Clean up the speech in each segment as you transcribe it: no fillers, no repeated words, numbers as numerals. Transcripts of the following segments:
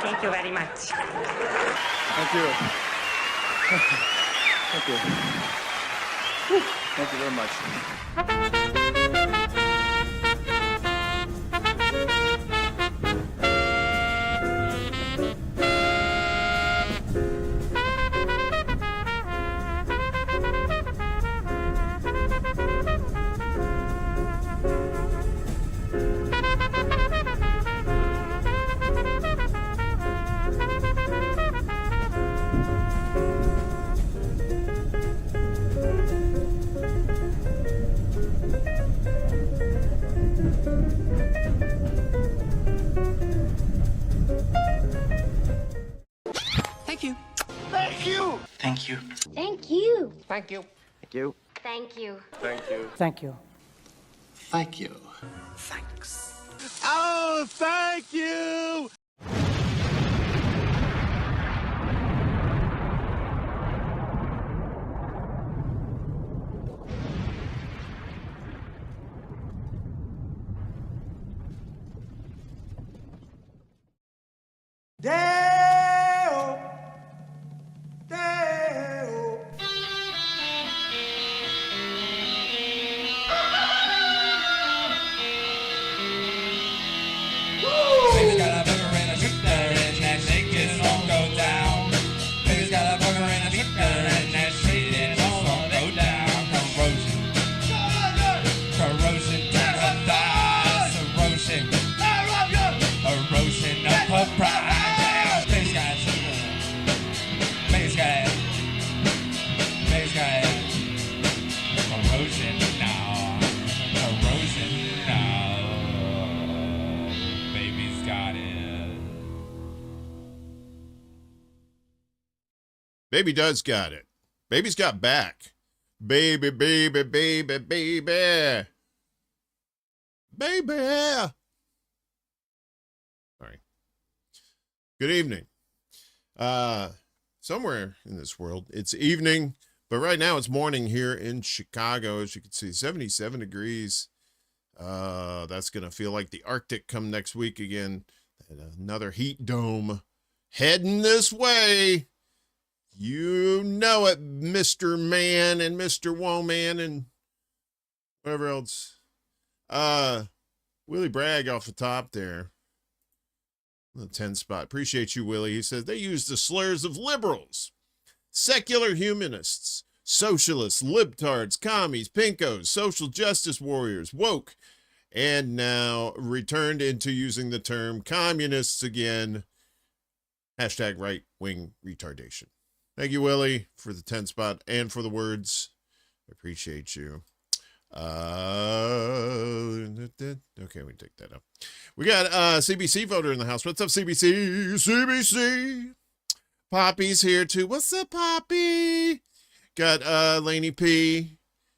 Thank you very much. Thank you. Thank you. Thank you very much. Thank you. Thank you. Thank you. Thank you. Thank you. Thank you. Thank you. Thank you. Thank you. Thank you. Thanks. Oh, thank you. Deo, Deo. Baby's got a burger and a shooter and that shake it won't go down. Baby's got a burger and a shooter and that shake it won't go down. Corrosion. Corrosion to her thighs. Erosion. Erosion of her pride. Baby's got sugar. Baby's got. Baby's got. Corrosion now. Corrosion now. Baby's got it. Baby does got it. Baby's got back. Baby, baby, baby, baby. Baby. Sorry. Good evening. Somewhere in this world, it's evening, but right now it's morning here in Chicago. As you can see, 77 degrees. That's going to feel like the Arctic come next week again. And another heat dome heading this way. You know it, Mr. Man and Mr. Woman and whatever else. Willie Bragg off the top there. The 10 spot. Appreciate you, Willie. He says they use the slurs of liberals, secular humanists, socialists, libtards, commies, pinkos, social justice warriors, woke, and now returned into using the term communists again. Hashtag right-wing retardation. Thank you, Willie, for the 10 spot and for the words. I appreciate you. Okay, we take that up. We got CBC voter in the house. What's up, CBC? CBC. Poppy's here too. What's up, Poppy? Got Laine P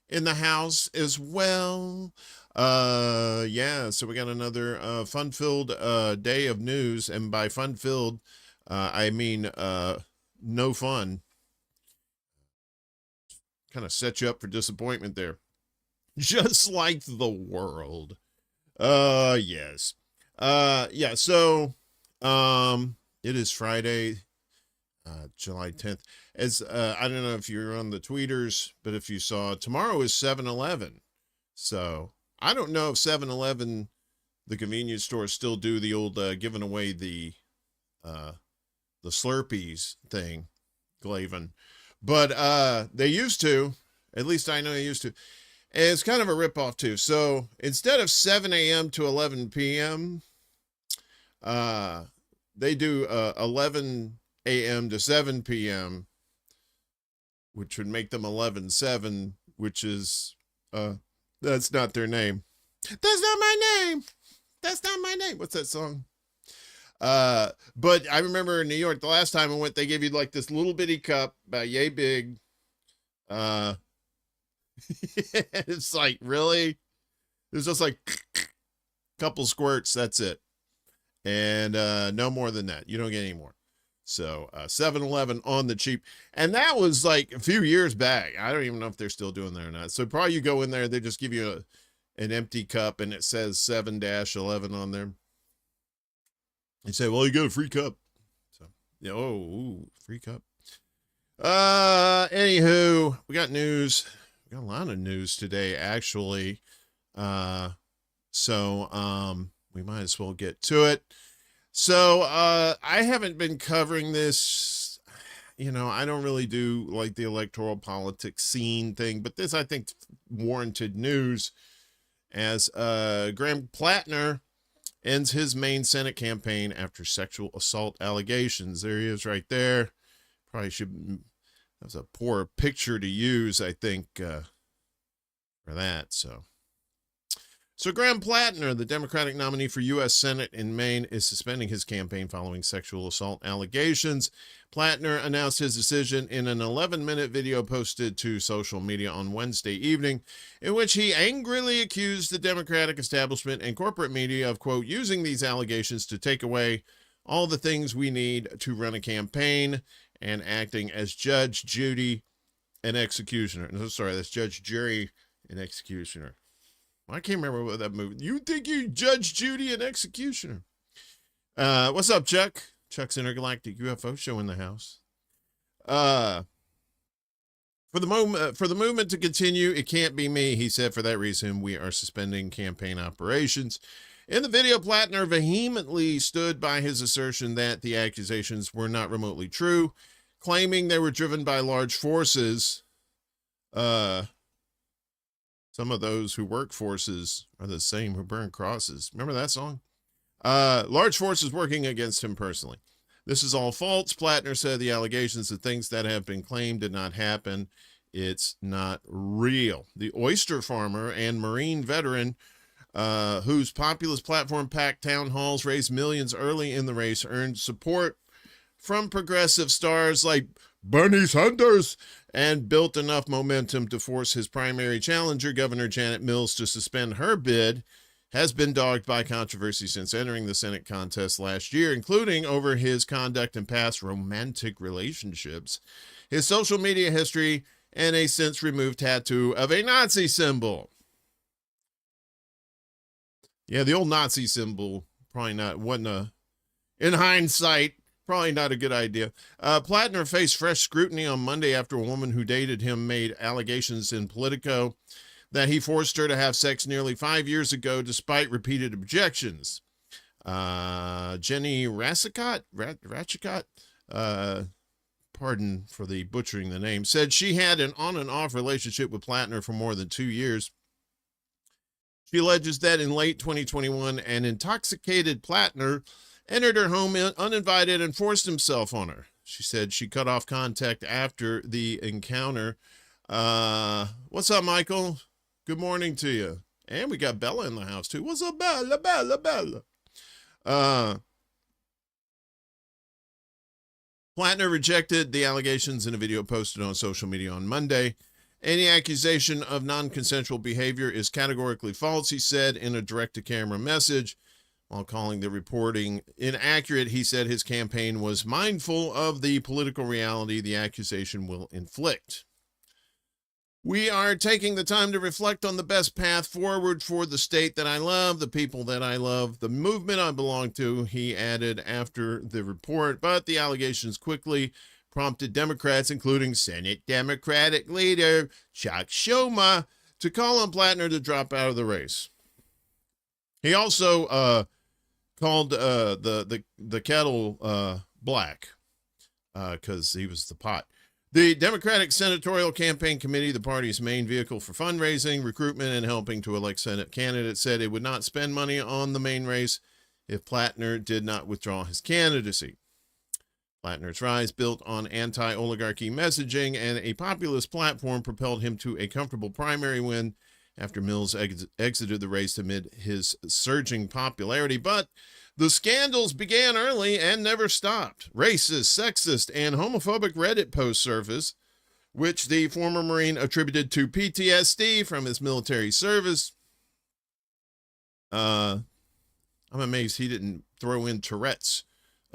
in the house as well. Yeah, so we got another fun-filled day of news, and by fun-filled, I mean no fun. Kind of set you up for disappointment there. Just like the world. Yes. Yeah, so it is Friday, July 10th. As I don't know if you're on the tweeters, but if you saw, tomorrow is 7-Eleven. So I don't know if 7-Eleven, the convenience stores, still do the old giving away the Slurpees thing, Glavin. But they used to, at least I know they used to. And it's kind of a ripoff too. So instead of 7 a.m. to 11 p.m., they do 11 a.m. to 7 p.m., which would make them 11-7, which is, that's not their name. That's not my name. That's not my name. What's that song? But I remember in New York, the last time I went, they gave you like this little bitty cup, about yay big. It's like, really? There's just like couple squirts. That's it. And no more than that. You don't get any more. So 7-Eleven on the cheap. And that was like a few years back. I don't even know if they're still doing that or not. So probably you go in there, they just give you an empty cup and it says 7-11 on there. You say, well, you get a free cup. Free cup. Anywho, we got news. We got a lot of news today, actually. So we might as well get to it. So I haven't been covering this. You know, I don't really do like the electoral politics scene thing, but this, I think, warranted news as Graham Platner ends his main Senate campaign after sexual assault allegations. There he is right there. Probably should, that was a poor picture to use, I think, for that. So Graham Platner, the Democratic nominee for U.S. Senate in Maine, is suspending his campaign following sexual assault allegations. Platner announced his decision in an 11-minute video posted to social media on Wednesday evening, in which he angrily accused the Democratic establishment and corporate media of, quote, using these allegations to take away all the things we need to run a campaign and acting as judge, jury, and executioner. No, sorry, that's judge, jury, and executioner. I can't remember what that movie. You think you Judge Judy and Executioner? What's up, Chuck? Chuck's Intergalactic UFO Show in the house. For the movement to continue, it can't be me, he said. For that reason, we are suspending campaign operations. In the video, Platner vehemently stood by his assertion that the accusations were not remotely true, claiming they were driven by large forces. Some of those who work forces are the same who burn crosses. Remember that song? Large forces working against him personally. This is all false. Platner said the allegations of things that have been claimed did not happen. It's not real. The oyster farmer and Marine veteran, whose populist platform packed town halls, raised millions early in the race, earned support from progressive stars like Bernie Sanders, and built enough momentum to force his primary challenger, Governor Janet Mills, to suspend her bid, has been dogged by controversy since entering the Senate contest last year, including over his conduct in past romantic relationships, his social media history, and a since-removed tattoo of a Nazi symbol. Yeah, the old Nazi symbol wasn't in hindsight, probably not a good idea. Platner faced fresh scrutiny on Monday after a woman who dated him made allegations in Politico that he forced her to have sex nearly 5 years ago, despite repeated objections. Jenny Ratchicott, pardon for the butchering the name, said she had an on and off relationship with Platner for more than 2 years. She alleges that in late 2021, an intoxicated Platner entered her home uninvited and forced himself on her. She said she cut off contact after the encounter. What's up, Michael? Good morning to you. And we got Bella in the house, too. What's up, Bella? Platner rejected the allegations in a video posted on social media on Monday. Any accusation of non-consensual behavior is categorically false, he said in a direct-to-camera message. While calling the reporting inaccurate, he said his campaign was mindful of the political reality the accusation will inflict. We are taking the time to reflect on the best path forward for the state that I love, the people that I love, the movement I belong to, he added after the report. But the allegations quickly prompted Democrats, including Senate Democratic leader Chuck Schumer, to call on Platner to drop out of the race. He also called the kettle black because he was the pot. The Democratic Senatorial Campaign Committee, the party's main vehicle for fundraising, recruitment, and helping to elect Senate candidates, said it would not spend money on the main race if Platner did not withdraw his candidacy. Platner's rise, built on anti-oligarchy messaging and a populist platform, propelled him to a comfortable primary win after Mills exited the race amid his surging popularity. But the scandals began early and never stopped. Racist, sexist, and homophobic Reddit posts surfaced, which the former Marine attributed to PTSD from his military service. I'm amazed he didn't throw in Tourette's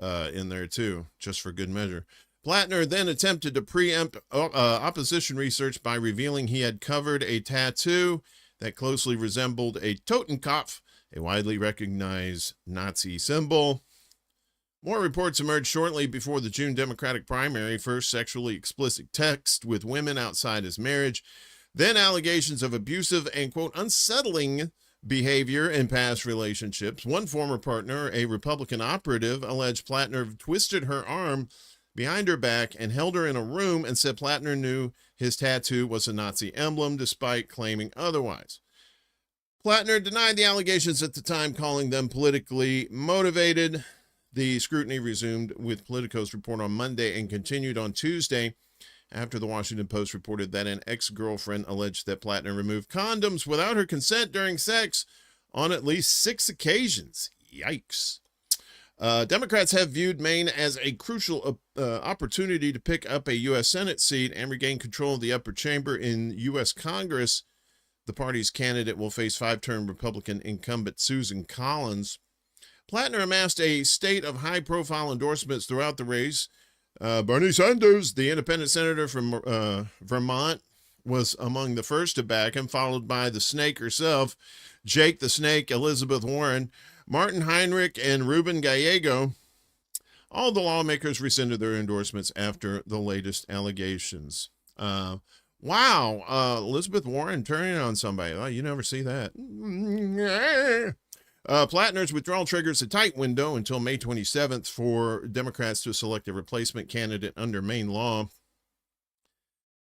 in there too, just for good measure. Platner then attempted to preempt opposition research by revealing he had covered a tattoo that closely resembled a Totenkopf, a widely recognized Nazi symbol. More reports emerged shortly before the June Democratic primary. First, sexually explicit text with women outside his marriage. Then allegations of abusive and, quote, unsettling behavior in past relationships. One former partner, a Republican operative, alleged Platner twisted her arm behind her back and held her in a room and said Platner knew his tattoo was a Nazi emblem, despite claiming otherwise. Platner denied the allegations at the time, calling them politically motivated. The scrutiny resumed with Politico's report on Monday and continued on Tuesday after the Washington Post reported that an ex-girlfriend alleged that Platner removed condoms without her consent during sex on at least 6 occasions. Yikes. Democrats have viewed Maine as a crucial opportunity to pick up a U.S. Senate seat and regain control of the upper chamber in U.S. Congress. The party's candidate will face 5-term Republican incumbent Susan Collins. Platner amassed a state of high-profile endorsements throughout the race. Bernie Sanders, the independent senator from Vermont, was among the first to back him, followed by the snake herself, Jake the Snake, Elizabeth Warren, Martin Heinrich, and Ruben Gallego. All the lawmakers rescinded their endorsements after the latest allegations. Wow, Elizabeth Warren turning on somebody. Oh, you never see that. Platner's withdrawal triggers a tight window until May 27th for Democrats to select a replacement candidate under Maine law.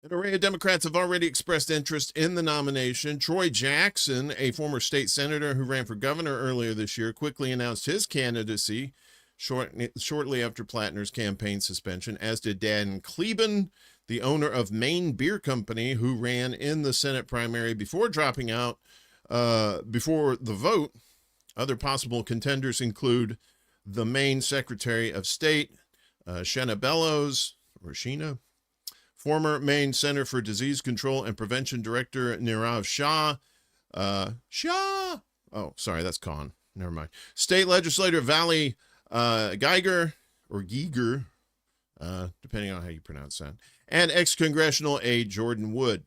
An array of Democrats have already expressed interest in the nomination. Troy Jackson, a former state senator who ran for governor earlier this year, quickly announced his candidacy shortly after Platner's campaign suspension, as did Dan Kleben, the owner of Maine Beer Company, who ran in the Senate primary before dropping out before the vote. Other possible contenders include the Maine Secretary of State, Sheena Bellows, or Sheena, former Maine Center for Disease Control and Prevention Director Nirav Shah. Oh, sorry, that's Khan. Never mind. State Legislator Valley Geiger, or Geiger, depending on how you pronounce that, and ex-congressional aide Jordan Wood.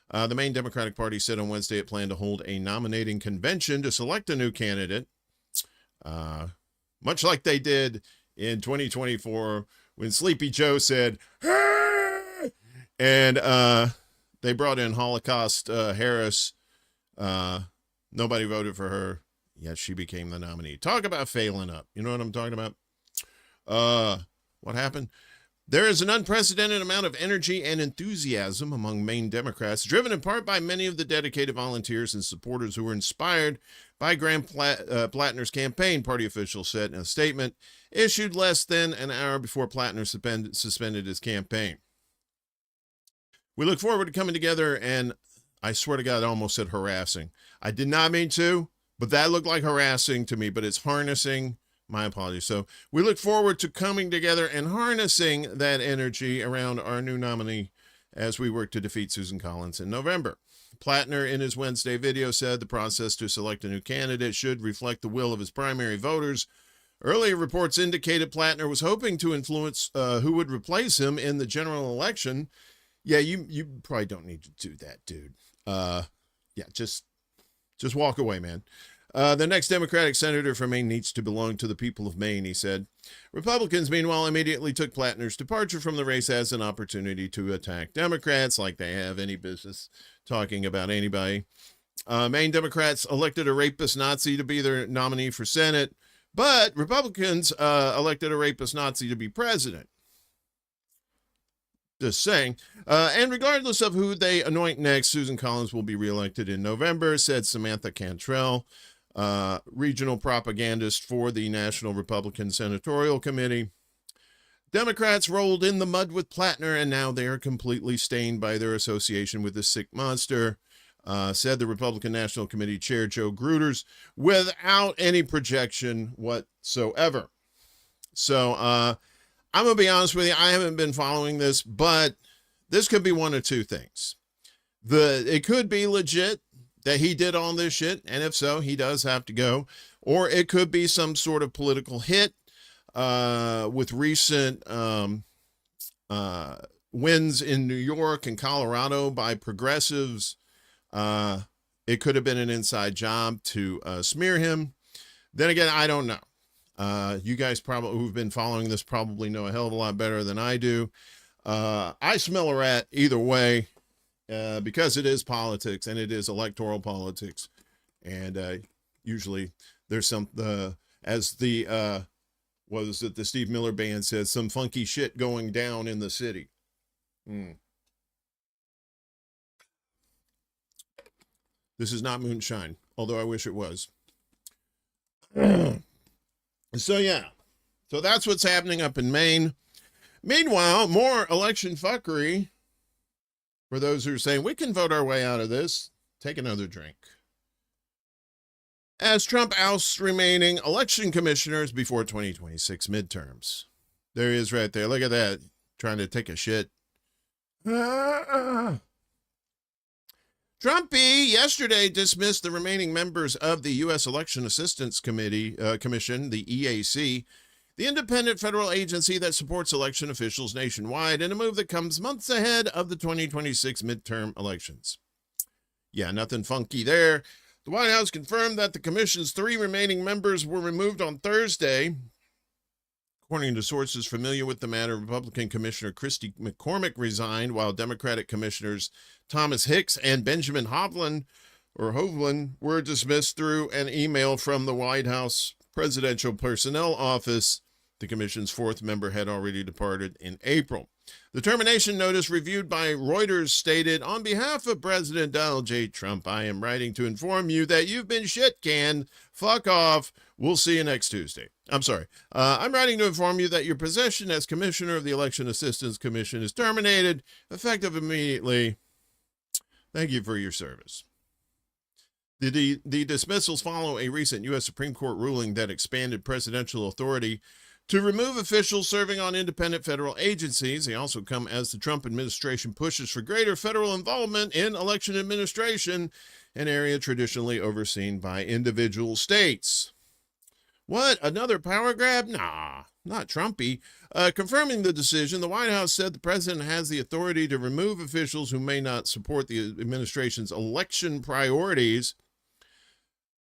The Maine Democratic Party said on Wednesday it planned to hold a nominating convention to select a new candidate, much like they did in 2024 when Sleepy Joe said, "Hey!" And they brought in Holocaust Harris. Nobody voted for her, yet she became the nominee. Talk about failing up. You know what I'm talking about? What happened? There is an unprecedented amount of energy and enthusiasm among Maine Democrats, driven in part by many of the dedicated volunteers and supporters who were inspired by Graham Platner's campaign, party officials said in a statement issued less than an hour before Platner suspended his campaign. We look forward to coming together, and I swear to God, I almost said harassing. I did not mean to, but that looked like harassing to me, but it's harnessing. My apologies. So we look forward to coming together and harnessing that energy around our new nominee as we work to defeat Susan Collins in November. Platner, in his Wednesday video, said the process to select a new candidate should reflect the will of his primary voters. Earlier reports indicated Platner was hoping to influence who would replace him in the general election. Yeah, you probably don't need to do that, dude. Yeah, just walk away, man. The next Democratic senator from Maine needs to belong to the people of Maine, he said. Republicans, meanwhile, immediately took Platner's departure from the race as an opportunity to attack Democrats, like they have any business talking about anybody. Maine Democrats elected a rapist Nazi to be their nominee for Senate, but Republicans elected a rapist Nazi to be president. Just saying. And regardless of who they anoint next, Susan Collins will be reelected in November, said Samantha Cantrell, regional propagandist for the National Republican Senatorial Committee. Democrats rolled in the mud with Platner, and now they are completely stained by their association with this sick monster, said the Republican National Committee Chair Joe Gruters, without any projection whatsoever. So I'm going to be honest with you, I haven't been following this, but this could be one of two things. It could be legit that he did all this shit, and if so, he does have to go. Or it could be some sort of political hit with recent wins in New York and Colorado by progressives. It could have been an inside job to smear him. Then again, I don't know. You guys probably who've been following this probably know a hell of a lot better than I do. I smell a rat either way, because it is politics and it is electoral politics. And usually there's some, as the, was it the Steve Miller Band says, some funky shit going down in the city. This is not moonshine, although I wish it was. So yeah, so that's what's happening up in Maine. Meanwhile, more election fuckery. For those who are saying, we can vote our way out of this, take another drink. As Trump ousts remaining election commissioners before 2026 midterms. There he is right there. Look at that. Trying to take a shit. Trumpy yesterday dismissed the remaining members of the U.S. Election Assistance Commission, the EAC, the independent federal agency that supports election officials nationwide, in a move that comes months ahead of the 2026 midterm elections. Yeah, nothing funky there. The White House confirmed that the commission's 3 remaining members were removed on Thursday. According to sources familiar with the matter, Republican Commissioner Christy McCormick resigned, while Democratic Commissioners Thomas Hicks and Benjamin Hovland were dismissed through an email from the White House Presidential Personnel Office. The commission's 4th member had already departed in April. The termination notice reviewed by Reuters stated, on behalf of President Donald J. Trump, I am writing to inform you that you've been shit-canned. Fuck off. We'll see you next Tuesday. I'm sorry. I'm writing to inform you that your position as Commissioner of the Election Assistance Commission is terminated, effective immediately. Thank you for your service. The dismissals follow a recent U.S. Supreme Court ruling that expanded presidential authority to remove officials serving on independent federal agencies. They also come as the Trump administration pushes for greater federal involvement in election administration, an area traditionally overseen by individual states. What? Another power grab? Nah, not Trumpy. Confirming the decision, the White House said the president has the authority to remove officials who may not support the administration's election priorities.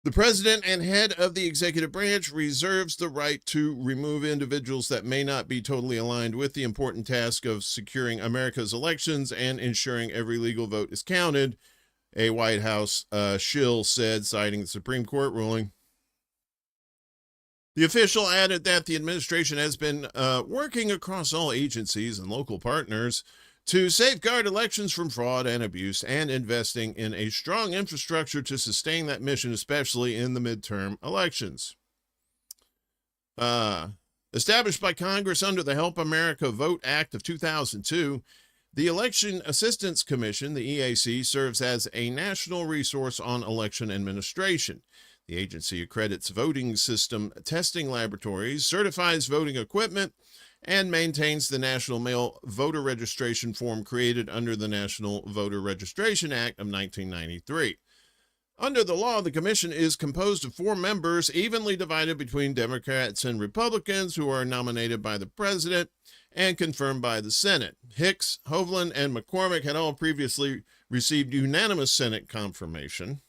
The president and head of the executive branch reserves the right to remove individuals that may not be totally aligned with the important task of securing America's elections and ensuring every legal vote is counted, a White House shill said, citing the Supreme Court ruling. The official added that the administration has been working across all agencies and local partners to safeguard elections from fraud and abuse, and investing in a strong infrastructure to sustain that mission, especially in the midterm elections. Established by Congress under the Help America Vote Act of 2002, the Election Assistance Commission, the EAC, serves as a national resource on election administration. The agency accredits voting system testing laboratories, certifies voting equipment, and maintains the National Mail Voter Registration Form created under the National Voter Registration Act of 1993. Under the law, the commission is composed of 4 members, evenly divided between Democrats and Republicans, who are nominated by the president and confirmed by the Senate. Hicks, Hovland, and McCormick had all previously received unanimous Senate confirmation.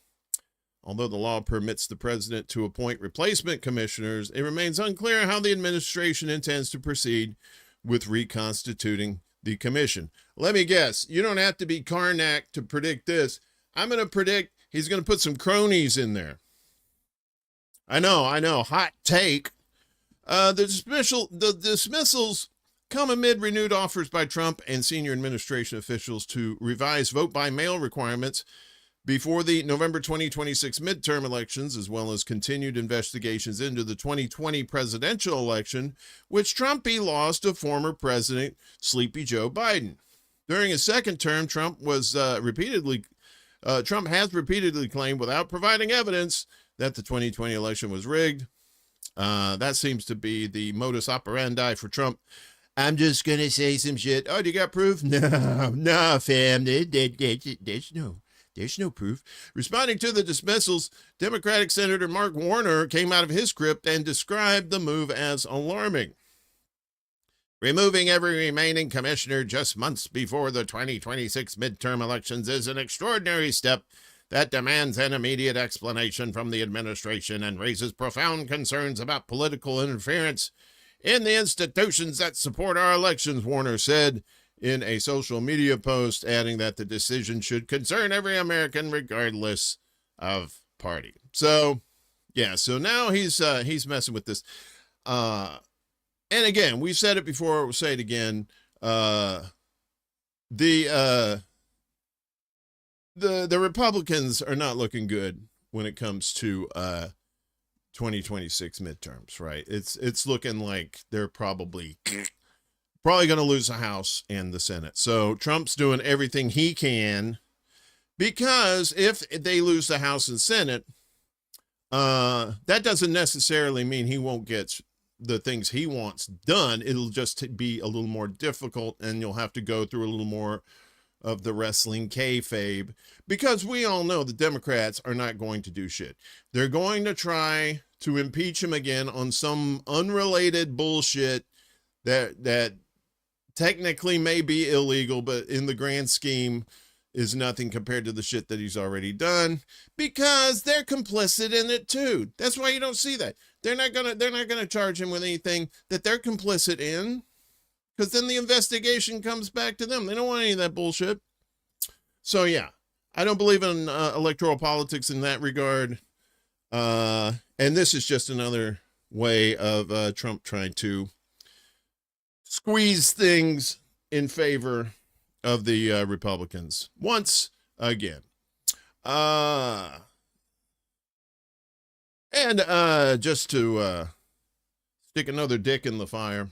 Although the law permits the president to appoint replacement commissioners, it remains unclear how the administration intends to proceed with reconstituting the commission. Let me guess, you don't have to be Karnak to predict this. I'm going to predict he's going to put some cronies in there. I know, hot take. The dismissals come amid renewed offers by Trump and senior administration officials to revise vote-by-mail requirements before the November 2026 midterm elections, as well as continued investigations into the 2020 presidential election, which Trumpy lost to former President Sleepy Joe Biden. During his second term, Trump has repeatedly claimed, without providing evidence, that the 2020 election was rigged. That seems to be the modus operandi for Trump. I'm just gonna say some shit. Oh, do you got proof? No, fam. There's no proof. Responding to the dismissals, Democratic Senator Mark Warner came out of his crypt and described the move as alarming. Removing every remaining commissioner just months before the 2026 midterm elections is an extraordinary step that demands an immediate explanation from the administration and raises profound concerns about political interference in the institutions that support our elections, Warner said in a social media post, adding that the decision should concern every American regardless of party. So, yeah, so now he's messing with this. And again, we've said it before, we'll say it again. The Republicans are not looking good when it comes to 2026 midterms, right? It's looking like they're probably going to lose the House and the Senate. So Trump's doing everything he can, because if they lose the House and Senate, that doesn't necessarily mean he won't get the things he wants done. It'll just be a little more difficult, and you'll have to go through a little more of the wrestling kayfabe, because we all know the Democrats are not going to do shit. They're going to try to impeach him again on some unrelated bullshit that technically may be illegal, but in the grand scheme is nothing compared to the shit that he's already done, because they're complicit in it too. That's why you don't see that. They're not gonna charge him with anything that they're complicit in, because then the investigation comes back to them. They don't want any of that bullshit. So yeah, I don't believe in electoral politics in that regard. And this is just another way of Trump trying to squeeze things in favor of the Republicans once again. And just to stick another dick in the fire,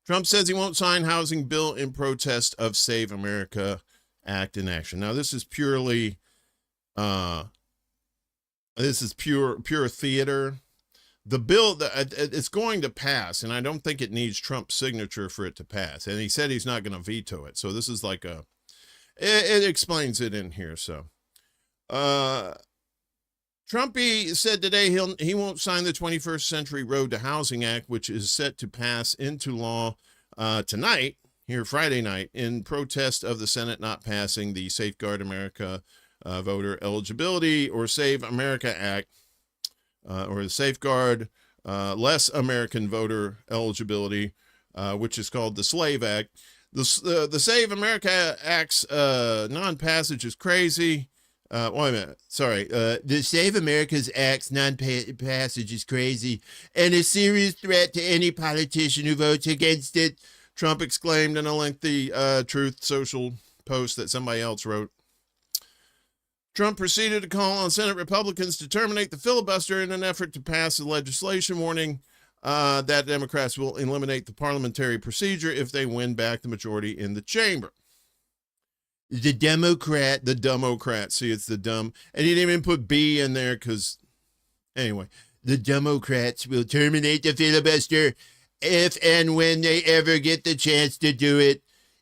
Trump says he won't sign housing bill in protest of Save America Act in action. Now, this is purely, pure theater. The bill, it's going to pass, and I don't think it needs Trump's signature for it to pass. And he said he's not going to veto it. So this is like it explains it in here. So, Trumpy said today he won't sign the 21st Century Road to Housing Act, which is set to pass into law tonight, here Friday night, in protest of the Senate not passing the Safeguard America Voter Eligibility or Save America Act, or the Safeguard Less American Voter Eligibility, which is called the Slave Act. The Save America Act's non-passage is crazy. Wait a minute. Sorry. The Save America's Act's non-passage is crazy and a serious threat to any politician who votes against it, Trump exclaimed in a lengthy Truth Social post that somebody else wrote. Trump proceeded to call on Senate Republicans to terminate the filibuster in an effort to pass the legislation, warning that Democrats will eliminate the parliamentary procedure if they win back the majority in the chamber. The Democrat, see, it's the dumb, and he didn't even put B in there because, anyway, the Democrats will terminate the filibuster if and when they ever get the chance to do it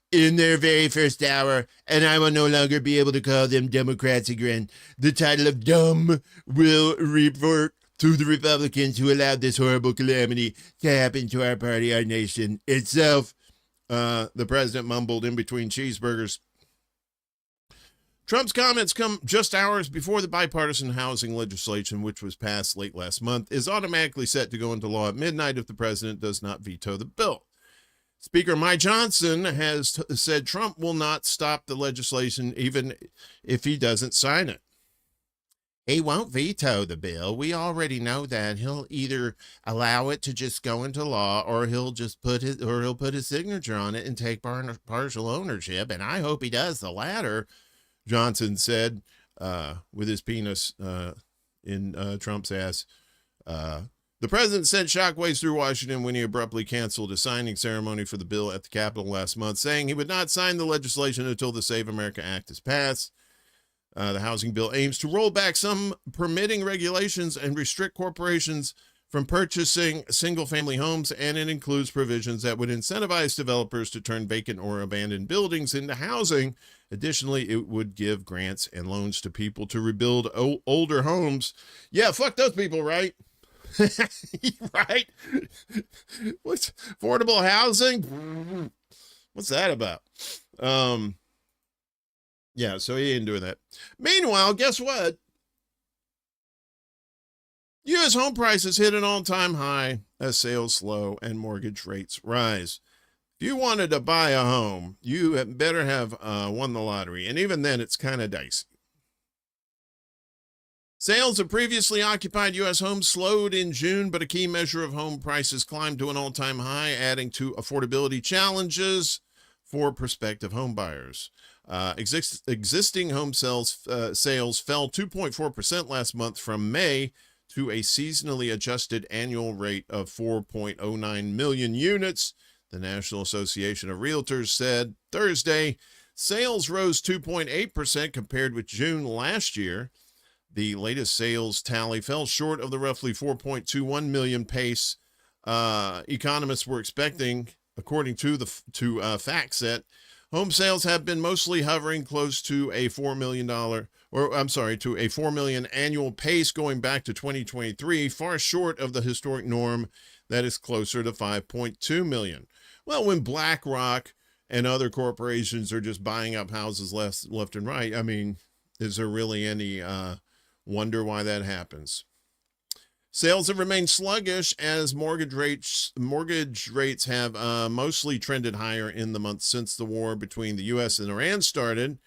in their very first hour, and I will no longer be able to call them Democrats again. The title of dumb will revert to the Republicans who allowed this horrible calamity to happen to our party, our nation itself. The president mumbled in between cheeseburgers. Trump's comments come just hours before the bipartisan housing legislation, which was passed late last month, is automatically set to go into law at midnight if the president does not veto the bill. Speaker Mike Johnson has said Trump will not stop the legislation even if he doesn't sign it. He won't veto the bill. We already know that. He'll either allow it to just go into law, or he'll put his signature on it and take partial ownership. And I hope he does the latter, Johnson said, with his penis in Trump's ass. The president sent shockwaves through Washington when he abruptly canceled a signing ceremony for the bill at the Capitol last month, saying he would not sign the legislation until the Save America Act is passed. The housing bill aims to roll back some permitting regulations and restrict corporations from purchasing single-family homes, and it includes provisions that would incentivize developers to turn vacant or abandoned buildings into housing. Additionally, it would give grants and loans to people to rebuild older homes. Yeah, fuck those people, right? Right? What's affordable housing? What's that about? Yeah, so he ain't doing that. Meanwhile, guess what? U.S. home prices hit an all-time high as sales slow and mortgage rates rise. If you wanted to buy a home, you had better have won the lottery, and even then, it's kind of dicey. Sales of previously occupied U.S. homes slowed in June, but a key measure of home prices climbed to an all-time high, adding to affordability challenges for prospective home buyers. Existing home sales fell 2.4% last month from May to a seasonally adjusted annual rate of 4.09 million units, the National Association of Realtors said Thursday. Sales rose 2.8% compared with June last year. The latest sales tally fell short of the roughly 4.21 million pace economists were expecting, according to FactSet. Home sales have been mostly hovering close to a $4 million annual pace going back to 2023, far short of the historic norm that is closer to 5.2 million. Well, when BlackRock and other corporations are just buying up houses left and right, I mean, is there really any wonder why that happens? Sales have remained sluggish as mortgage rates have mostly trended higher in the months since the war between the U.S. and Iran started.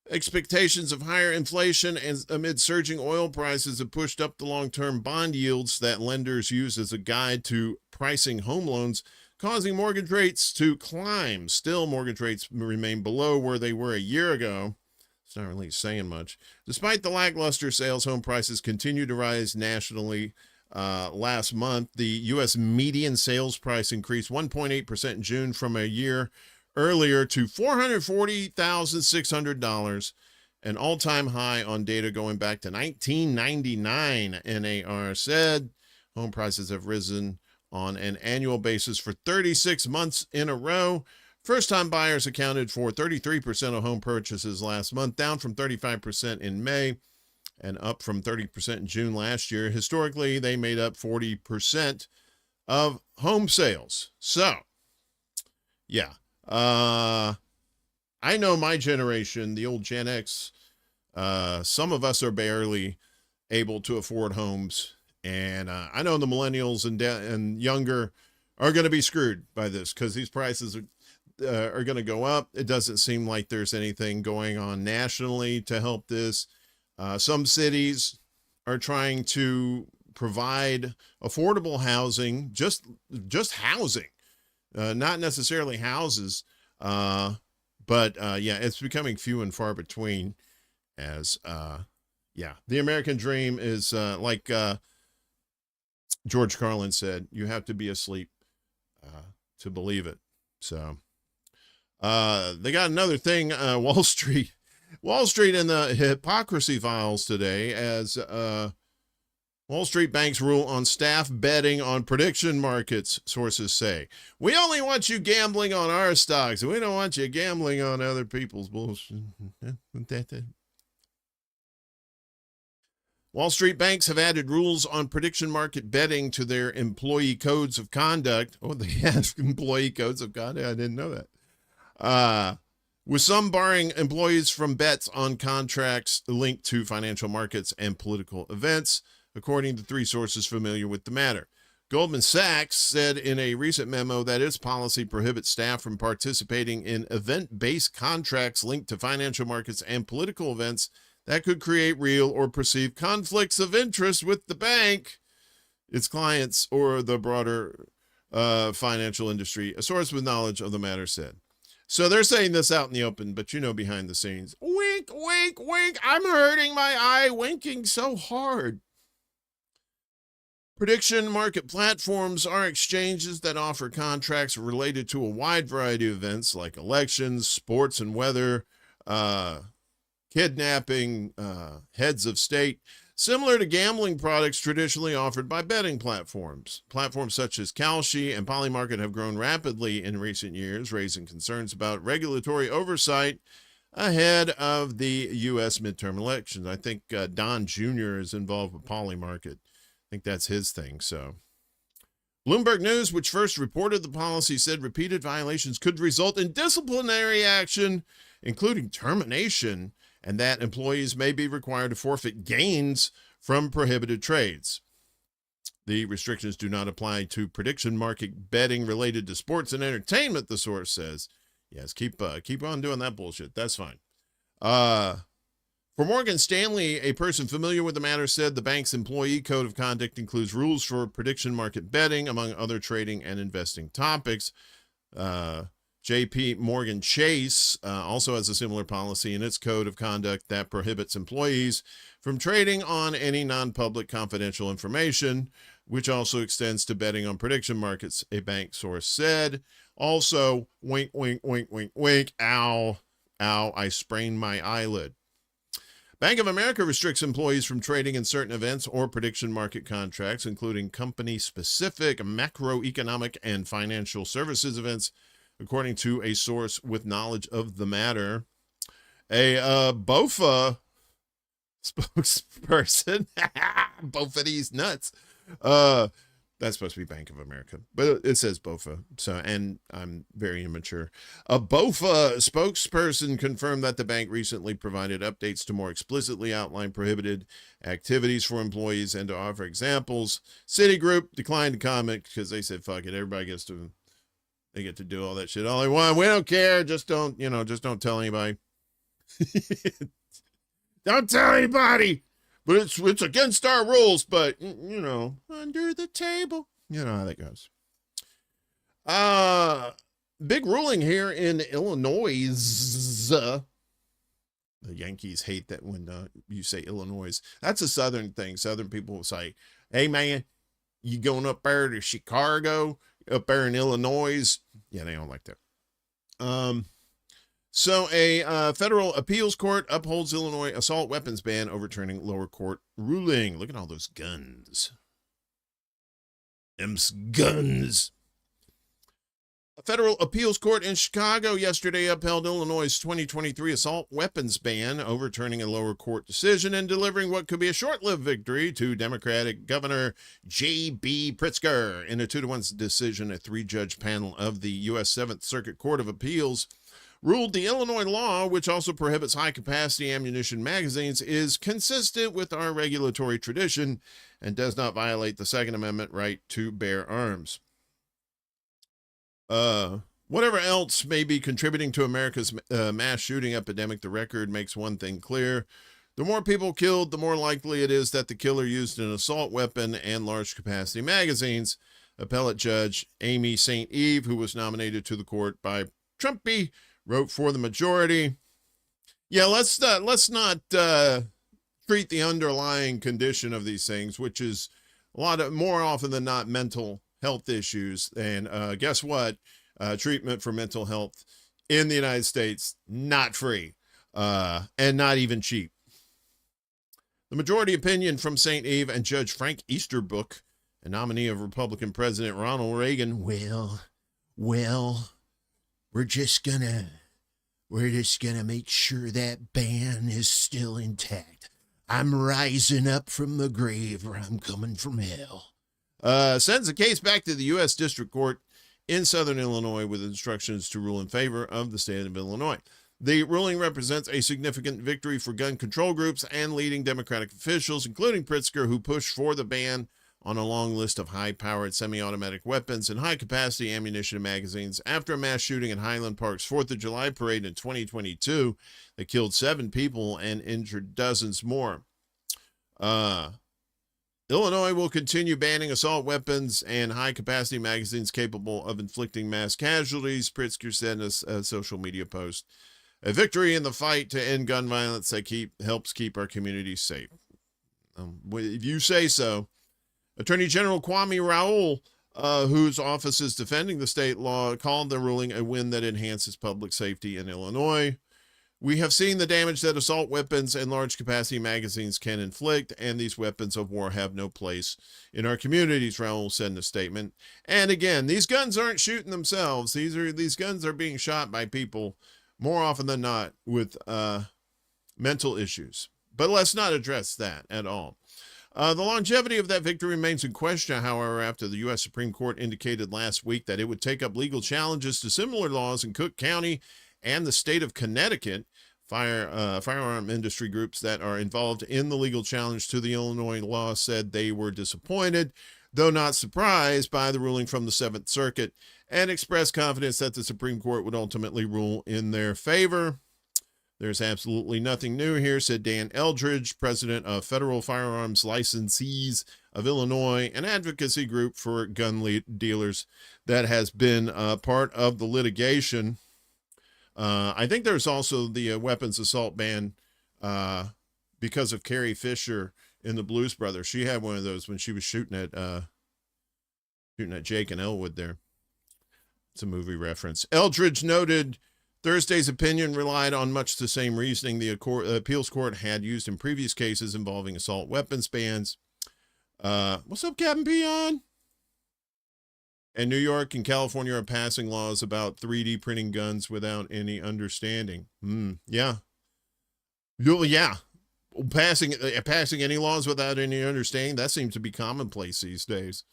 Expectations of higher inflation and amid surging oil prices have pushed up the long-term bond yields that lenders use as a guide to pricing home loans, causing mortgage rates to climb. Still, mortgage rates remain below where they were a year ago. It's not really saying much. Despite the lackluster sales, home prices continue to rise nationally. Last month, the U.S. median sales price increased 1.8% in June from a year earlier to $440,600, an all-time high on data going back to 1999, NAR said. Home prices have risen on an annual basis for 36 months in a row. First-time buyers accounted for 33% of home purchases last month, down from 35% in May and up from 30% in June last year. Historically, they made up 40% of home sales. So, yeah. I know my generation, the old Gen X, some of us are barely able to afford homes. And I know the millennials and younger are going to be screwed by this because these prices are going to go up. It doesn't seem like there's anything going on nationally to help this. Some cities are trying to provide affordable housing, just housing, not necessarily houses. But it's becoming few and far between as, the American dream is like George Carlin said, you have to be asleep to believe it. So they got another thing, Wall Street in the hypocrisy files today as Wall Street banks rule on staff betting on prediction markets, sources say. We only want you gambling on our stocks. We don't want you gambling on other people's bullshit. Wall Street banks have added rules on prediction market betting to their employee codes of conduct. Oh, they have employee codes of conduct? I didn't know that. With some barring employees from bets on contracts linked to financial markets and political events, according to three sources familiar with the matter. Goldman Sachs said in a recent memo that its policy prohibits staff from participating in event-based contracts linked to financial markets and political events that could create real or perceived conflicts of interest with the bank, its clients, or the broader financial industry, a source with knowledge of the matter said. So they're saying this out in the open, but behind the scenes, wink, wink, wink, I'm hurting my eye winking so hard. Prediction market platforms are exchanges that offer contracts related to a wide variety of events like elections, sports and weather, kidnapping, heads of state, similar to gambling products traditionally offered by betting platforms. Platforms such as Kalshi and Polymarket have grown rapidly in recent years, raising concerns about regulatory oversight ahead of the U.S. midterm elections. I think Don Jr. is involved with Polymarket. I think that's his thing. So Bloomberg News, which first reported the policy, said repeated violations could result in disciplinary action, including termination, and that employees may be required to forfeit gains from prohibited trades. The restrictions do not apply to prediction market betting related to sports and entertainment, the source says. Yes, keep on doing that bullshit. That's fine. For Morgan Stanley, a person familiar with the matter said the bank's employee code of conduct includes rules for prediction market betting, among other trading and investing topics. JP Morgan Chase also has a similar policy in its code of conduct that prohibits employees from trading on any non-public confidential information, which also extends to betting on prediction markets, a bank source said. Also, wink, wink, wink, wink, wink, ow, I sprained my eyelid. Bank of America restricts employees from trading in certain events or prediction market contracts, including company-specific macroeconomic and financial services events, according to a source with knowledge of the matter. A BOFA spokesperson, both of these nuts, that's supposed to be Bank of America, but it says BOFA, so, and I'm very immature. A BOFA spokesperson confirmed that the bank recently provided updates to more explicitly outline prohibited activities for employees and to offer examples. Citigroup declined to comment because they said, fuck it, everybody gets to, they get to do all that shit all they want. We don't care, just don't tell anybody. Don't tell anybody! But it's against our rules, but, under the table. You know how that goes. Big ruling here in Illinois. The Yankees hate that when you say Illinois. That's a Southern thing. Southern people will say, hey, man, you going up there to Chicago, up there in Illinois? Yeah, they don't like that. So a federal appeals court upholds Illinois assault weapons ban, overturning lower court ruling. Look at all those guns. Them's guns. A federal appeals court in Chicago yesterday upheld Illinois' 2023 assault weapons ban, overturning a lower court decision and delivering what could be a short-lived victory to Democratic Governor J.B. Pritzker. In a 2-1 decision, a 3-judge panel of the U.S. 7th Circuit Court of Appeals ruled the Illinois law, which also prohibits high-capacity ammunition magazines, is consistent with our regulatory tradition and does not violate the Second Amendment right to bear arms. Whatever else may be contributing to America's mass shooting epidemic, the record makes one thing clear. The more people killed, the more likely it is that the killer used an assault weapon and large-capacity magazines. Appellate Judge Amy St. Eve, who was nominated to the court by Trumpy, wrote for the majority. Yeah, let's not treat the underlying condition of these things, which is more often than not mental health issues. And guess what? Treatment for mental health in the United States, not free, and not even cheap. The majority opinion from St. Eve and Judge Frank Easterbrook, a nominee of Republican President Ronald Reagan, we're just gonna make sure that ban is still intact. I'm rising up from the grave, or I'm coming from hell. Sends the case back to the U.S. District Court in Southern Illinois with instructions to rule in favor of the state of Illinois. The ruling represents a significant victory for gun control groups and leading Democratic officials, including Pritzker, who pushed for the ban on a long list of high-powered semi-automatic weapons and high-capacity ammunition magazines after a mass shooting at Highland Park's 4th of July parade in 2022 that killed 7 people and injured dozens more. Illinois will continue banning assault weapons and high-capacity magazines capable of inflicting mass casualties, Pritzker said in a social media post. A victory in the fight to end gun violence that helps keep our communities safe. If you say so. Attorney General Kwame Raoul, whose office is defending the state law, called the ruling a win that enhances public safety in Illinois. We have seen the damage that assault weapons and large-capacity magazines can inflict, and these weapons of war have no place in our communities, Raoul said in a statement. And again, these guns aren't shooting themselves. These guns are being shot by people more often than not with mental issues. But let's not address that at all. The longevity of that victory remains in question, however, after the U.S. Supreme Court indicated last week that it would take up legal challenges to similar laws in Cook County and the state of Connecticut. Firearm industry groups that are involved in the legal challenge to the Illinois law said they were disappointed, though not surprised by the ruling from the Seventh Circuit, and expressed confidence that the Supreme Court would ultimately rule in their favor. There's absolutely nothing new here, said Dan Eldridge, president of Federal Firearms Licensees of Illinois, an advocacy group for gun dealers that has been part of the litigation. I think there's also the weapons assault ban because of Carrie Fisher in the Blues Brothers. She had one of those when she was shooting at Jake and Elwood there. It's a movie reference. Eldridge noted Thursday's opinion relied on much the same reasoning the appeals court had used in previous cases involving assault weapons bans. What's up, Captain Peon? And New York and California are passing laws about 3D printing guns without any understanding. Yeah. Yeah. Passing any laws without any understanding, that seems to be commonplace these days.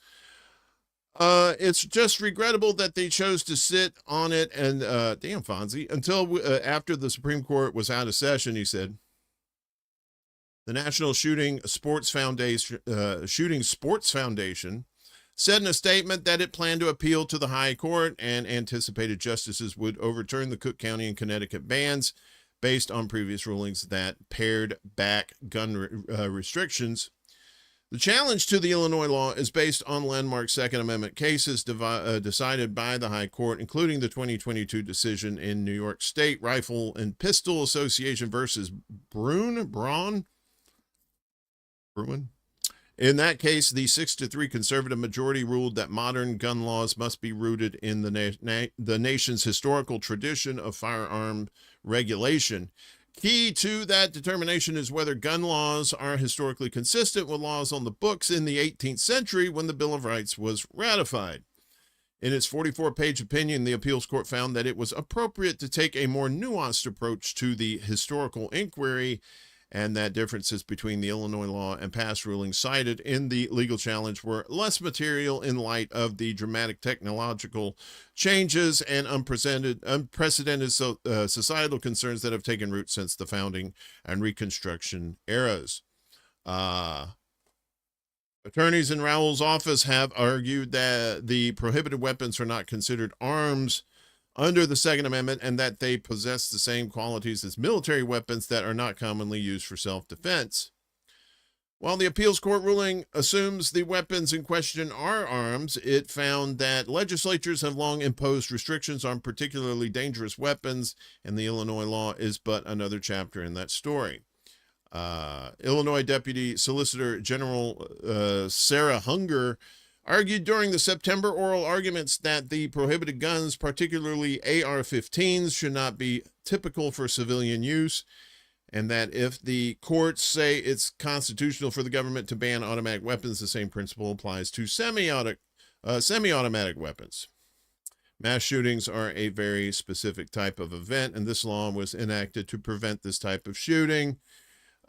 It's just regrettable that they chose to sit on it and, damn Fonzie, until after the Supreme Court was out of session, he said. The National Shooting Sports Foundation said in a statement that it planned to appeal to the High Court and anticipated justices would overturn the Cook County and Connecticut bans based on previous rulings that pared back gun restrictions. The challenge to the Illinois law is based on landmark Second Amendment cases decided by the High Court, including the 2022 decision in New York State Rifle and Pistol Association versus Bruin. In that case, the 6-3 conservative majority ruled that modern gun laws must be rooted in the nation's historical tradition of firearm regulation. Key to that determination is whether gun laws are historically consistent with laws on the books in the 18th century when the Bill of Rights was ratified. In its 44-page opinion, the appeals court found that it was appropriate to take a more nuanced approach to the historical inquiry, and that differences between the Illinois law and past rulings cited in the legal challenge were less material in light of the dramatic technological changes and unprecedented societal concerns that have taken root since the founding and Reconstruction eras. Attorneys in Rowell's office have argued that the prohibited weapons are not considered arms under the Second Amendment and that they possess the same qualities as military weapons that are not commonly used for self-defense. While the appeals court ruling assumes the weapons in question are arms, it found that legislatures have long imposed restrictions on particularly dangerous weapons, and the Illinois law is but another chapter in that story. Illinois Deputy Solicitor General Sarah Hunger argued during the September oral arguments that the prohibited guns, particularly AR-15s, should not be typical for civilian use, and that if the courts say it's constitutional for the government to ban automatic weapons, the same principle applies to semi-automatic weapons. Mass shootings are a very specific type of event, and this law was enacted to prevent this type of shooting.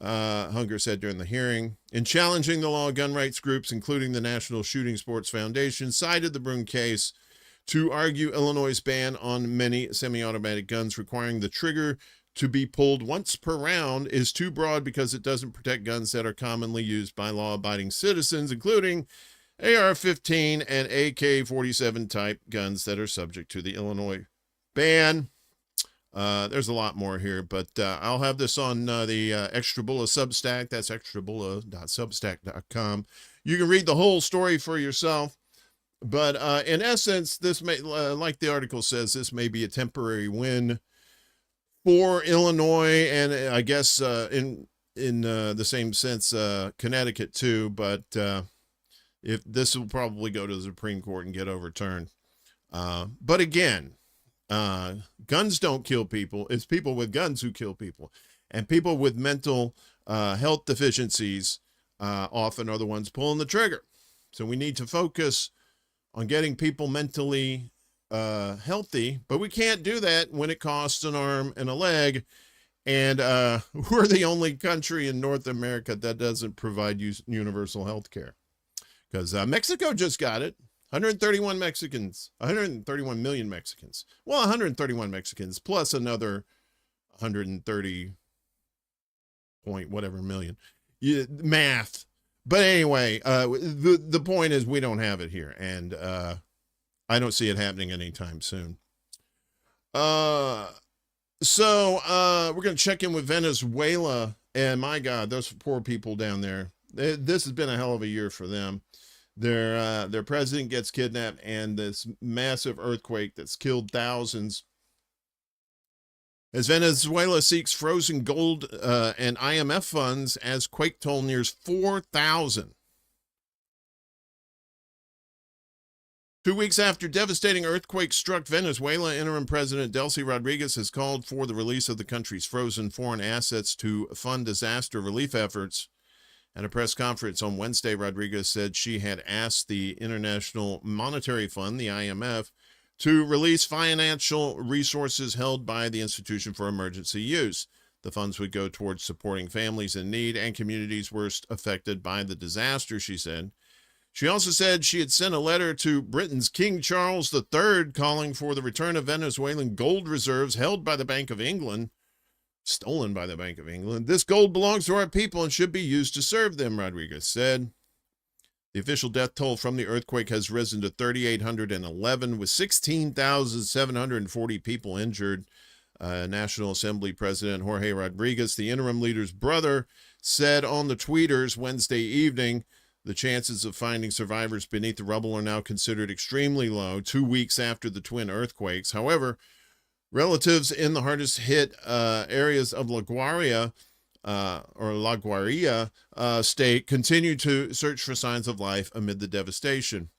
Hunger said during the hearing. In challenging the law, gun rights groups, including the National Shooting Sports Foundation, cited the Bruin case to argue Illinois' ban on many semi-automatic guns requiring the trigger to be pulled once per round is too broad because it doesn't protect guns that are commonly used by law-abiding citizens, including AR-15 and AK-47 type guns that are subject to the Illinois ban. There's a lot more here, but I'll have this on the ExtraBulla Substack. That's extrabulla.substack.com. You can read the whole story for yourself. But in essence, this may, like the article says, this may be a temporary win for Illinois, and I guess in the same sense, Connecticut too. But if this will probably go to the Supreme Court and get overturned. But again, guns don't kill people. It's people with guns who kill people, and people with mental health deficiencies often are the ones pulling the trigger. So we need to focus on getting people mentally healthy, but we can't do that when it costs an arm and a leg. And we're the only country in North America that doesn't provide universal health care. Because Mexico just got it. 131 million Mexicans. Well, 131 Mexicans plus another 130 point whatever million. Math. But anyway, the point is we don't have it here. And I don't see it happening anytime soon. So we're going to check in with Venezuela. And my God, those poor people down there. This has been a hell of a year for them. Their president gets kidnapped, and this massive earthquake that's killed thousands. As Venezuela seeks frozen gold and IMF funds as quake toll nears 4,000. 2 weeks after devastating earthquake struck Venezuela, interim President Delcy Rodriguez has called for the release of the country's frozen foreign assets to fund disaster relief efforts. At a press conference on Wednesday, Rodriguez said she had asked the International Monetary Fund, the IMF, to release financial resources held by the institution for emergency use. The funds would go towards supporting families in need and communities worst affected by the disaster, she said. She also said she had sent a letter to Britain's King Charles III calling for the return of Venezuelan gold reserves held by the Bank of England. Stolen by the Bank of England. This gold belongs to our people and should be used to serve them, Rodriguez said. The official death toll from the earthquake has risen to 3,811, with 16,740 people injured. National Assembly President Jorge Rodriguez, the interim leader's brother, said on the tweeters Wednesday evening, the chances of finding survivors beneath the rubble are now considered extremely low, 2 weeks after the twin earthquakes. However, relatives in the hardest hit areas of La Guaria state continue to search for signs of life amid the devastation.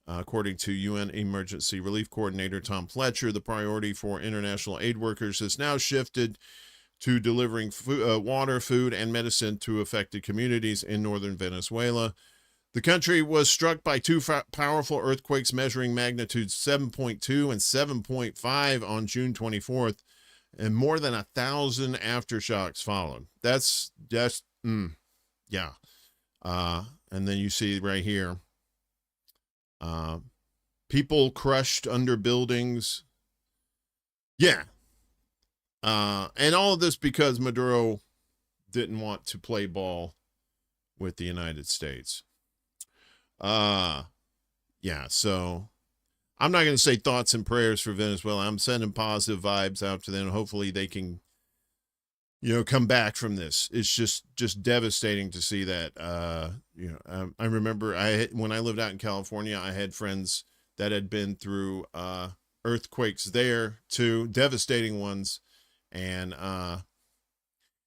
According to UN Emergency Relief Coordinator Tom Fletcher, the priority for international aid workers has now shifted to delivering water, food, and medicine to affected communities in northern Venezuela. The country was struck by two powerful earthquakes measuring magnitudes 7.2 and 7.5 on June 24th, and more than 1,000 aftershocks followed. That's yeah. And then you see right here, people crushed under buildings. Yeah. And all of this because Maduro didn't want to play ball with the United States. Yeah, so I'm not going to say thoughts and prayers for Venezuela. I'm sending positive vibes out to them. Hopefully they can, come back from this. It's just devastating to see that. I remember when I lived out in California, I had friends that had been through earthquakes there too, devastating ones. And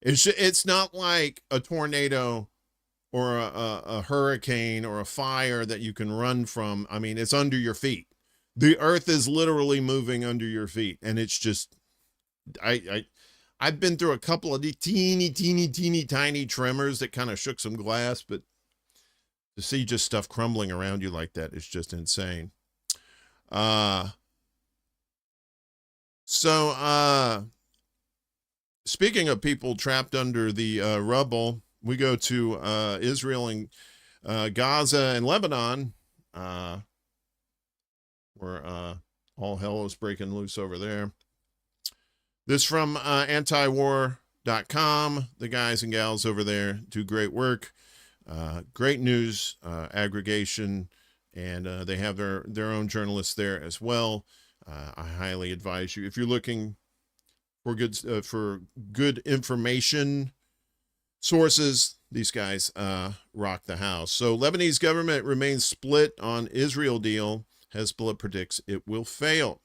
it's not like a tornado or a hurricane or a fire that you can run from. I mean, it's under your feet. The earth is literally moving under your feet. And it's just, I've been through a couple of the teeny tiny tremors that kind of shook some glass, but to see just stuff crumbling around you like that is just insane. Speaking of people trapped under the rubble, we go to Israel and Gaza and Lebanon, where all hell is breaking loose over there. This from antiwar.com. The guys and gals over there do great work, great news aggregation, and they have their own journalists there as well. I highly advise you, if you're looking for good information sources, these guys rock the house. So Lebanese government remains split on Israel deal. Hezbollah predicts it will fail.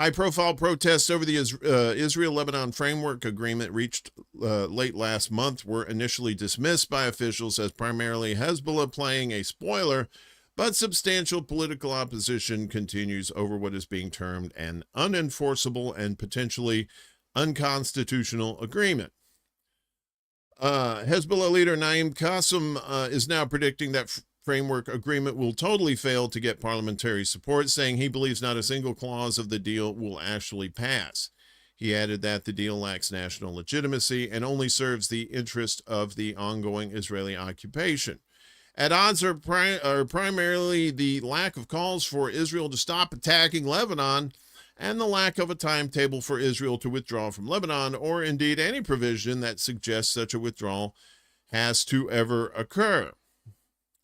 High-profile protests over the Israel-Lebanon framework agreement reached late last month were initially dismissed by officials as primarily Hezbollah playing a spoiler, but substantial political opposition continues over what is being termed an unenforceable and potentially unconstitutional agreement. Hezbollah leader Naim Qassem is now predicting that framework agreement will totally fail to get parliamentary support, saying he believes not a single clause of the deal will actually pass. He added that the deal lacks national legitimacy and only serves the interest of the ongoing Israeli occupation. At odds are primarily the lack of calls for Israel to stop attacking Lebanon and the lack of a timetable for Israel to withdraw from Lebanon, or indeed any provision that suggests such a withdrawal has to ever occur.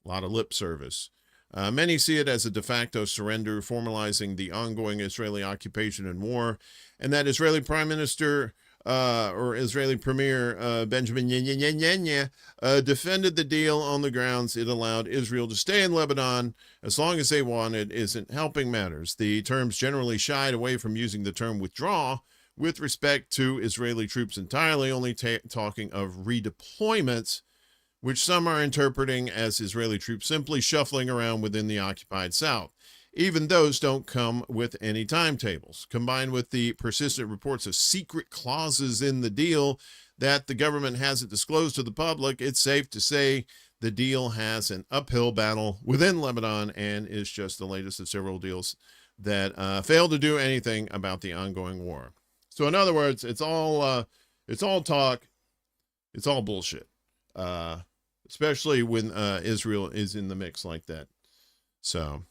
A lot of lip service. Many see it as a de facto surrender, formalizing the ongoing Israeli occupation and war, and that Israeli Prime Minister or Israeli Premier Benjamin Netanyahu defended the deal on the grounds it allowed Israel to stay in Lebanon as long as they wanted isn't helping matters. The terms generally shied away from using the term withdraw with respect to Israeli troops entirely, only talking of redeployments, which some are interpreting as Israeli troops simply shuffling around within the occupied South. Even those don't come with any timetables. Combined with the persistent reports of secret clauses in the deal that the government hasn't disclosed to the public, it's safe to say the deal has an uphill battle within Lebanon and is just the latest of several deals that failed to do anything about the ongoing war. So in other words, it's all talk, it's all bullshit, especially when Israel is in the mix like that. So.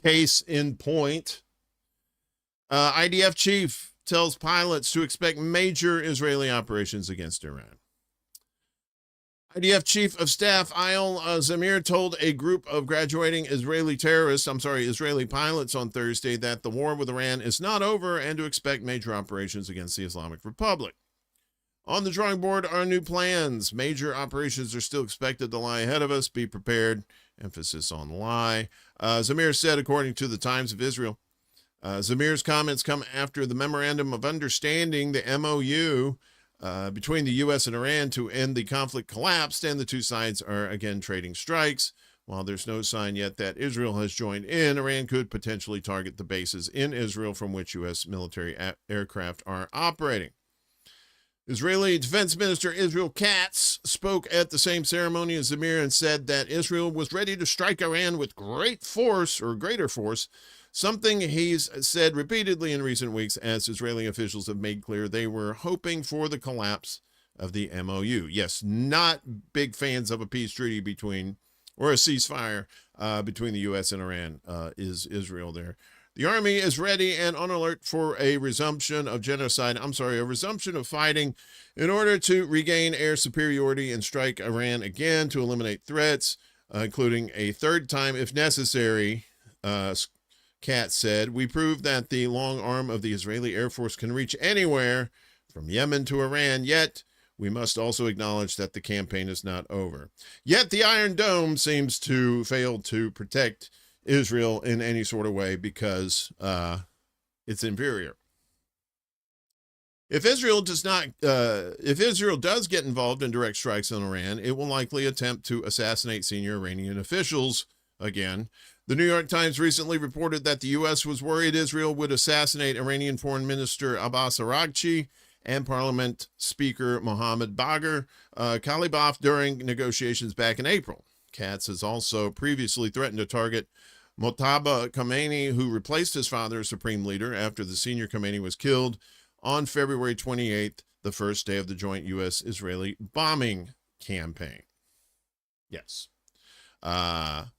Case in point, IDF chief tells pilots to expect major Israeli operations against Iran. IDF chief of staff Ayal Zamir told a group of graduating Israeli pilots on Thursday that the war with Iran is not over and to expect major operations against the Islamic Republic. On the drawing board are new plans. Major operations are still expected to lie ahead of us. Be prepared. Emphasis on lie. Zamir said, according to the Times of Israel. Zamir's comments come after the Memorandum of Understanding, the MOU, between the U.S. and Iran to end the conflict collapsed, and the two sides are again trading strikes. While there's no sign yet that Israel has joined in, Iran could potentially target the bases in Israel from which U.S. military aircraft are operating. Israeli Defense Minister Israel Katz spoke at the same ceremony as Zamir and said that Israel was ready to strike Iran with greater force, something he's said repeatedly in recent weeks as Israeli officials have made clear they were hoping for the collapse of the MOU. Yes, not big fans of a peace treaty or a ceasefire between the U.S. and Iran is Israel there. The army is ready and on alert for a resumption of fighting in order to regain air superiority and strike Iran again to eliminate threats, including a third time if necessary, Katz said. We proved that the long arm of the Israeli Air Force can reach anywhere from Yemen to Iran, yet we must also acknowledge that the campaign is not over. Yet the Iron Dome seems to fail to protect Israel in any sort of way because it's inferior. If Israel does get involved in direct strikes on Iran, it will likely attempt to assassinate senior Iranian officials again. The New York Times recently reported that the U.S. was worried Israel would assassinate Iranian Foreign Minister Abbas Araghchi and Parliament Speaker Mohammad Bagher Kalibaf during negotiations back in April. Katz has also previously threatened to target Mojtaba Khomeini, who replaced his father as supreme leader after the senior Khomeini was killed on February 28th, the first day of the joint U.S.-Israeli bombing campaign. Yes.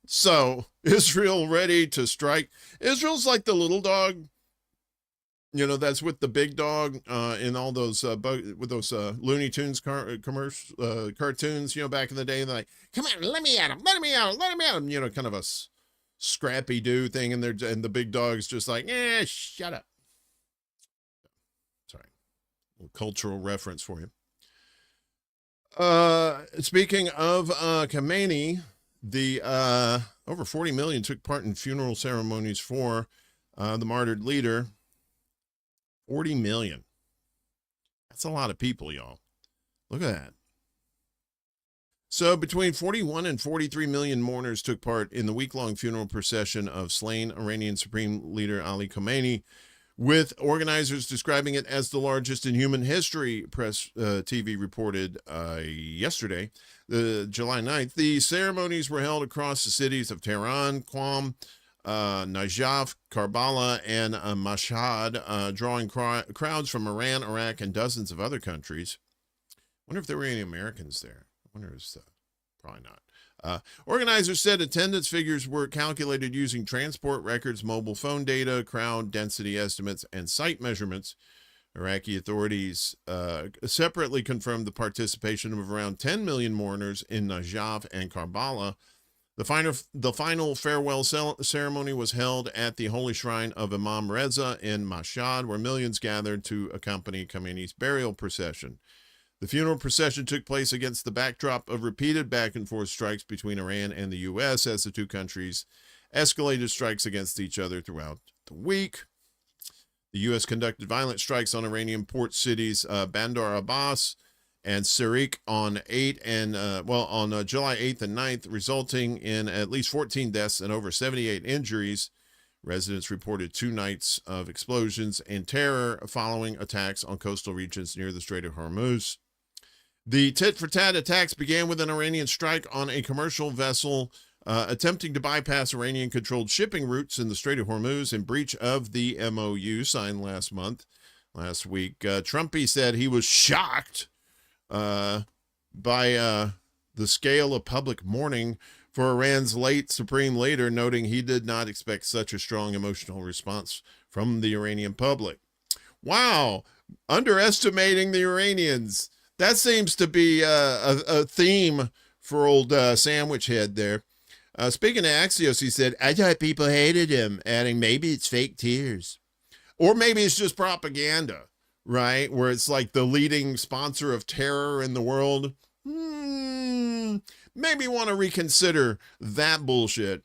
So Israel ready to strike. Israel's like the little dog. You know, that's with the big dog in all those with those Looney Tunes cartoons, you know, back in the day. They're like, come on, let me at him, let me at him, let me at him. You know, kind of a scrappy do thing. And the big dog's just like, shut up. Sorry. A little cultural reference for you. Speaking of Khomeini, the over 40 million took part in funeral ceremonies for the martyred leader. 40 million. That's a lot of people, y'all. Look at that. So between 41 and 43 million mourners took part in the week-long funeral procession of slain Iranian Supreme Leader Ali Khamenei, with organizers describing it as the largest in human history, Press TV reported yesterday, July 9th. The ceremonies were held across the cities of Tehran, Qom, Najaf, Karbala, and Mashhad, drawing crowds from Iran, Iraq, and dozens of other countries. Wonder if there were any Americans there. I wonder if it's probably not. Organizers said attendance figures were calculated using transport records, mobile phone data, crowd density estimates, and site measurements. Iraqi authorities separately confirmed the participation of around 10 million mourners in Najaf and Karbala. The final farewell ceremony was held at the holy shrine of Imam Reza in Mashhad, where millions gathered to accompany Khomeini's burial procession. The funeral procession took place against the backdrop of repeated back-and-forth strikes between Iran and the U.S. as the two countries escalated strikes against each other throughout the week. The U.S. conducted violent strikes on Iranian port cities Bandar Abbas and Sirik on July 8th and 9th, resulting in at least 14 deaths and over 78 injuries. Residents reported 2 nights of explosions and terror following attacks on coastal regions near the Strait of Hormuz. The tit-for-tat attacks began with an Iranian strike on a commercial vessel attempting to bypass Iranian-controlled shipping routes in the Strait of Hormuz in breach of the MOU signed last week. Trumpy said he was shocked by the scale of public mourning for Iran's late supreme leader, noting he did not expect such a strong emotional response from the Iranian public. Wow, underestimating the Iranians. That seems to be a theme for old Sandwich Head there. Speaking of Axios, he said, I thought people hated him, adding, maybe it's fake tears. Or maybe it's just propaganda, right? Where it's like the leading sponsor of terror in the world. Maybe want to reconsider that bullshit.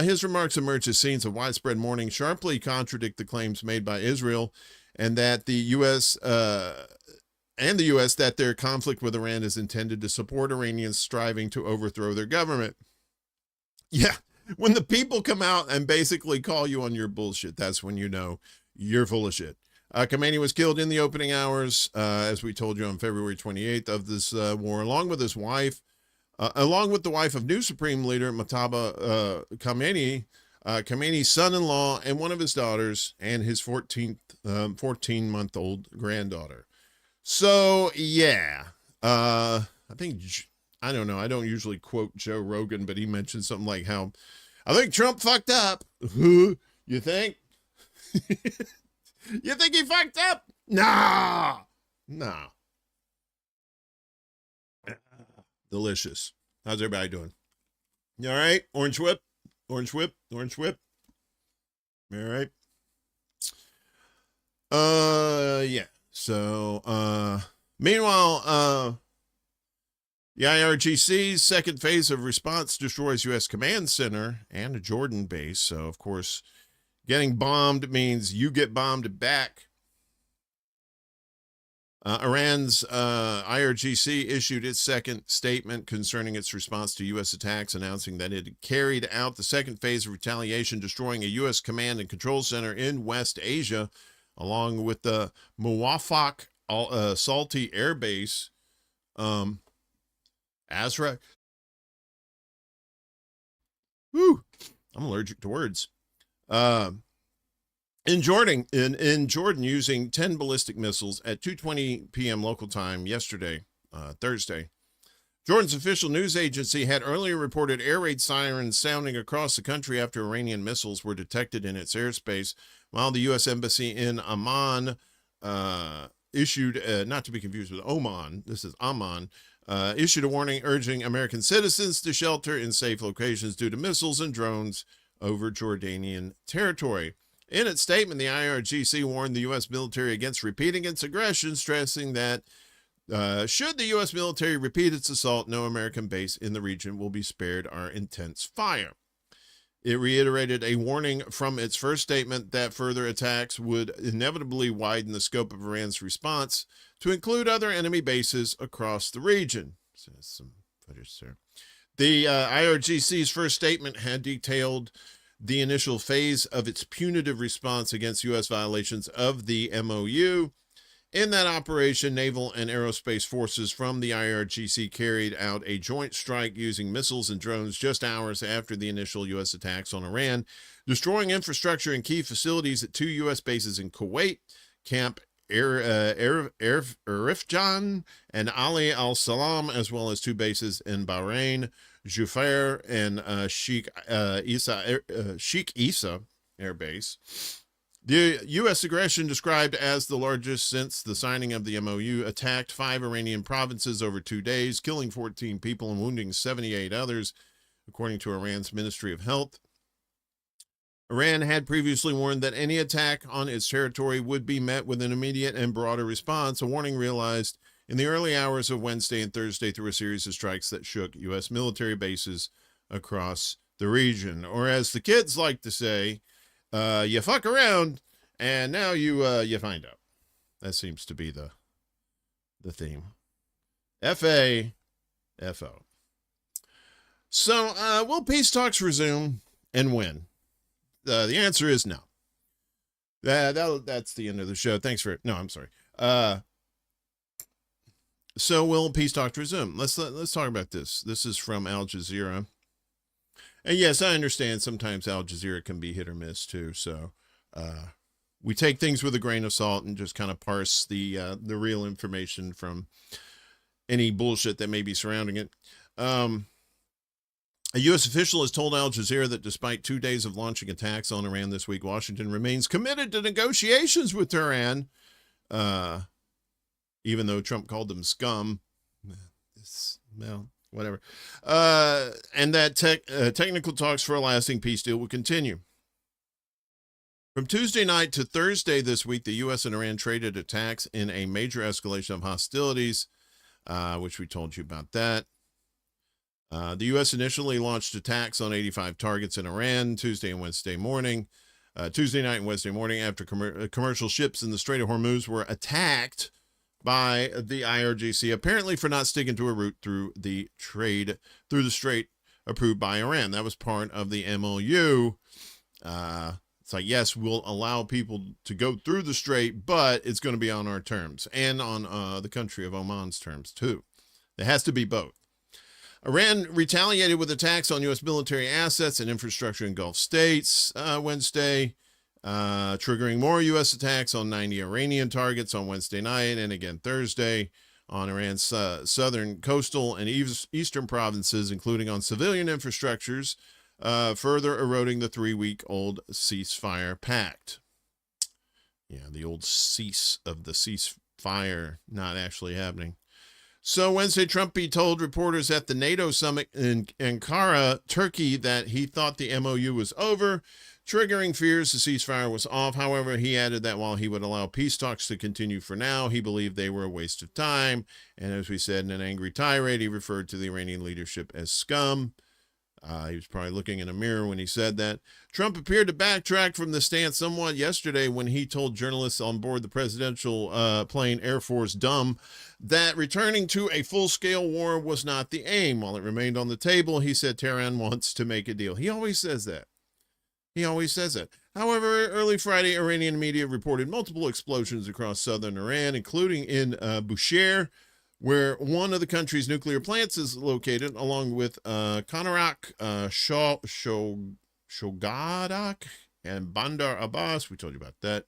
His remarks emerge as scenes of widespread mourning sharply contradict the claims made by Israel and that the U.S. That their conflict with Iran is intended to support Iranians striving to overthrow their government. Yeah, when the people come out and basically call you on your bullshit, that's when you know you're full of shit. Khomeini was killed in the opening hours, as we told you, on February 28th of this war, along with his wife, along with the wife of new Supreme Leader Mojtaba Khomeini, Khomeini's son-in-law, and one of his daughters, and his 14-month-old granddaughter. So, yeah, I don't know. I don't usually quote Joe Rogan, but he mentioned something like how, I think Trump fucked up. You think? You think he fucked up? Nah. Delicious. How's everybody doing? You all right? Orange whip? All right. Yeah. So, meanwhile, the IRGC's second phase of response destroys U.S. command center and a Jordan base. So, of course, getting bombed means you get bombed back. Iran's IRGC issued its second statement concerning its response to U.S. attacks, announcing that it had carried out the second phase of retaliation, destroying a U.S. command and control center in West Asia, along with the Muwafaq Salti Air Base. Azra. Woo! I'm allergic to words. In Jordan, using 10 ballistic missiles at 2:20 p.m. local time yesterday, Thursday. Jordan's official news agency had earlier reported air raid sirens sounding across the country after Iranian missiles were detected in its airspace, while the U.S. Embassy in Amman issued, not to be confused with Oman, this is Amman, issued a warning urging American citizens to shelter in safe locations due to missiles and drones over Jordanian territory. In its statement, the IRGC warned the U.S. military against repeating its aggression, stressing that should the U.S. military repeat its assault, no American base in the region will be spared our intense fire. It reiterated a warning from its first statement that further attacks would inevitably widen the scope of Iran's response to include other enemy bases across the region. So some footage there. The IRGC's first statement had detailed the initial phase of its punitive response against U.S. violations of the MOU, In that operation, naval and aerospace forces from the IRGC carried out a joint strike using missiles and drones just hours after the initial U.S. attacks on Iran, destroying infrastructure and key facilities at 2 U.S. bases in Kuwait, Camp Arifjan and Ali al-Salam, as well as 2 bases in Bahrain, Jufair and Sheikh Isa Air Base. The U.S. aggression, described as the largest since the signing of the MOU, attacked 5 Iranian provinces over 2 days, killing 14 people and wounding 78 others, according to Iran's Ministry of Health. Iran had previously warned that any attack on its territory would be met with an immediate and broader response, a warning realized in the early hours of Wednesday and Thursday through a series of strikes that shook U.S. military bases across the region. Or as the kids like to say, you fuck around, and now you find out. That seems to be the theme. F-A-F-O. So, will peace talks resume, and when? The answer is no. That's the end of the show. Thanks for it. No, I'm sorry. So will peace talks resume? Let's talk about this. This is from Al Jazeera. And yes, I understand sometimes Al Jazeera can be hit or miss too. So we take things with a grain of salt and just kind of parse the real information from any bullshit that may be surrounding it. A U.S. official has told Al Jazeera that despite 2 days of launching attacks on Iran this week, Washington remains committed to negotiations with Tehran, even though Trump called them scum. Well, whatever. And that technical talks for a lasting peace deal will continue. From Tuesday night to Thursday this week, the U.S. and Iran traded attacks in a major escalation of hostilities, which we told you about that. The U.S. initially launched attacks on 85 targets in Iran Tuesday and Wednesday morning. Tuesday night and Wednesday morning, after commercial ships in the Strait of Hormuz were attacked by the IRGC, apparently for not sticking to a route through the strait approved by Iran. That was part of the MOU. It's like, yes, we'll allow people to go through the strait, but it's going to be on our terms and on the country of Oman's terms too. There has to be both. Iran retaliated with attacks on U.S. military assets and infrastructure in Gulf states Wednesday, triggering more U.S. attacks on 90 Iranian targets on Wednesday night and again Thursday on Iran's southern, coastal, and eastern provinces, including on civilian infrastructures, further eroding the 3-week-old ceasefire pact. Yeah, the old cease of the ceasefire not actually happening. So Wednesday, Trump told reporters at the NATO summit in Ankara, Turkey, that he thought the MOU was over, triggering fears the ceasefire was off. However, he added that while he would allow peace talks to continue for now, he believed they were a waste of time. And as we said in an angry tirade, he referred to the Iranian leadership as scum. He was probably looking in a mirror when he said that. Trump appeared to backtrack from the stance somewhat yesterday when he told journalists on board the presidential plane Air Force Dumb that returning to a full-scale war was not the aim. While it remained on the table, he said Tehran wants to make a deal. He always says that. However, early Friday, Iranian media reported multiple explosions across southern Iran, including in Bushehr, where one of the country's nuclear plants is located, along with Konarak, Shogadak, and Bandar Abbas. We told you about that.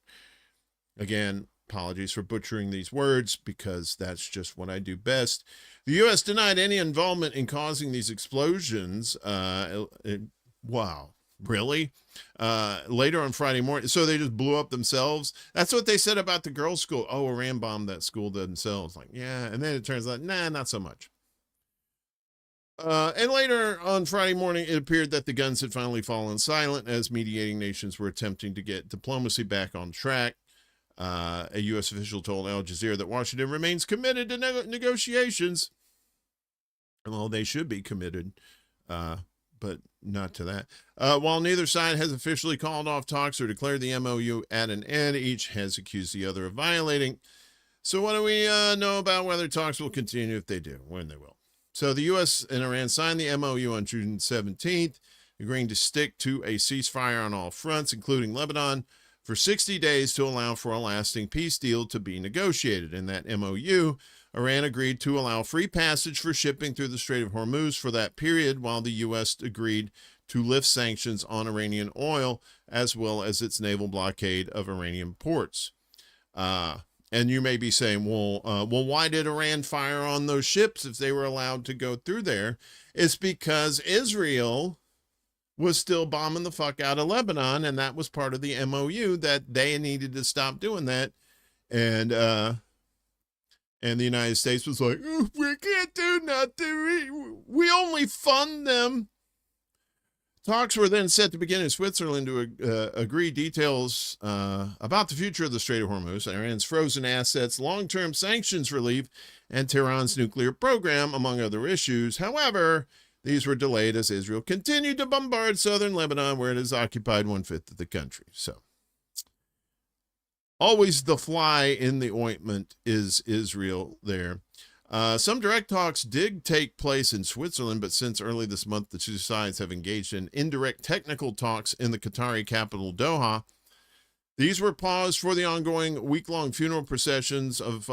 Again, apologies for butchering these words, because that's just what I do best. The U.S. denied any involvement in causing these explosions. Wow. Really? Later on Friday morning. So they just blew up themselves. That's what they said about the girls' school. Oh, Iran bombed that school themselves. Like, yeah. And then it turns out, nah, not so much. And later on Friday morning, it appeared that the guns had finally fallen silent as mediating nations were attempting to get diplomacy back on track. A U.S. official told Al Jazeera that Washington remains committed to negotiations. Well, they should be committed. But not to that. While neither side has officially called off talks or declared the MOU at an end, each has accused the other of violating. So what do we know about whether talks will continue, if they do, when they will? So the U.S. and Iran signed the MOU on June 17th, agreeing to stick to a ceasefire on all fronts, including Lebanon, for 60 days to allow for a lasting peace deal to be negotiated. In that MOU, Iran agreed to allow free passage for shipping through the Strait of Hormuz for that period, while the U.S. agreed to lift sanctions on Iranian oil, as well as its naval blockade of Iranian ports. And you may be saying, well, why did Iran fire on those ships if they were allowed to go through there? It's because Israel was still bombing the fuck out of Lebanon, and that was part of the MOU that they needed to stop doing that. And the United States was like, oh, we can't do nothing. We only fund them. Talks were then set to begin in Switzerland to agree details about the future of the Strait of Hormuz, Iran's frozen assets, long-term sanctions relief, and Tehran's nuclear program, among other issues. However, these were delayed as Israel continued to bombard southern Lebanon, where it has occupied 1/5 of the country. So, always the fly in the ointment is Israel there. Some direct talks did take place in Switzerland, but since early this month, the two sides have engaged in indirect technical talks in the Qatari capital, Doha. These were paused for the ongoing week-long funeral processions of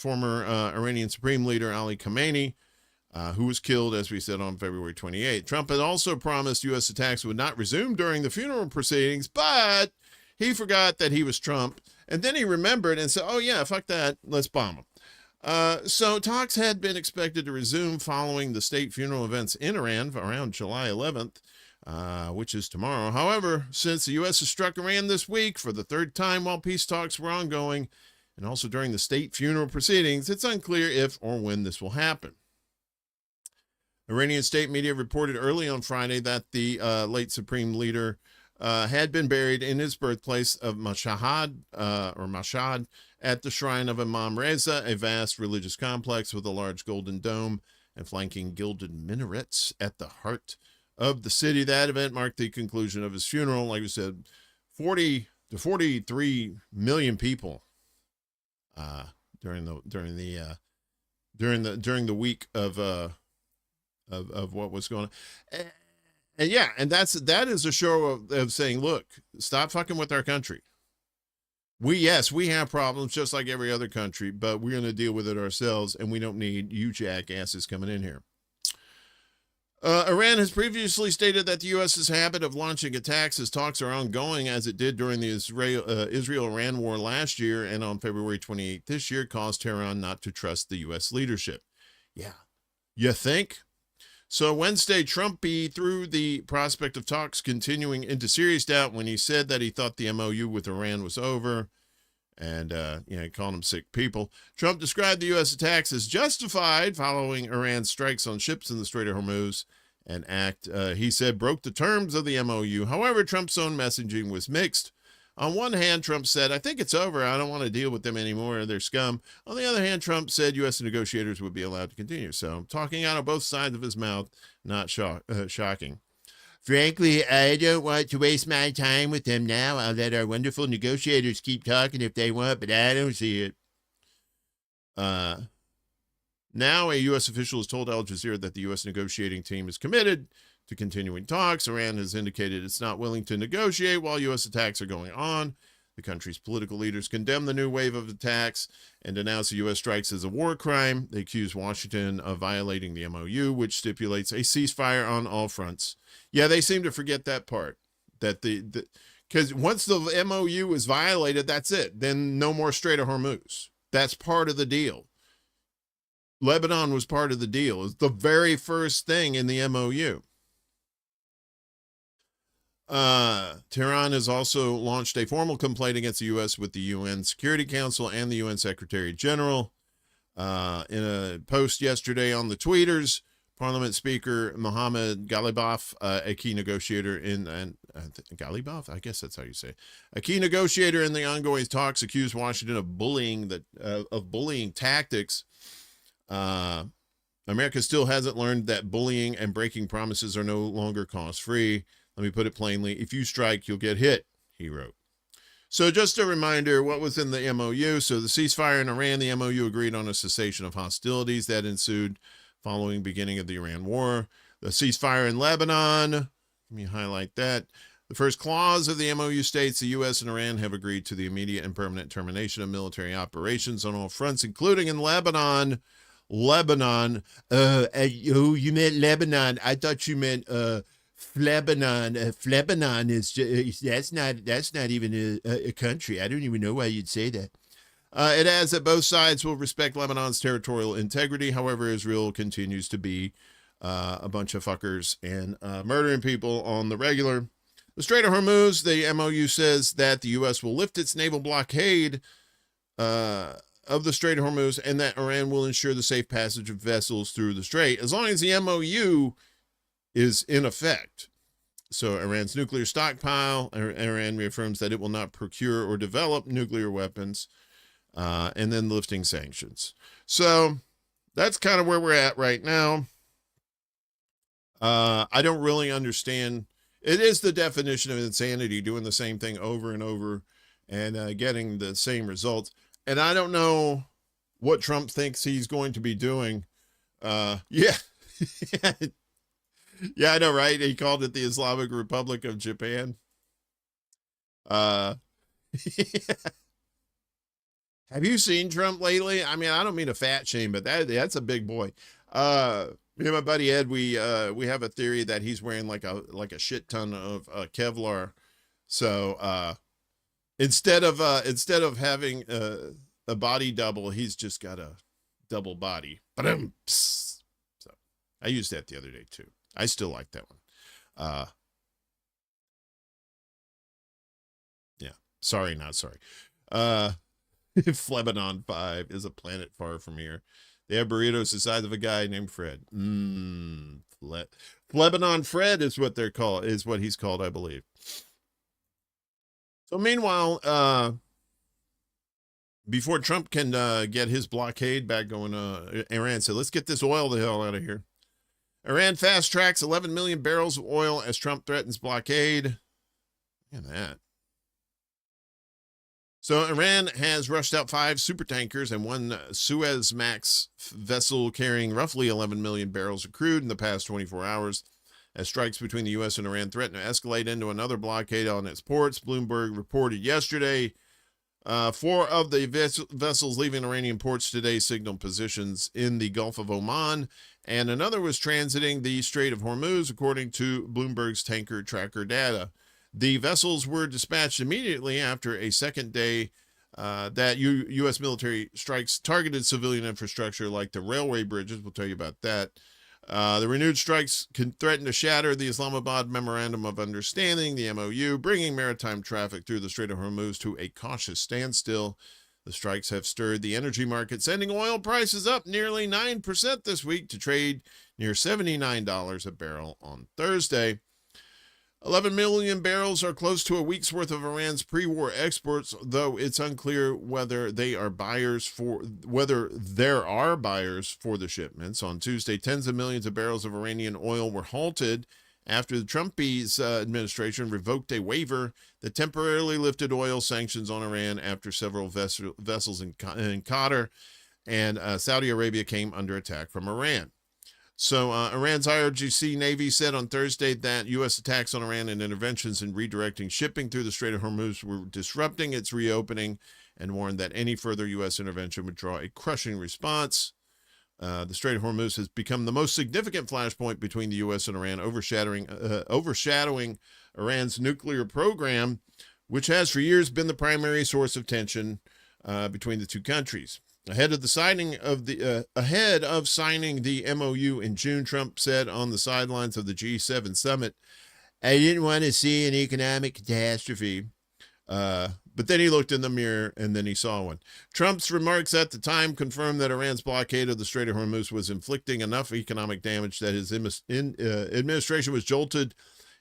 former Iranian Supreme Leader Ali Khamenei, who was killed, as we said, on February 28th. Trump had also promised U.S. attacks would not resume during the funeral proceedings, but he forgot that he was Trump, and then he remembered and said, oh, yeah, fuck that, let's bomb him. So talks had been expected to resume following the state funeral events in Iran around July 11th, which is tomorrow. However, since the U.S. has struck Iran this week for the third time while peace talks were ongoing, and also during the state funeral proceedings, it's unclear if or when this will happen. Iranian state media reported early on Friday that the late Supreme Leader had been buried in his birthplace of Mashhad, at the shrine of Imam Reza, a vast religious complex with a large golden dome and flanking gilded minarets at the heart of the city. That event marked the conclusion of his funeral. Like we said, 40 to 43 million people during the week of what was going on. And yeah, and that is a show of saying, look, stop fucking with our country. We have problems just like every other country, but we're going to deal with it ourselves, and we don't need you jackasses coming in here. Iran has previously stated that the U.S.'s habit of launching attacks as talks are ongoing, as it did during the Israel-Iran war last year, and on February 28th this year, caused Tehran not to trust the U.S. leadership. Yeah. You think? So Wednesday, Trump threw the prospect of talks continuing into serious doubt when he said that he thought the MOU with Iran was over, and he called them sick people. Trump described the U.S. attacks as justified following Iran's strikes on ships in the Strait of Hormuz, an act he said broke the terms of the MOU. However, Trump's own messaging was mixed. On one hand, Trump said, I think it's over. I don't want to deal with them anymore. They're scum. On the other hand, Trump said U.S. negotiators would be allowed to continue. So talking out of both sides of his mouth, not shocking. Frankly, I don't want to waste my time with them now. I'll let our wonderful negotiators keep talking if they want, but I don't see it. Now a U.S. official has told Al Jazeera that the U.S. negotiating team is committed to continuing talks. Iran has indicated it's not willing to negotiate while U.S. attacks are going on. The country's political leaders condemn the new wave of attacks and denounce the U.S. strikes as a war crime. They accuse Washington of violating the MOU, which stipulates a ceasefire on all fronts. Yeah, they seem to forget that part. That because once the MOU is violated, that's it. Then no more Strait of Hormuz. That's part of the deal. Lebanon was part of the deal. It's the very first thing in the MOU. Tehran has also launched a formal complaint against the U.S. with the UN Security Council and the UN Secretary General. In a post yesterday on the tweeters, Parliament Speaker Mohammad Ghalibaf, a key negotiator Ghalibaf, I guess that's how you say it, a key negotiator in the ongoing talks, accused Washington of bullying tactics. America still hasn't learned that bullying and breaking promises are no longer cost-free. Let me put it plainly, if you strike, you'll get hit, he wrote. So just a reminder, what was in the MOU? So the ceasefire in Iran, the MOU agreed on a cessation of hostilities that ensued following beginning of the Iran war. The ceasefire in Lebanon, let me highlight that. The first clause of the MOU states the U.S. and Iran have agreed to the immediate and permanent termination of military operations on all fronts, including in Lebanon. Lebanon. Oh, you meant Lebanon. I thought you meant Flebanon. Flebanon is just, that's not even a country. I don't even know why you'd say that. It adds that both sides will respect Lebanon's territorial integrity. However, Israel continues to be a bunch of fuckers and murdering people on the regular. The Strait of Hormuz, the MOU says that the U.S. will lift its naval blockade of the Strait of Hormuz and that Iran will ensure the safe passage of vessels through the strait as long as the MOU is in effect. So Iran's nuclear stockpile, Iran reaffirms that it will not procure or develop nuclear weapons, and then lifting sanctions. So that's kind of where we're at right now. I don't really understand. It is the definition of insanity, doing the same thing over and over and getting the same results. And I don't know what Trump thinks he's going to be doing. Yeah. Yeah, I know, right? He called it the Islamic Republic of Japan. Have you seen Trump lately? I mean, I don't mean to fat shame, but that's a big boy. Me and my buddy Ed, we have a theory that he's wearing like a shit ton of Kevlar. So instead of having a body double, he's just got a double body. So I used that the other day too. I still like that one. Yeah. Sorry, not sorry. Flebanon 5 is a planet far from here. They have burritos the size of a guy named Fred. Flebanon Fred is what they're called, is what he's called, I believe. So meanwhile, before Trump can get his blockade back going, Iran said, let's get this oil the hell out of here. Iran fast tracks 11 million barrels of oil as Trump threatens blockade. Look at that. So Iran has rushed out 5 super tankers and 1 Suezmax vessel carrying roughly 11 million barrels of crude in the past 24 hours as strikes between the U.S. and Iran threaten to escalate into another blockade on its ports. Bloomberg reported yesterday 4 of the vessels leaving Iranian ports today signaled positions in the Gulf of Oman, and another was transiting the Strait of Hormuz, according to Bloomberg's tanker tracker data. The vessels were dispatched immediately after a second day that U.S. military strikes targeted civilian infrastructure like the railway bridges. We'll tell you about that. The renewed strikes can threaten to shatter the Islamabad Memorandum of Understanding, the MOU, bringing maritime traffic through the Strait of Hormuz to a cautious standstill. The strikes have stirred the energy market, sending oil prices up nearly 9% this week to trade near $79 a barrel on Thursday. 11 million barrels are close to a week's worth of Iran's pre-war exports, though it's unclear whether there are buyers for the shipments. On Tuesday, tens of millions of barrels of Iranian oil were halted after the Trump's administration revoked a waiver that temporarily lifted oil sanctions on Iran after several vessels in Qatar and Saudi Arabia came under attack from Iran. So Iran's IRGC Navy said on Thursday that U.S. attacks on Iran and interventions in redirecting shipping through the Strait of Hormuz were disrupting its reopening and warned that any further U.S. intervention would draw a crushing response. The Strait of Hormuz has become the most significant flashpoint between the U.S. and Iran, overshadowing Iran's nuclear program, which has for years been the primary source of tension between the two countries. Ahead of signing the MOU in June, Trump said on the sidelines of the G7 summit, "I didn't want to see an economic catastrophe." But then he looked in the mirror and then he saw one. Trump's remarks at the time confirmed that Iran's blockade of the Strait of Hormuz was inflicting enough economic damage that his administration was jolted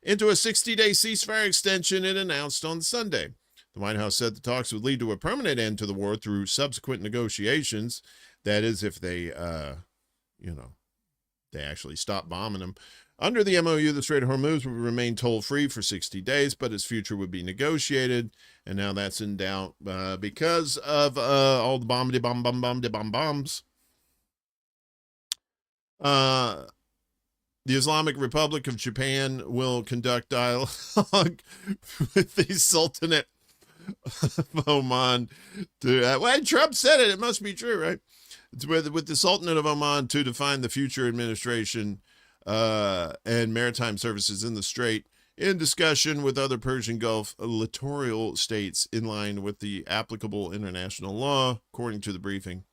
into a 60-day ceasefire extension it announced on Sunday. The White House said the talks would lead to a permanent end to the war through subsequent negotiations. That is, if they, they actually stop bombing them. Under the MOU, the Strait of Hormuz would remain toll-free for 60 days, but its future would be negotiated. And now that's in doubt because of all the bombs. The Islamic Republic of Japan will conduct dialogue with the Sultanate of Oman. Well, Trump said it. It must be true, right? It's with the Sultanate of Oman to define the future administration and maritime services in the Strait, in discussion with other Persian Gulf littoral states in line with the applicable international law, according to the briefing.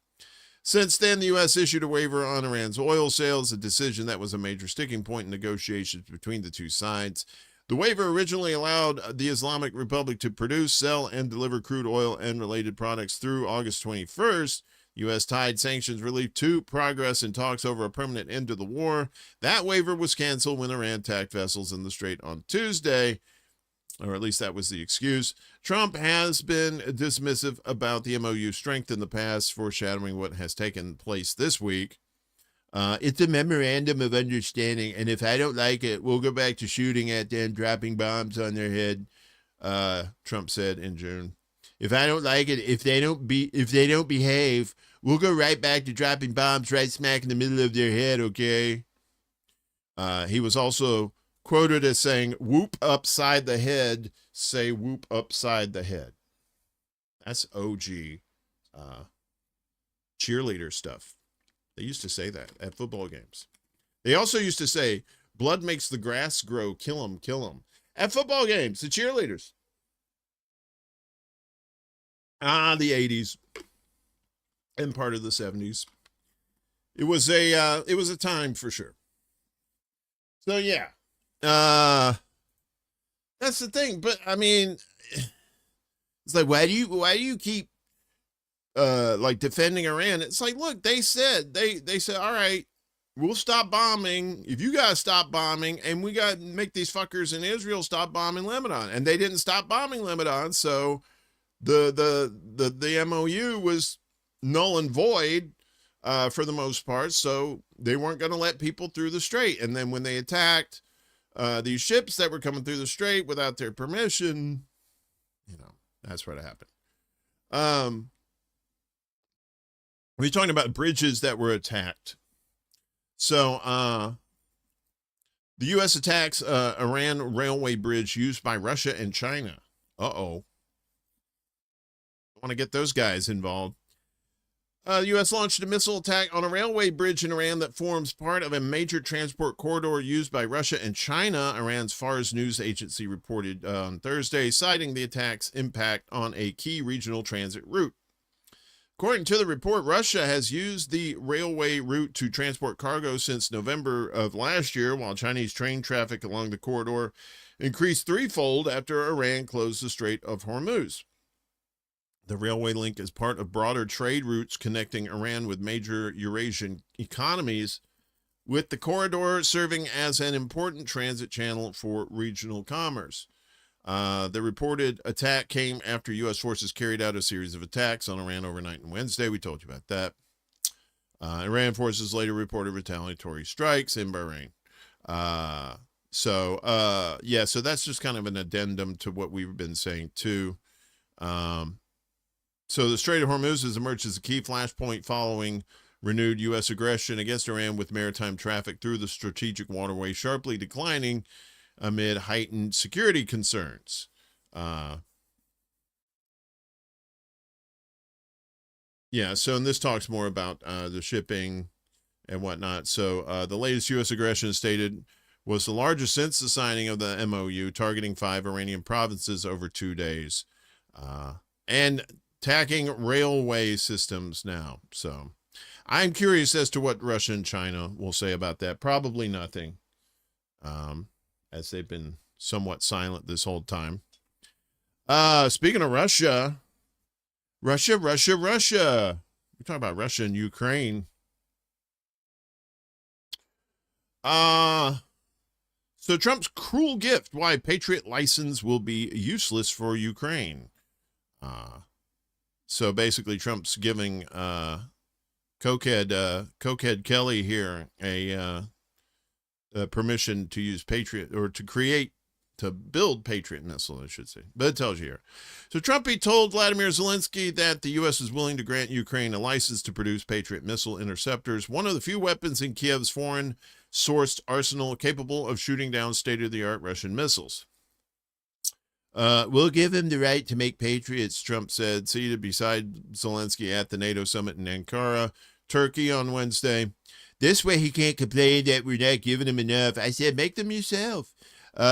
Since then, the U.S. issued a waiver on Iran's oil sales, a decision that was a major sticking point in negotiations between the two sides. The waiver originally allowed the Islamic Republic to produce, sell, and deliver crude oil and related products through August 21st. U.S. tied sanctions relief to progress in talks over a permanent end to the war. That waiver was canceled when Iran attacked vessels in the Strait on Tuesday, or at least that was the excuse. Trump has been dismissive about the MOU strength in the past, foreshadowing what has taken place this week. It's a memorandum of understanding, and if I don't like it, we'll go back to shooting at them, dropping bombs on their head, Trump said in June. If I don't like it, if they don't behave, we'll go right back to dropping bombs right smack in the middle of their head, okay? He was also quoted as saying, whoop upside the head, say whoop upside the head. That's OG cheerleader stuff. They used to say that at football games. They also used to say, blood makes the grass grow, kill 'em, kill 'em. At football games, the cheerleaders. The 80s and part of the 70s. It was a time for sure. So yeah. That's the thing. But I mean, it's like, why do you keep like defending Iran? It's like, look, they said, all right, we'll stop bombing if you guys stop bombing, and we got to make these fuckers in Israel stop bombing Lebanon. And they didn't stop bombing Lebanon, so the MOU was null and void for the most part, so they weren't going to let people through the Strait. And then when they attacked these ships that were coming through the Strait without their permission, that's what happened. We're talking about bridges that were attacked. So the U.S. attacks Iran railway bridge used by Russia and China. Uh-oh. Want to get those guys involved. The U.S. launched a missile attack on a railway bridge in Iran that forms part of a major transport corridor used by Russia and China, Iran's Fars news agency reported on Thursday, citing the attack's impact on a key regional transit route. According to the report, Russia has used the railway route to transport cargo since November of last year, while Chinese train traffic along the corridor increased threefold after Iran closed the Strait of Hormuz. The railway link is part of broader trade routes connecting Iran with major Eurasian economies, with the corridor serving as an important transit channel for regional commerce. The reported attack came after U.S. forces carried out a series of attacks on Iran overnight on Wednesday. We told you about that. Iran forces later reported retaliatory strikes in Bahrain. So that's just kind of an addendum to what we've been saying too. So the Strait of Hormuz has emerged as a key flashpoint following renewed U.S. aggression against Iran, with maritime traffic through the strategic waterway sharply declining amid heightened security concerns. So and this talks more about the shipping and whatnot. So the latest U.S. aggression stated was the largest since the signing of the MOU, targeting 5 Iranian provinces over 2 days. And attacking railway systems now. So I'm curious as to what Russia and China will say about that. Probably nothing, as they've been somewhat silent this whole time. Speaking of Russia. We're talking about Russia and Ukraine. So Trump's cruel gift, why Patriot license will be useless for Ukraine. So basically Trump's giving Cokehead Kelly here a permission to use Patriot, or to create to build Patriot missile, I should say. But it tells you here. So Trump told Vladimir Zelensky that the U.S. is willing to grant Ukraine a license to produce Patriot missile interceptors, one of the few weapons in Kiev's foreign-sourced arsenal capable of shooting down state-of-the-art Russian missiles. We'll give him the right to make Patriots, Trump said, seated beside Zelensky at the NATO summit in Ankara, Turkey on Wednesday. This way he can't complain that we're not giving him enough. I said, make them yourself.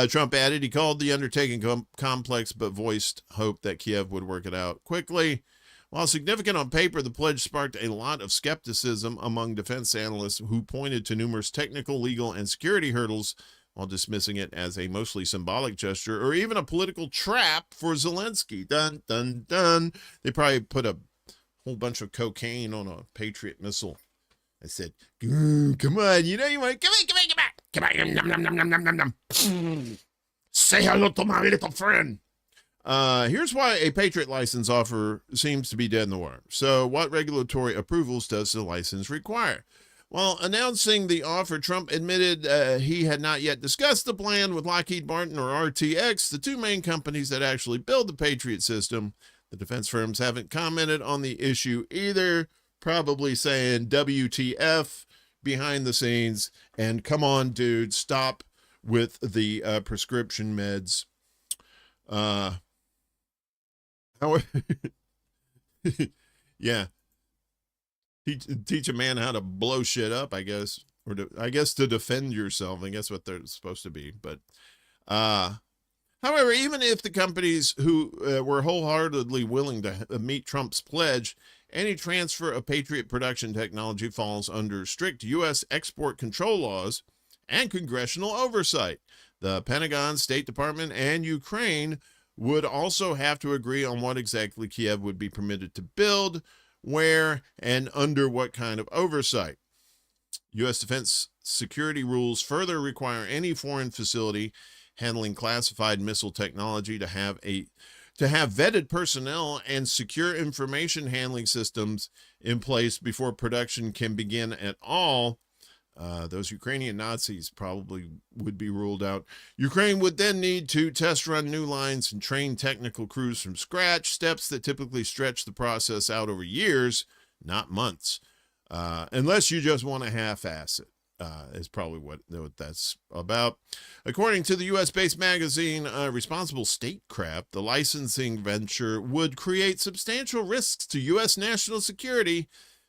Trump added he called the undertaking complex, but voiced hope that Kiev would work it out quickly. While significant on paper, the pledge sparked a lot of skepticism among defense analysts who pointed to numerous technical, legal, and security hurdles while dismissing it as a mostly symbolic gesture or even a political trap for Zelensky. Dun, dun, dun. They probably put a whole bunch of cocaine on a Patriot missile. I said, come on, you know you want to, come on. Come on, nom, nom, nom, nom, nom, nom, nom. Say hello to my little friend. Here's why a Patriot license offer seems to be dead in the water. So what regulatory approvals does the license require? While announcing the offer, Trump admitted he had not yet discussed the plan with Lockheed Martin or RTX, the two main companies that actually build the Patriot system. The defense firms haven't commented on the issue either, probably saying WTF behind the scenes, and come on, dude, stop with the prescription meds. However, yeah, teach a man how to blow shit up, I guess, or to defend yourself. I guess what they're supposed to be. But however, even if the companies who were wholeheartedly willing to meet Trump's pledge, any transfer of Patriot production technology falls under strict U.S. export control laws and congressional oversight. The Pentagon, State Department, and Ukraine would also have to agree on what exactly Kiev would be permitted to build, where, and under what kind of oversight. U.S. defense security rules further require any foreign facility handling classified missile technology to have vetted personnel and secure information handling systems in place before production can begin at all. Those Ukrainian Nazis probably would be ruled out. Ukraine would then need to test run new lines and train technical crews from scratch, steps that typically stretch the process out over years, not months. Unless you just want to half-ass it, is probably what that's about. According to the U.S.-based magazine Responsible Statecraft, the licensing venture would create substantial risks to U.S. national security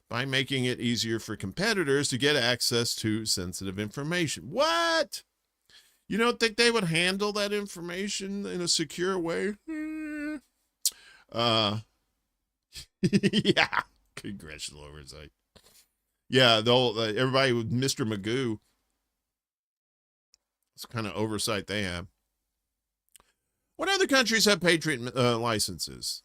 by making it easier for competitors to get access to sensitive information. What? You don't think they would handle that information in a secure way? Yeah, congressional oversight. Yeah, everybody with Mr. Magoo. It's kind of oversight they have. What other countries have Patriot licenses?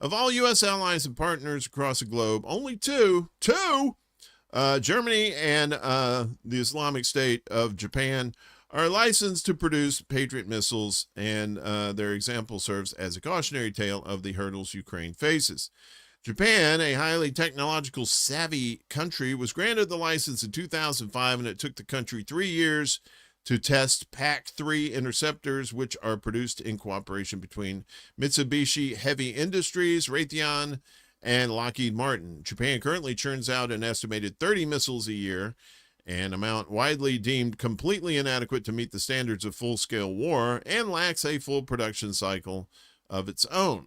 Of all U.S. allies and partners across the globe, only two, Germany and the Islamic State of Japan, are licensed to produce Patriot missiles, and their example serves as a cautionary tale of the hurdles Ukraine faces. Japan, a highly technological savvy country, was granted the license in 2005, and it took the country 3 years to test PAC-3 interceptors, which are produced in cooperation between Mitsubishi Heavy Industries, Raytheon, and Lockheed Martin. Japan currently churns out an estimated 30 missiles a year, an amount widely deemed completely inadequate to meet the standards of full-scale war, and lacks a full production cycle of its own.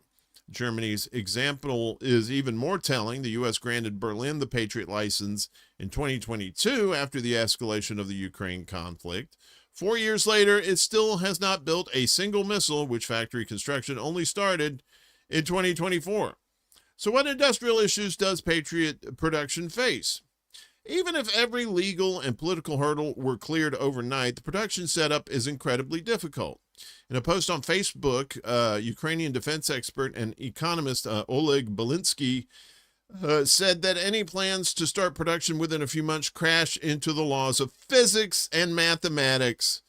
Germany's example is even more telling. The U.S. granted Berlin the Patriot license in 2022 after the escalation of the Ukraine conflict. 4 years later, it still has not built a single missile, which factory construction only started in 2024. So what industrial issues does Patriot production face? Even if every legal and political hurdle were cleared overnight, the production setup is incredibly difficult. In a post on Facebook, Ukrainian defense expert and economist Oleg Belinsky said that any plans to start production within a few months crash into the laws of physics and mathematics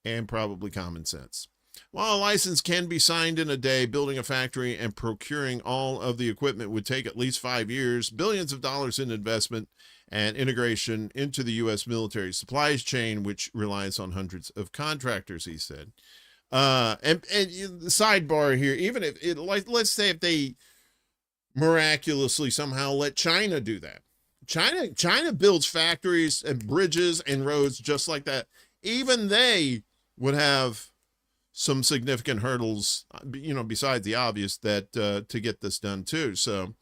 and probably common sense. While a license can be signed in a day, building a factory and procuring all of the equipment would take at least 5 years, billions of dollars in investment, and integration into the U.S. military supplies chain, which relies on hundreds of contractors, he said. The sidebar here, even if it, like, let's say if they miraculously somehow let China do that. China builds factories and bridges and roads just like that. Even they would have some significant hurdles, besides the obvious, that to get this done too. So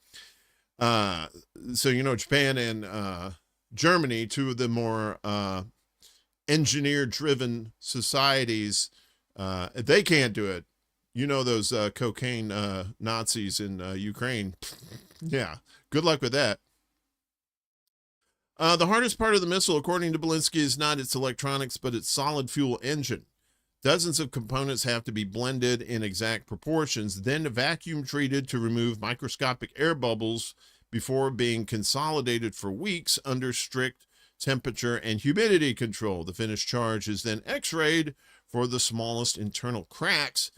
Japan and Germany, two of the more engineer-driven societies, they can't do it. Those cocaine Nazis in Ukraine. Yeah, good luck with that. The hardest part of the missile, according to Belinsky, is not its electronics, but its solid fuel engine. Dozens of components have to be blended in exact proportions, then vacuum treated to remove microscopic air bubbles before being consolidated for weeks under strict temperature and humidity control. The finished charge is then x-rayed for the smallest internal cracks.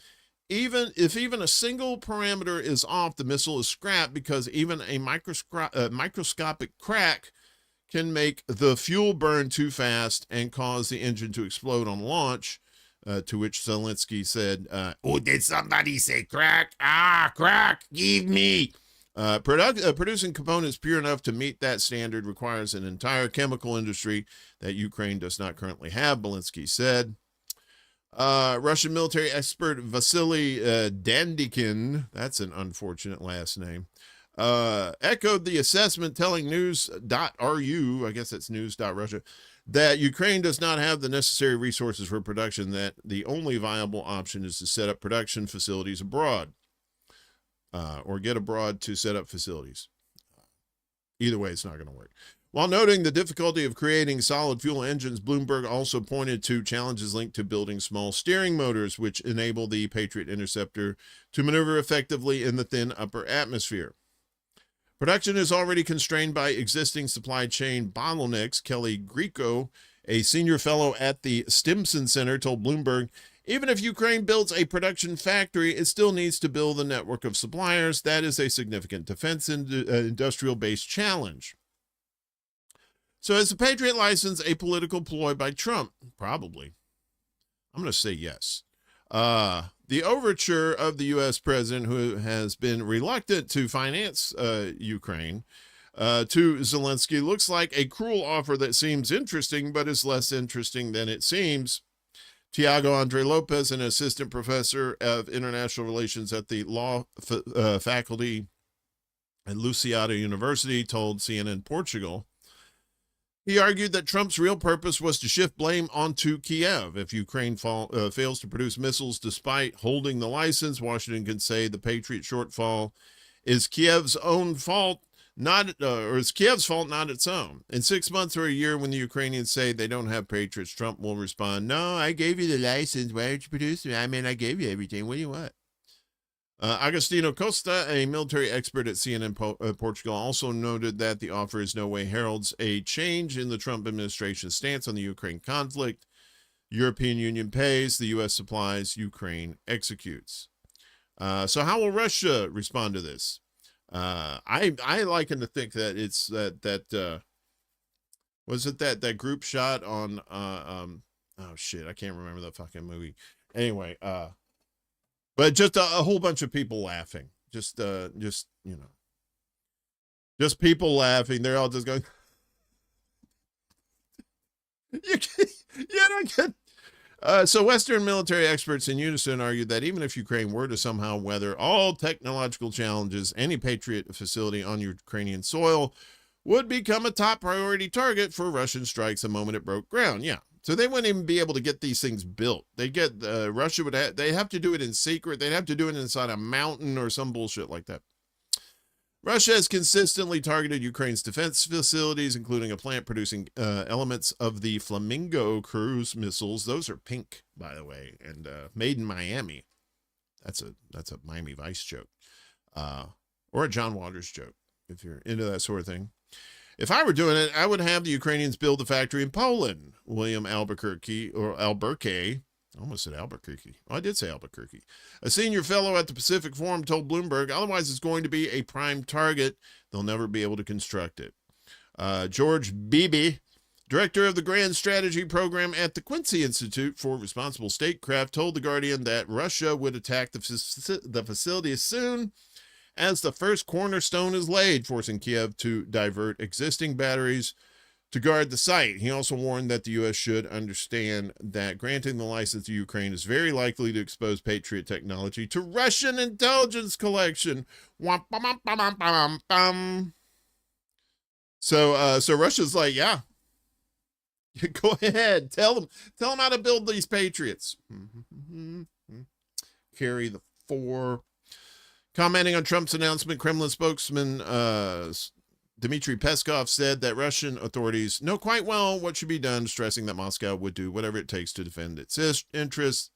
Even a single parameter is off, the missile is scrapped, because even a microscopic crack can make the fuel burn too fast and cause the engine to explode on launch, to which Zelensky said, oh, did somebody say crack? Crack, give me. Producing components pure enough to meet that standard requires an entire chemical industry that Ukraine does not currently have, Belinsky said. Russian military expert Vasily Dandikin, that's an unfortunate last name, echoed the assessment, telling news.ru, I guess that's news.russia, that Ukraine does not have the necessary resources for production, that the only viable option is to set up production facilities abroad, or get abroad to set up facilities. Either way, it's not going to work. While noting the difficulty of creating solid fuel engines, Bloomberg also pointed to challenges linked to building small steering motors, which enable the Patriot interceptor to maneuver effectively in the thin upper atmosphere. Production is already constrained by existing supply chain bottlenecks. Kelly Greco, a senior fellow at the Stimson Center, told Bloomberg, even if Ukraine builds a production factory, it still needs to build a network of suppliers. That is a significant defense industrial-based challenge. So is the Patriot license a political ploy by Trump? Probably. I'm going to say yes. The overture of the U.S. president, who has been reluctant to finance Ukraine, to Zelensky, looks like a cruel offer that seems interesting, but is less interesting than it seems. Tiago Andre Lopez, an assistant professor of international relations at the law faculty at Lusíada University, told CNN Portugal. He argued that Trump's real purpose was to shift blame onto Kiev. If Ukraine fails to produce missiles despite holding the license, Washington can say the Patriot shortfall is Kiev's own fault, is Kiev's fault, not its own. In 6 months or a year, when the Ukrainians say they don't have Patriots, Trump will respond, no, I gave you the license. Why don't you produce it? I mean, I gave you everything. What do you want? Agostinho Costa, a military expert at CNN Portugal, also noted that the offer in no way heralds a change in the Trump administration's stance on the Ukraine conflict. European Union pays, the U.S. supplies, Ukraine executes. So how will Russia respond to this? I liken to think that it's that was it that group shot on oh shit, I can't remember the fucking movie. Anyway, but just a whole bunch of people laughing. Just people laughing. They're all just going. you don't get. So Western military experts in unison argued that even if Ukraine were to somehow weather all technological challenges, any Patriot facility on Ukrainian soil would become a top priority target for Russian strikes the moment it broke ground. Yeah. So they wouldn't even be able to get these things built. Russia would they'd have to do it in secret. They'd have to do it inside a mountain or some bullshit like that. Russia has consistently targeted Ukraine's defense facilities, including a plant producing elements of the Flamingo cruise missiles. Those are pink, by the way, and made in Miami. That's a Miami Vice joke, or a John Waters joke, if you're into that sort of thing. If I were doing it, I would have the Ukrainians build a factory in Poland. William Albuquerque, or Albuquerque, I almost said Albuquerque. Oh, I did say Albuquerque. A senior fellow at the Pacific Forum told Bloomberg, otherwise it's going to be a prime target. They'll never be able to construct it. George Beebe, Director of the Grand Strategy Program at the Quincy Institute for Responsible Statecraft told The Guardian that Russia would attack the facility as soon as the first cornerstone is laid, forcing Kiev to divert existing batteries to guard the site. He also warned that the U.S. should understand that granting the license to Ukraine is very likely to expose Patriot technology to Russian intelligence collection. So Russia's like, yeah, go ahead. Tell them how to build these Patriots. Carry the 4. Commenting on Trump's announcement, Kremlin spokesman Dmitry Peskov said that Russian authorities know quite well what should be done, stressing that Moscow would do whatever it takes to defend its interests.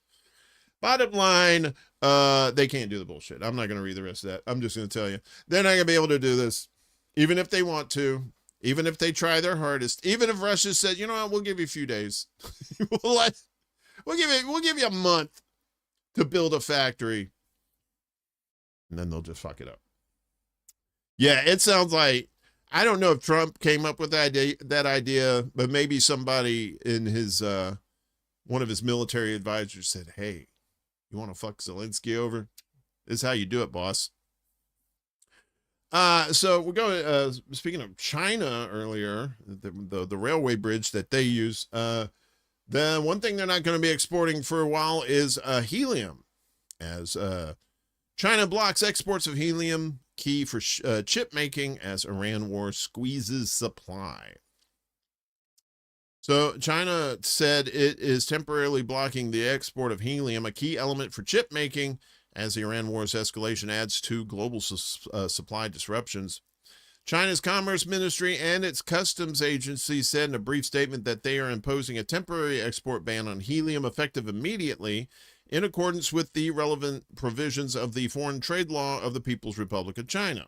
Bottom line, they can't do the bullshit. I'm not going to read the rest of that. I'm just going to tell you. They're not going to be able to do this, even if they want to, even if they try their hardest, even if Russia said, you know what, we'll give you a few days. we'll give you a month to build a factory. And then they'll just fuck it up. Yeah, it sounds like, I don't know if Trump came up with that idea, but maybe somebody in his one of his military advisors said, hey, you want to fuck Zelensky over? This is how you do it, boss. So we're going, speaking of China earlier, the railway bridge that they use, the one thing they're not going to be exporting for a while is helium, as China blocks exports of helium, key for chip making, as Iran war squeezes supply. So China said it is temporarily blocking the export of helium, a key element for chip making, as the Iran war's escalation adds to global supply disruptions. China's Commerce Ministry and its customs agency said in a brief statement that they are imposing a temporary export ban on helium effective immediately, in accordance with the relevant provisions of the Foreign Trade Law of the People's Republic of China.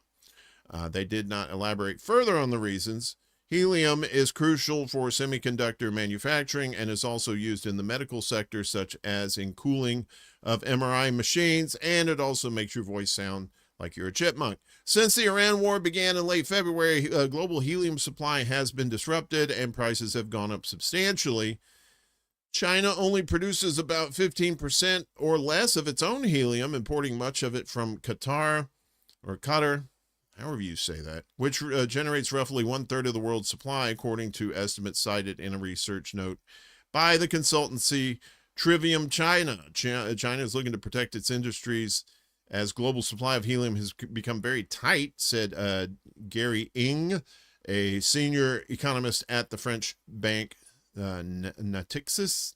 They did not elaborate further on the reasons. Helium is crucial for semiconductor manufacturing and is also used in the medical sector, such as in cooling of MRI machines, and it also makes your voice sound like you're a chipmunk. Since the Iran war began in late February, global helium supply has been disrupted and prices have gone up substantially. China only produces about 15% or less of its own helium, importing much of it from Qatar, however you say that, which generates roughly 1/3 of the world's supply, according to estimates cited in a research note by the consultancy Trivium China. China is looking to protect its industries as global supply of helium has become very tight, said Gary Ng, a senior economist at the French bank Natixis.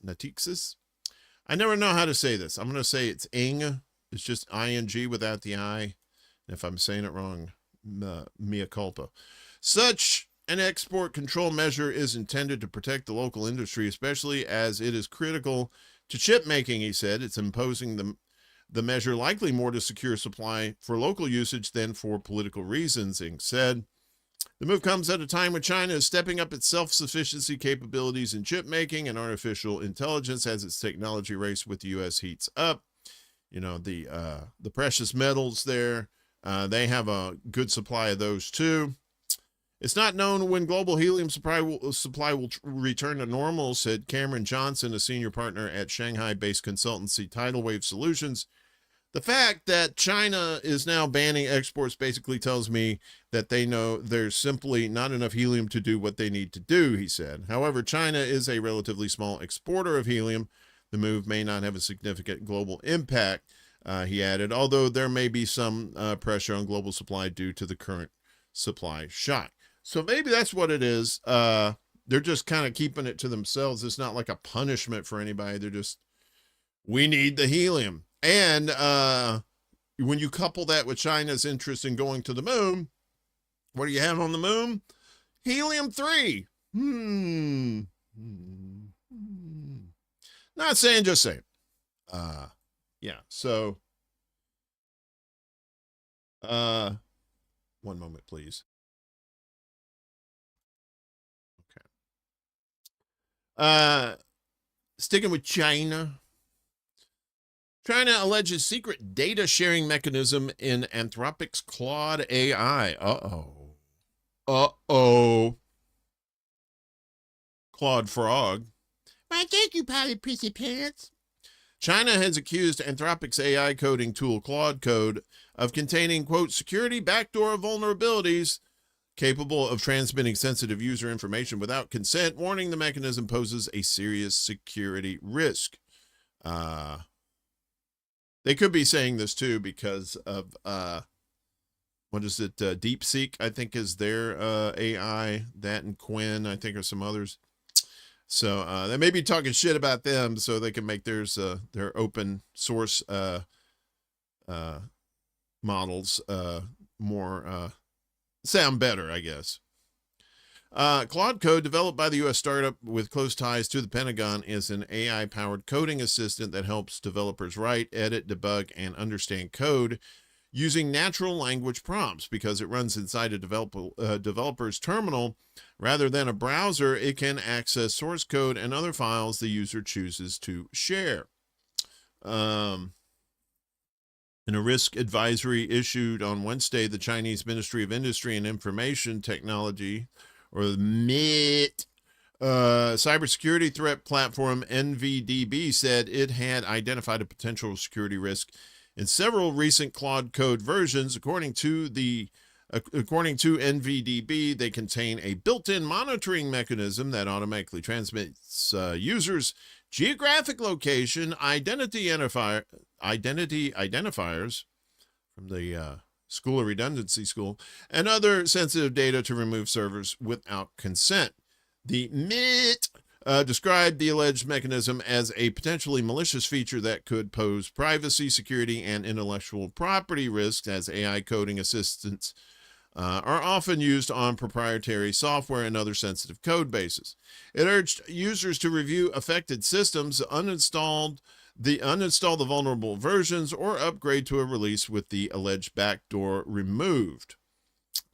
I never know how to say this. I'm going to say it's Ing. It's just ing without the I. And if I'm saying it wrong, mea culpa. Such an export control measure is intended to protect the local industry, especially as it is critical to chip making, he said. It's imposing the measure likely more to secure supply for local usage than for political reasons, Ing said. The move comes at a time when China is stepping up its self-sufficiency capabilities in chip making and artificial intelligence as its technology race with the U.S. heats up. You know, the precious metals there, they have a good supply of those too. It's not known when global helium supply will return to normal, said Cameron Johnson, a senior partner at Shanghai-based consultancy Tidal Wave Solutions. The fact that China is now banning exports basically tells me that they know there's simply not enough helium to do what they need to do, he said. However, China is a relatively small exporter of helium. The move may not have a significant global impact, he added, although there may be some pressure on global supply due to the current supply shock. So maybe that's what it is. They're just kind of keeping it to themselves. It's not like a punishment for anybody. They're just, we need the helium. And when you couple that with China's interest in going to the moon, what do you have on the moon? Helium-3. Not saying, just saying. Yeah, so one moment, please. Okay. Sticking with China. China alleges secret data sharing mechanism in Anthropic's Claude AI. Uh-oh. Claude Frog. Why, thank you, Polly Prissy Pants. China has accused Anthropic's AI coding tool Claude Code of containing, quote, security backdoor vulnerabilities capable of transmitting sensitive user information without consent, warning the mechanism poses a serious security risk. They could be saying this too because of, what is it? DeepSeek, I think, is their AI. That and Quinn, I think, are some others. So they may be talking shit about them so they can make theirs, their open source models more sound better, I guess. Claude Code, developed by the U.S. startup with close ties to the Pentagon, is an AI-powered coding assistant that helps developers write, edit, debug, and understand code using natural language prompts. Because it runs inside a developer's terminal rather than a browser, it can access source code and other files the user chooses to share. In a risk advisory issued on Wednesday, the Chinese Ministry of Industry and Information Technology, or the MIT, cybersecurity threat platform NVDB, said it had identified a potential security risk in several recent Claude Code versions. According to NVDB, they contain a built-in monitoring mechanism that automatically transmits users' geographic location, identity identifiers from the School of Redundancy School, and other sensitive data to remove servers without consent. The MIT described the alleged mechanism as a potentially malicious feature that could pose privacy, security, and intellectual property risks, as AI coding assistants are often used on proprietary software and other sensitive code bases. It urged users to review affected systems, uninstall the vulnerable versions, or upgrade to a release with the alleged backdoor removed.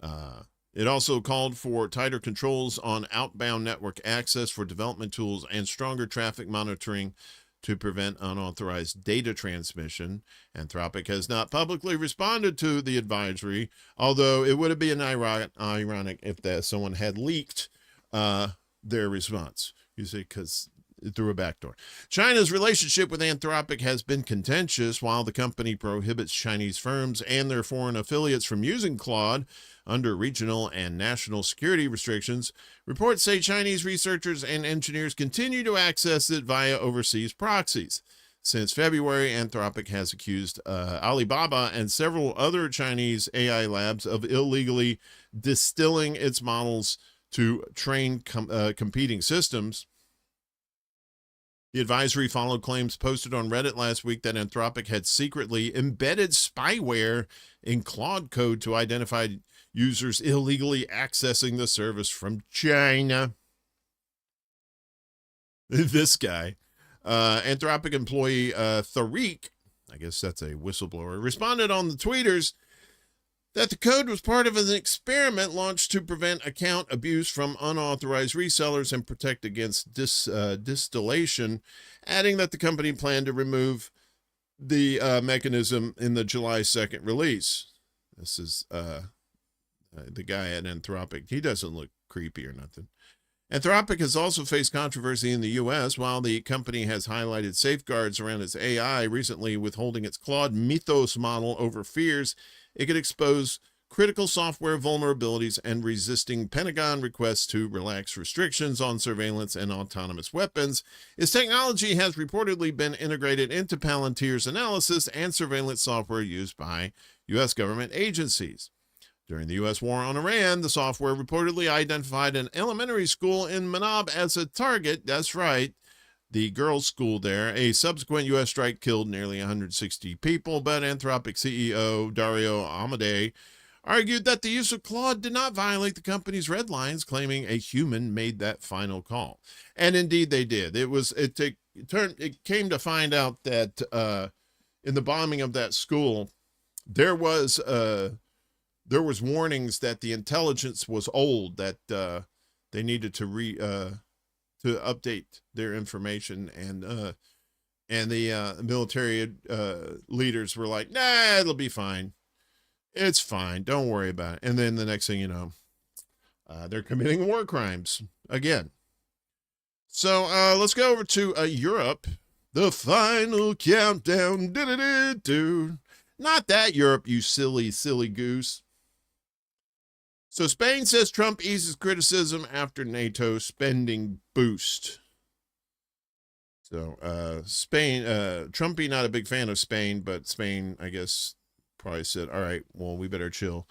It also called for tighter controls on outbound network access for development tools and stronger traffic monitoring to prevent unauthorized data transmission. Anthropic has not publicly responded to the advisory, although it would have been ironic if someone had leaked their response. You see, because through a backdoor. China's relationship with Anthropic has been contentious. While the company prohibits Chinese firms and their foreign affiliates from using Claude under regional and national security restrictions, reports say Chinese researchers and engineers continue to access it via overseas proxies. Since February, Anthropic has accused Alibaba and several other Chinese AI labs of illegally distilling its models to train competing systems. The advisory followed claims posted on Reddit last week that Anthropic had secretly embedded spyware in Claude Code to identify users illegally accessing the service from China. This guy, Anthropic employee Tariq, I guess that's a whistleblower, responded on the tweeters that the code was part of an experiment launched to prevent account abuse from unauthorized resellers and protect against distillation, adding that the company planned to remove the mechanism in the July 2nd release. This is the guy at Anthropic. He doesn't look creepy or nothing. Anthropic has also faced controversy in the U.S. While the company has highlighted safeguards around its AI, recently withholding its Claude Mythos model over fears it could expose critical software vulnerabilities and resisting Pentagon requests to relax restrictions on surveillance and autonomous weapons. Its technology has reportedly been integrated into Palantir's analysis and surveillance software used by U.S. government agencies. During the U.S. war on Iran, the software reportedly identified an elementary school in Manab as a target. That's right, the girls' school there. A subsequent U.S. strike killed nearly 160 people, but Anthropic CEO Dario Amodei argued that the use of Claude did not violate the company's red lines, claiming a human made that final call. And indeed they did. It came to find out that in the bombing of that school, there was warnings that the intelligence was old, that they needed to update their information, and the military leaders were like, nah, it'll be fine. It's fine. Don't worry about it. And then the next thing you know, they're committing war crimes again. So let's go over to Europe. The final countdown. Do-do-do-do. Not that Europe, you silly, silly goose. So Spain says Trump eases criticism after NATO spending boost. So Spain, Trumpy not a big fan of Spain, but Spain, I guess, probably said, all right, well, we better chill.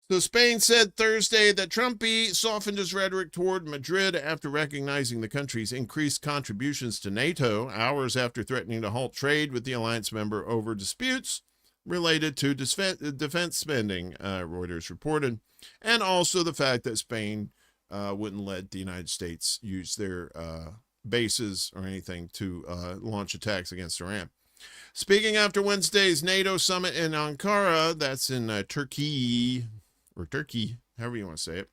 So Spain said Thursday that Trumpy softened his rhetoric toward Madrid after recognizing the country's increased contributions to NATO, hours after threatening to halt trade with the alliance member over disputes related to defense spending, Reuters reported, and also the fact that Spain wouldn't let the United States use their bases or anything to launch attacks against Iran. Speaking after Wednesday's NATO summit in Ankara, that's in Turkey, or Turkey, however you want to say it,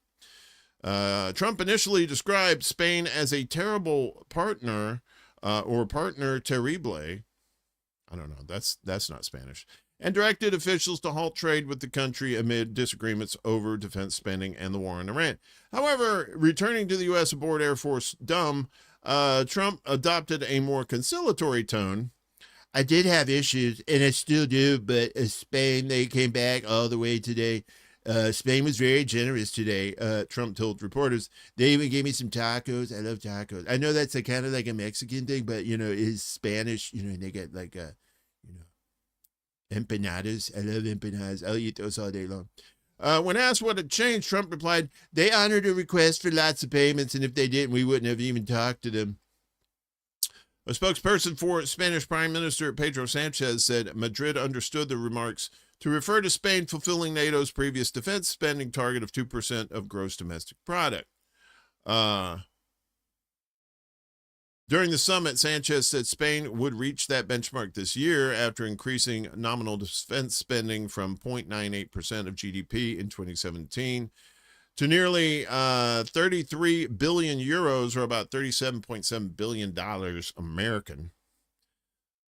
Trump initially described Spain as a terrible partner, or partner terrible. I don't know, that's not Spanish, and directed officials to halt trade with the country amid disagreements over defense spending and the war in Iran. However, returning to the U.S. aboard Air Force Dumb, Trump adopted a more conciliatory tone. I did have issues, and I still do, but Spain, they came back all the way today. Spain was very generous today, Trump told reporters. They even gave me some tacos. I love tacos. I know that's kind of like a Mexican thing, but, you know, it's Spanish, you know, and they get like, you know, empanadas. I love empanadas. I'll eat those all day long. When asked what had changed, Trump replied, they honored a request for lots of payments, and if they didn't, we wouldn't have even talked to them. A spokesperson for Spanish Prime Minister Pedro Sanchez said Madrid understood the remarks to refer to Spain fulfilling NATO's previous defense spending target of 2% of gross domestic product. During the summit, Sanchez said Spain would reach that benchmark this year after increasing nominal defense spending from 0.98% of GDP in 2017 to nearly 33 billion euros, or about $37.7 billion American.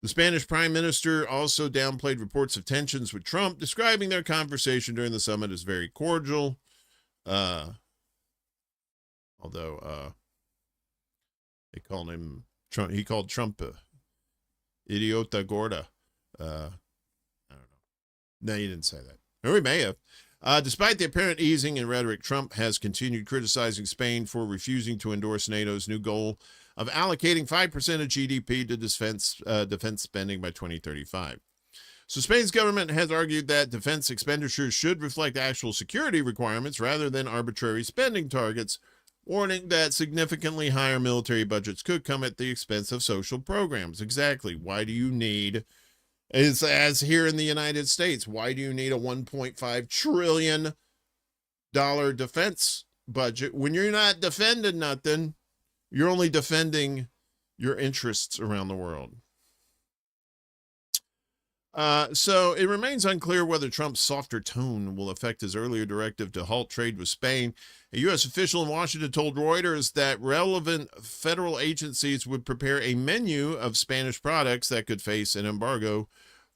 The Spanish Prime Minister also downplayed reports of tensions with Trump, describing their conversation during the summit as very cordial. Although they called him Trump, he called Trump idiota gorda. I don't know. No, he didn't say that. Or he may have. Despite the apparent easing in rhetoric, Trump has continued criticizing Spain for refusing to endorse NATO's new goal of allocating 5% of GDP to defense spending by 2035. So Spain's government has argued that defense expenditures should reflect actual security requirements rather than arbitrary spending targets, warning that significantly higher military budgets could come at the expense of social programs. Exactly. Why do you need, as here in the United States, why do you need a $1.5 trillion defense budget when you're not defending nothing? You're only defending your interests around the world. So it remains unclear whether Trump's softer tone will affect his earlier directive to halt trade with Spain. A U.S. official in Washington told Reuters that relevant federal agencies would prepare a menu of Spanish products that could face an embargo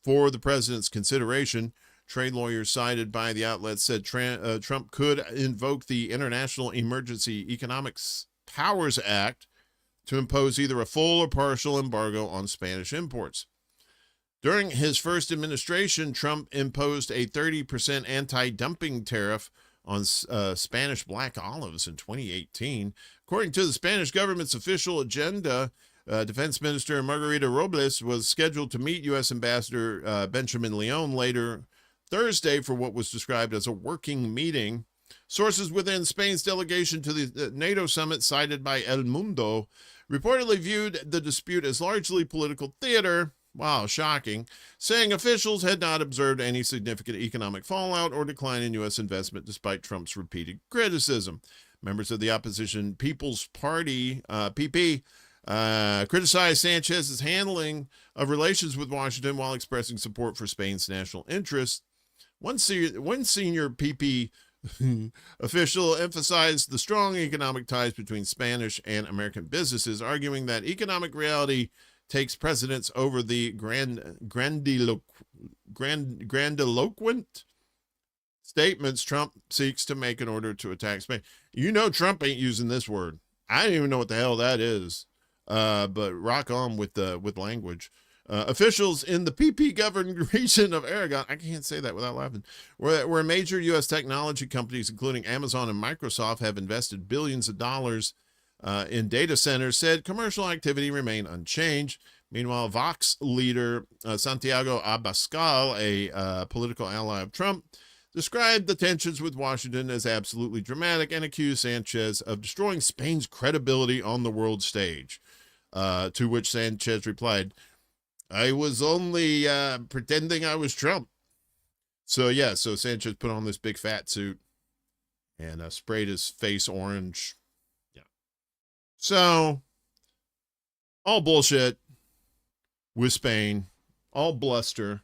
for the president's consideration. Trade lawyers cited by the outlet said Trump could invoke the International Emergency Economics Powers Act to impose either a full or partial embargo on Spanish imports. During his first administration, Trump imposed a 30% anti-dumping tariff on Spanish black olives in 2018. According to the Spanish government's official agenda, Defense Minister Margarita Robles was scheduled to meet U.S. Ambassador Benjamin Leon later Thursday for what was described as a working meeting. Sources within Spain's delegation to the NATO summit, cited by El Mundo, reportedly viewed the dispute as largely political theater. Wow, shocking, saying officials had not observed any significant economic fallout or decline in U.S. investment despite Trump's repeated criticism. Members of the opposition People's Party, PP, criticized Sanchez's handling of relations with Washington while expressing support for Spain's national interests. One senior PP official emphasized the strong economic ties between Spanish and American businesses, arguing that economic reality takes precedence over the grandiloquent statements Trump seeks to make in order to attack Spain. You know Trump ain't using this word. I don't even know what the hell that is. But rock on with language. Officials in the PP governed region of Aragon, I can't say that without laughing, where major U.S. technology companies, including Amazon and Microsoft, have invested billions of dollars in data centers, said commercial activity remained unchanged. Meanwhile, Vox leader Santiago Abascal, a political ally of Trump, described the tensions with Washington as absolutely dramatic and accused Sanchez of destroying Spain's credibility on the world stage. To which Sanchez replied, I was only pretending I was Trump. So Sanchez put on this big fat suit and sprayed his face orange. Yeah. So, all bullshit with Spain, all bluster.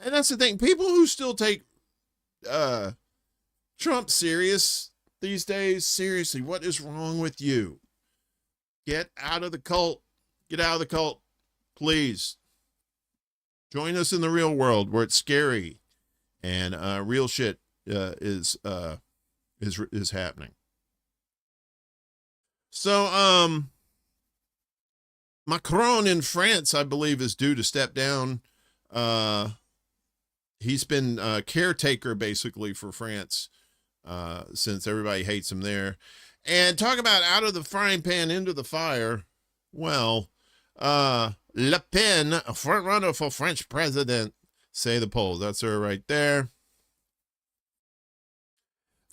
And that's the thing. People who still take Trump serious these days, seriously, what is wrong with you? Get out of the cult. Get out of the cult, please. Join us in the real world where it's scary and real shit is happening. So Macron in France, I believe, is due to step down. He's been caretaker basically for France since everybody hates him there. And talk about out of the frying pan into the fire. Well, Le Pen, a front runner for French president, say the polls. That's her right there.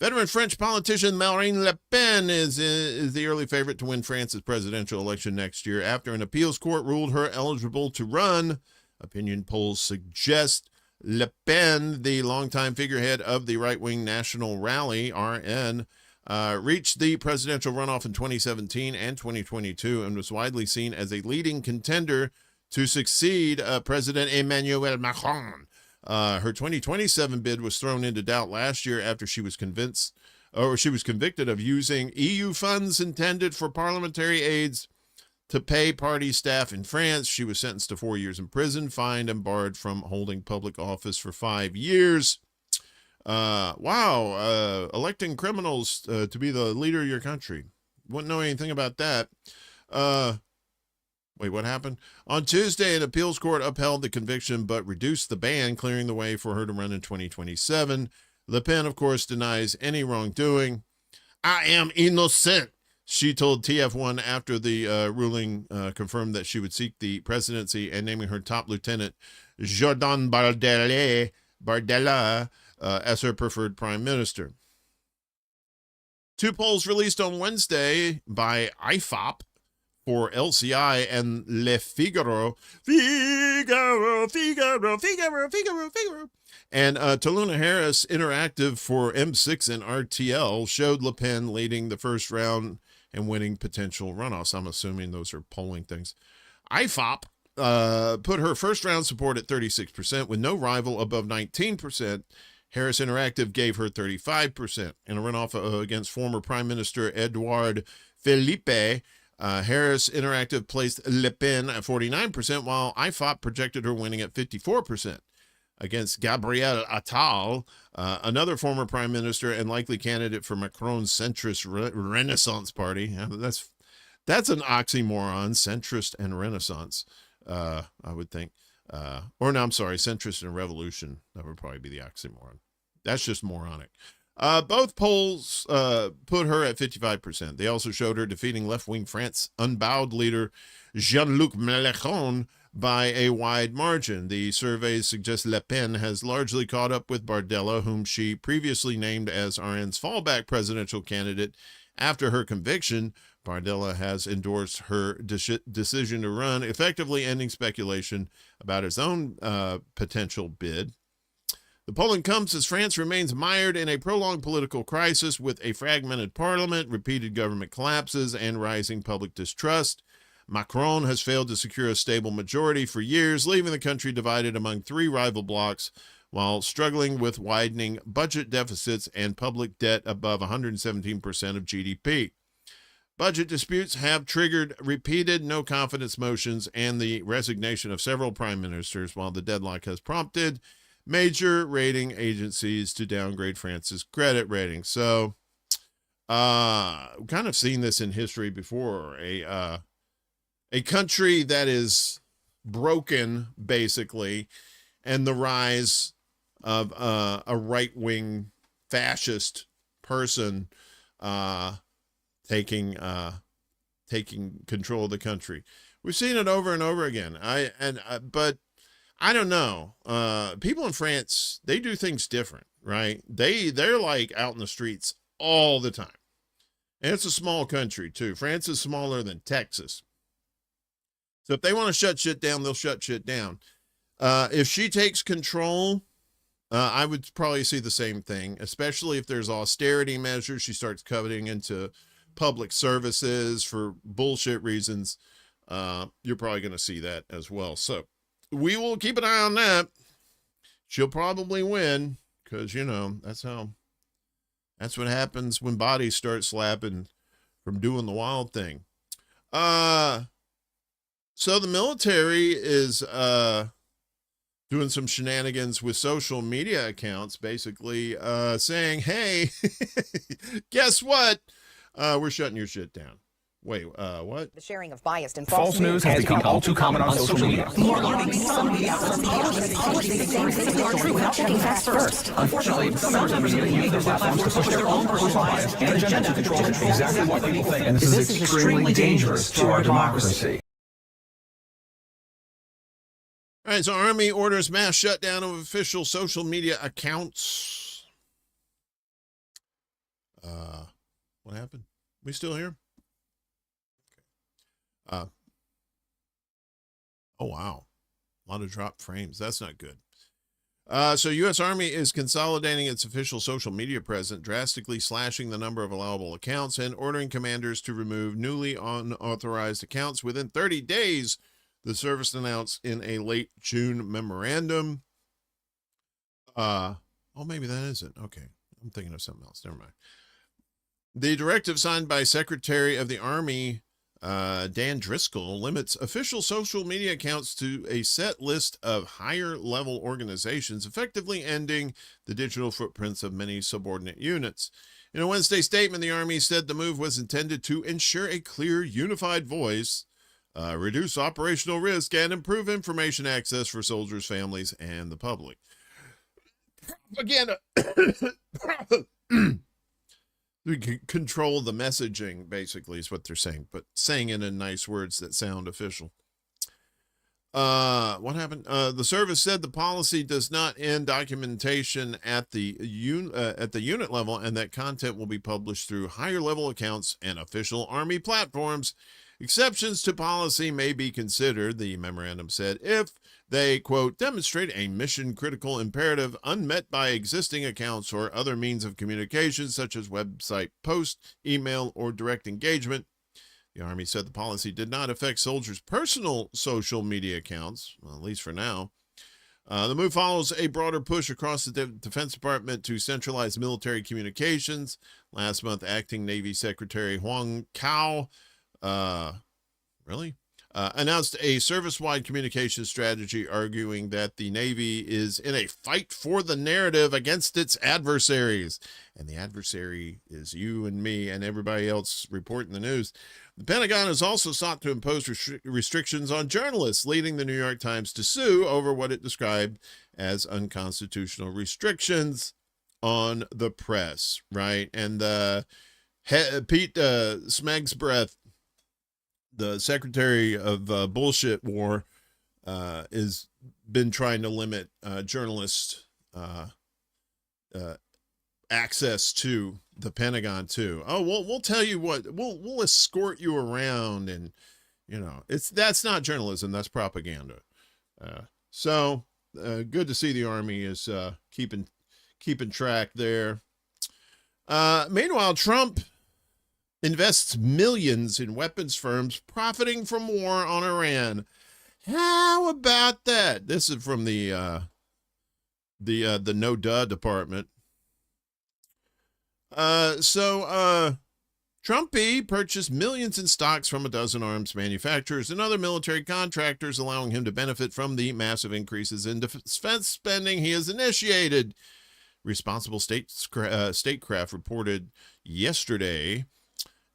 Veteran French politician Marine Le Pen is the early favorite to win France's presidential election next year after an appeals court ruled her eligible to run. Opinion polls suggest Le Pen, the longtime figurehead of the right-wing National Rally, RN, reached the presidential runoff in 2017 and 2022 and was widely seen as a leading contender to succeed President Emmanuel Macron. Her 2027 bid was thrown into doubt last year after she was convicted of using EU funds intended for parliamentary aids to pay party staff in France. She was sentenced to 4 years in prison, fined, and barred from holding public office for 5 years. Electing criminals to be the leader of your country. Wouldn't know anything about that. Wait, what happened? On Tuesday, an appeals court upheld the conviction but reduced the ban, clearing the way for her to run in 2027. Le Pen, of course, denies any wrongdoing. I am innocent, she told TF1 after the ruling confirmed that she would seek the presidency and naming her top lieutenant, Jordan Bardella, as her preferred prime minister. Two polls released on Wednesday by IFOP for LCI and Le Figaro, and Taluna Harris Interactive for M6 and RTL showed Le Pen leading the first round and winning potential runoffs. I'm assuming those are polling things. IFOP put her first round support at 36% with no rival above 19%. Harris Interactive gave her 35%. In a runoff against former Prime Minister Edouard Philippe, Harris Interactive placed Le Pen at 49%, while IFOP projected her winning at 54%. Against Gabriel Attal, another former prime minister and likely candidate for Macron's centrist Renaissance Party. That's an oxymoron, centrist and Renaissance, I would think. Centrist and revolution. That would probably be the oxymoron. That's just moronic. Both polls put her at 55%. They also showed her defeating left-wing France unbowed leader Jean-Luc Mélenchon by a wide margin. The surveys suggest Le Pen has largely caught up with Bardella, whom she previously named as RN's fallback presidential candidate after her conviction. Bardella has endorsed her decision to run, effectively ending speculation about his own potential bid. The polling comes as France remains mired in a prolonged political crisis with a fragmented parliament, repeated government collapses, and rising public distrust. Macron has failed to secure a stable majority for years, leaving the country divided among three rival blocs while struggling with widening budget deficits and public debt above 117% of GDP. Budget disputes have triggered repeated no-confidence motions and the resignation of several prime ministers, while the deadlock has prompted major rating agencies to downgrade France's credit rating. So, Kind of seen this in history before. A country that is broken, basically, and the rise of a right-wing fascist person taking control of the country. We've seen it over and over again. But I don't know. People in France, they do things different, right? They're like out in the streets all the time. And it's a small country too. France is smaller than Texas. So if they want to shut shit down, they'll shut shit down. If she takes control, I would probably see the same thing, especially if there's austerity measures. She starts cutting into public services for bullshit reasons. You're probably going to see that as well. So we will keep an eye on that. She'll probably win because, that's what happens when bodies start slapping from doing the wild thing. So the military is doing some shenanigans with social media accounts, basically saying, hey, guess what? We're shutting your shit down. Wait, what? The sharing of biased and False news has become all too common on social media. More alarming, some media outlets publish these things they are true without checking facts first. Unfortunately, some members of the media use their platforms to push their own personal bias and agenda to control exactly what people think. And this is extremely dangerous to our democracy. All right, so Army orders mass shutdown of official social media accounts. What happened? We still here? Oh, wow. A lot of dropped frames. That's not good. So U.S. Army is consolidating its official social media presence, drastically slashing the number of allowable accounts and ordering commanders to remove newly unauthorized accounts within 30 days, the service announced in a late June memorandum. Maybe that isn't. Okay. I'm thinking of something else. Never mind. The directive signed by Secretary of the Army Dan Driscoll limits official social media accounts to a set list of higher level organizations, effectively ending the digital footprints of many subordinate units. In a Wednesday statement, the Army said the move was intended to ensure a clear, unified voice, reduce operational risk, and improve information access for soldiers, families, and the public. Again, we can control the messaging, basically, is what they're saying, but saying it in nice words that sound official. What happened? The service said the policy does not end documentation at the unit level, and that content will be published through higher level accounts and official Army platforms. Exceptions to policy may be considered, the memorandum said, if they, quote, demonstrate a mission-critical imperative unmet by existing accounts or other means of communication, such as website post, email, or direct engagement. The Army said the policy did not affect soldiers' personal social media accounts, well, at least for now. The move follows a broader push across the Defense Department to centralize military communications. Last month, Acting Navy Secretary Huang Cao announced a service-wide communication strategy, arguing that the Navy is in a fight for the narrative against its adversaries. And the adversary is you and me and everybody else reporting the news. The Pentagon has also sought to impose restrictions on journalists, leading the New York Times to sue over what it described as unconstitutional restrictions on the press, right? And Pete Smegsbreath, the Secretary of Bullshit War, is been trying to limit journalists' access to the Pentagon too. Oh, we'll tell you what, we'll escort you around, and that's not journalism, that's propaganda. So good to see the Army is keeping track there. Meanwhile, Trump invests millions in weapons firms profiting from war on Iran. How about that? This is from the No Duh department. Trumpy purchased millions in stocks from a dozen arms manufacturers and other military contractors, allowing him to benefit from the massive increases in defense spending he has initiated. Responsible Statecraft reported yesterday.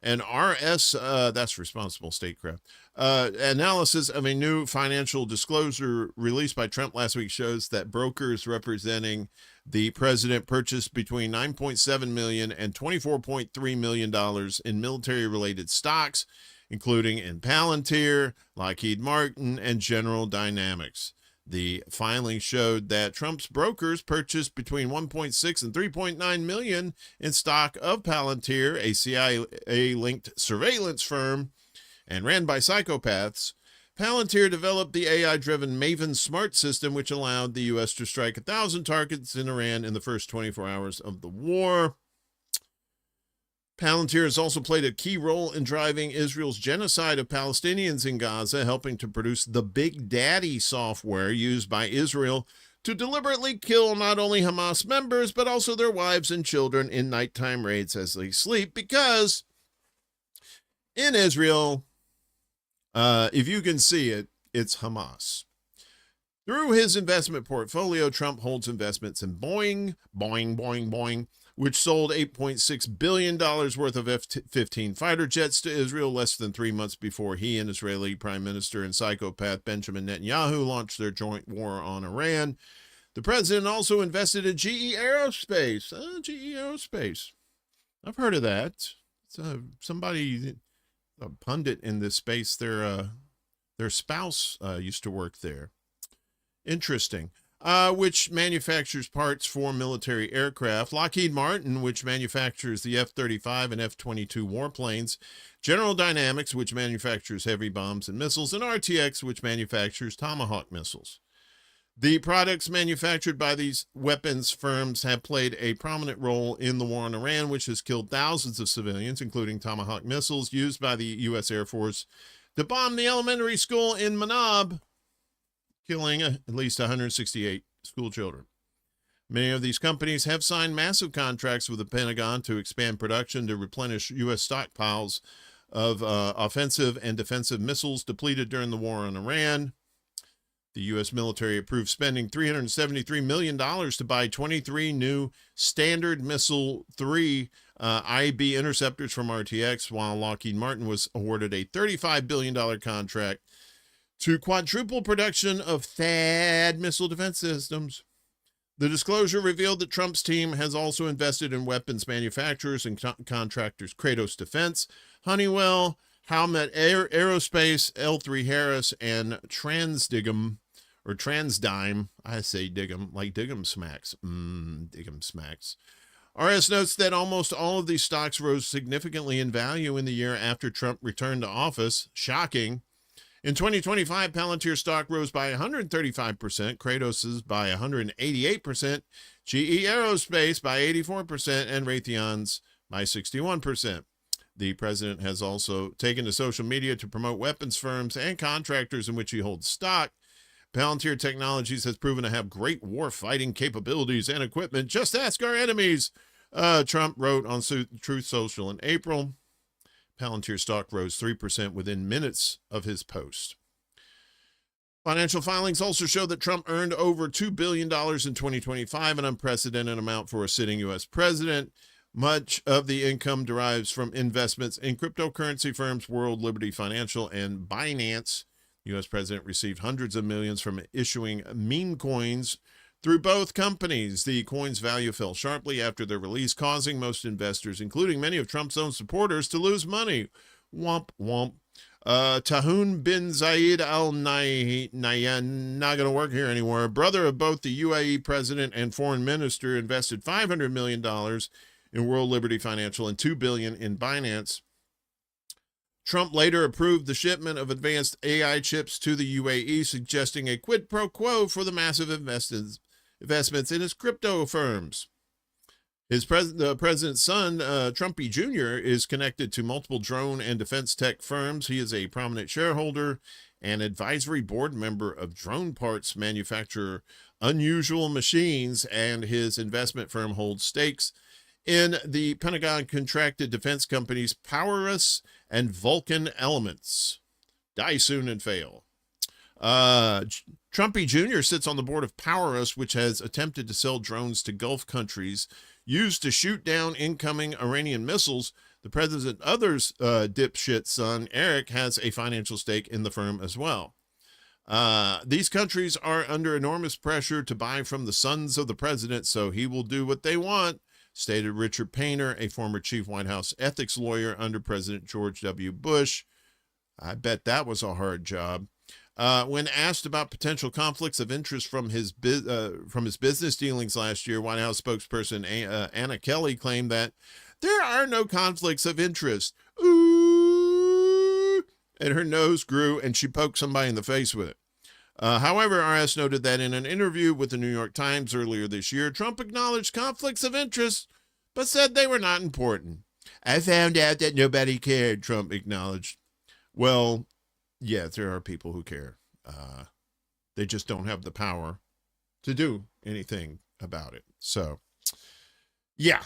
And that's Responsible Statecraft. Analysis of a new financial disclosure released by Trump last week shows that brokers representing the president purchased between $9.7 million and $24.3 million in military-related stocks, including in Palantir, Lockheed Martin, and General Dynamics. The filing showed that Trump's brokers purchased between 1.6 and 3.9 million in stock of Palantir, a CIA-linked surveillance firm and ran by psychopaths. Palantir developed the AI-driven Maven Smart system, which allowed the U.S. to strike 1,000 targets in Iran in the first 24 hours of the war. Palantir has also played a key role in driving Israel's genocide of Palestinians in Gaza, helping to produce the Big Daddy software used by Israel to deliberately kill not only Hamas members, but also their wives and children in nighttime raids as they sleep, because in Israel, if you can see it, it's Hamas. Through his investment portfolio, Trump holds investments in Boeing, which sold $8.6 billion worth of F-15 fighter jets to Israel less than 3 months before he and Israeli Prime Minister and psychopath Benjamin Netanyahu launched their joint war on Iran. The president also invested in GE Aerospace. GE Aerospace. I've heard of that. It's, somebody, a pundit in this space, their spouse used to work there. Interesting. Which manufactures parts for military aircraft, Lockheed Martin, which manufactures the F-35 and F-22 warplanes, General Dynamics, which manufactures heavy bombs and missiles, and RTX, which manufactures Tomahawk missiles. The products manufactured by these weapons firms have played a prominent role in the war on Iran, which has killed thousands of civilians, including Tomahawk missiles used by the U.S. Air Force to bomb the elementary school in Manab, killing at least 168 school children. Many of these companies have signed massive contracts with the Pentagon to expand production to replenish U.S. stockpiles of offensive and defensive missiles depleted during the war on Iran. The U.S. military approved spending $373 million to buy 23 new Standard Missile 3 IB interceptors from RTX, while Lockheed Martin was awarded a $35 billion contract to quadruple production of THAAD missile defense systems. The disclosure revealed that Trump's team has also invested in weapons manufacturers and contractors Kratos Defense, Honeywell, Howmet Aerospace, L3 Harris, and Transdigm, or Transdime. I say Diggum, like Diggum Smacks. Diggum Smacks. RS notes that almost all of these stocks rose significantly in value in the year after Trump returned to office. Shocking. In 2025, Palantir stock rose by 135%, Kratos's by 188%, GE Aerospace by 84%, and Raytheon's by 61%. The president has also taken to social media to promote weapons firms and contractors in which he holds stock. Palantir Technologies has proven to have great war-fighting capabilities and equipment. Just ask our enemies, Trump wrote on Truth Social in April. Palantir stock rose 3% within minutes of his post. Financial filings also show that Trump earned over $2 billion in 2025, an unprecedented amount for a sitting U.S. president. Much of the income derives from investments in cryptocurrency firms World Liberty Financial and Binance. The U.S. president received hundreds of millions from issuing meme coins through both companies. The coins' value fell sharply after their release, causing most investors, including many of Trump's own supporters, to lose money. Womp womp. Tahoun bin Zayed Al Nahyan, not going to work here anymore, brother of both the UAE president and foreign minister, invested $500 million in World Liberty Financial and $2 billion in Binance. Trump later approved the shipment of advanced AI chips to the UAE, suggesting a quid pro quo for the massive investments in his crypto firms. The president's son, Trumpy Jr., is connected to multiple drone and defense tech firms. He is a prominent shareholder and advisory board member of drone parts manufacturer Unusual Machines, and his investment firm holds stakes in the Pentagon-contracted defense companies Powerus and Vulcan Elements. Die soon and fail. Trumpy Jr. sits on the board of PowerUs, which has attempted to sell drones to Gulf countries used to shoot down incoming Iranian missiles. The president's other's dipshit son, Eric, has a financial stake in the firm as well. These countries are under enormous pressure to buy from the sons of the president, so he will do what they want, stated Richard Painter, a former chief White House ethics lawyer under President George W. Bush. I bet that was a hard job. When asked about potential conflicts of interest from his business dealings last year, White House spokesperson Anna Kelly claimed that there are no conflicts of interest. Ooh, and her nose grew, and she poked somebody in the face with it. However, RS noted that in an interview with the New York Times earlier this year, Trump acknowledged conflicts of interest, but said they were not important. I found out that nobody cared, Trump acknowledged. Well, yeah, there are people who care. They just don't have the power to do anything about it. So, yeah.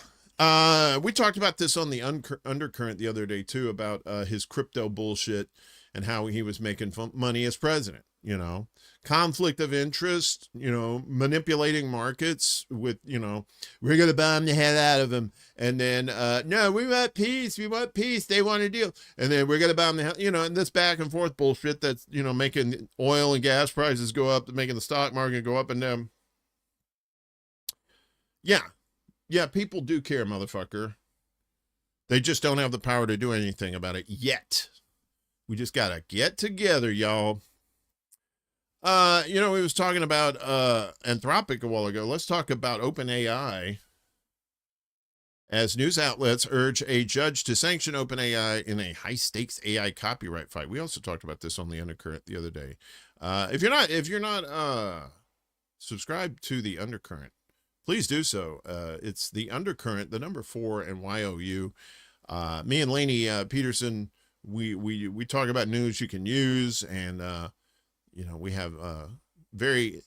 We talked about this on the Undercurrent the other day, too, about his crypto bullshit and how he was making money as president. You know, conflict of interest, you know, manipulating markets with, you know, we're going to bomb the hell out of them. And then, no, we want peace. We want peace. They want a deal. And then we're going to bomb the hell, you know, and this back and forth bullshit that's, you know, making oil and gas prices go up, making the stock market go up and down. Yeah, people do care, motherfucker. They just don't have the power to do anything about it yet. We just got to get together, y'all. You know, we was talking about Anthropic a while ago. Let's talk about OpenAI. As news outlets urge a judge to sanction OpenAI in a high-stakes AI copyright fight. We also talked about this on the Undercurrent the other day. If you're not subscribed to the Undercurrent, please do so. It's the Undercurrent, the number 4 and YOU. Me and Laine Petersen, we talk about news you can use, and you know, we have very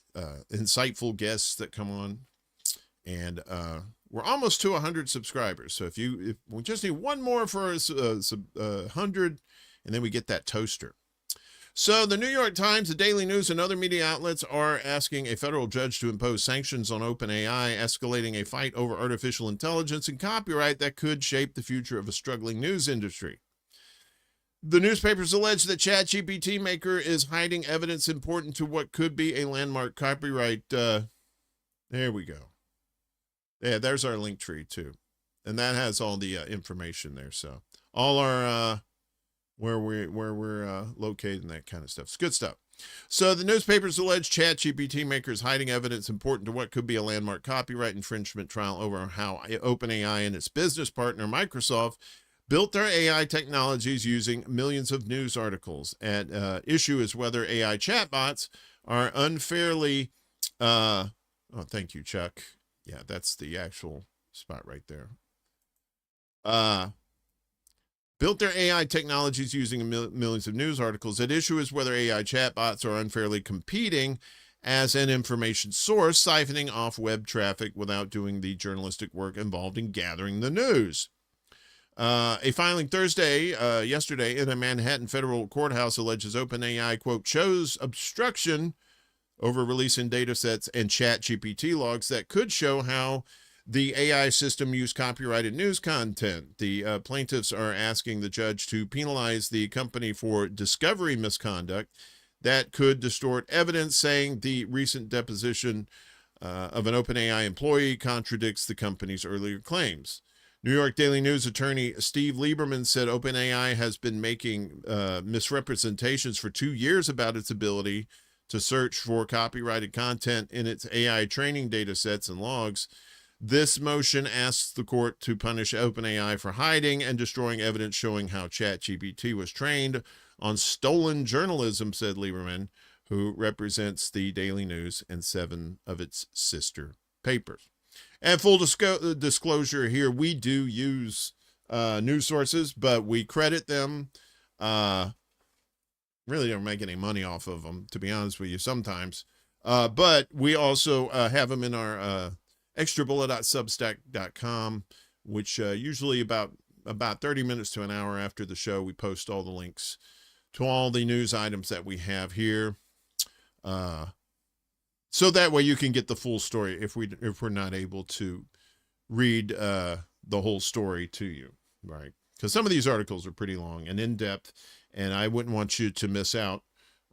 insightful guests that come on, and we're almost to 100 subscribers. So if we just need one more for 100, and then we get that toaster. So the New York Times, the Daily News, and other media outlets are asking a federal judge to impose sanctions on OpenAI, escalating a fight over artificial intelligence and copyright that could shape the future of a struggling news industry. The newspapers allege that ChatGPT maker is hiding evidence important to what could be a landmark copyright. There we go. Yeah, there's our link tree too. And that has all the information there. So all our, where we're located and that kind of stuff. It's good stuff. So the newspapers allege ChatGPT maker is hiding evidence important to what could be a landmark copyright infringement trial over how OpenAI and its business partner, Microsoft, built their AI technologies using millions of news articles. At issue is whether AI chatbots are unfairly, oh, thank you, Chuck. Yeah, that's the actual spot right there. Built their AI technologies using millions of news articles. At issue is whether AI chatbots are unfairly competing as an information source, siphoning off web traffic without doing the journalistic work involved in gathering the news. A filing yesterday in a Manhattan federal courthouse alleges OpenAI, quote, shows obstruction over releasing data sets and ChatGPT logs that could show how the AI system used copyrighted news content. The plaintiffs are asking the judge to penalize the company for discovery misconduct that could distort evidence, saying the recent deposition of an OpenAI employee contradicts the company's earlier claims. New York Daily News attorney Steve Lieberman said OpenAI has been making misrepresentations for 2 years about its ability to search for copyrighted content in its AI training data sets and logs. This motion asks the court to punish OpenAI for hiding and destroying evidence showing how ChatGPT was trained on stolen journalism, said Lieberman, who represents the Daily News and 7 of its sister papers. And full disclosure here, we do use news sources, but we credit them. Really don't make any money off of them, to be honest with you, sometimes. But we also have them in our ExtraBulla.substack.com, which usually about 30 minutes to an hour after the show, we post all the links to all the news items that we have here. So that way you can get the full story if we're not able to read the whole story to you, right? Because some of these articles are pretty long and in depth, and I wouldn't want you to miss out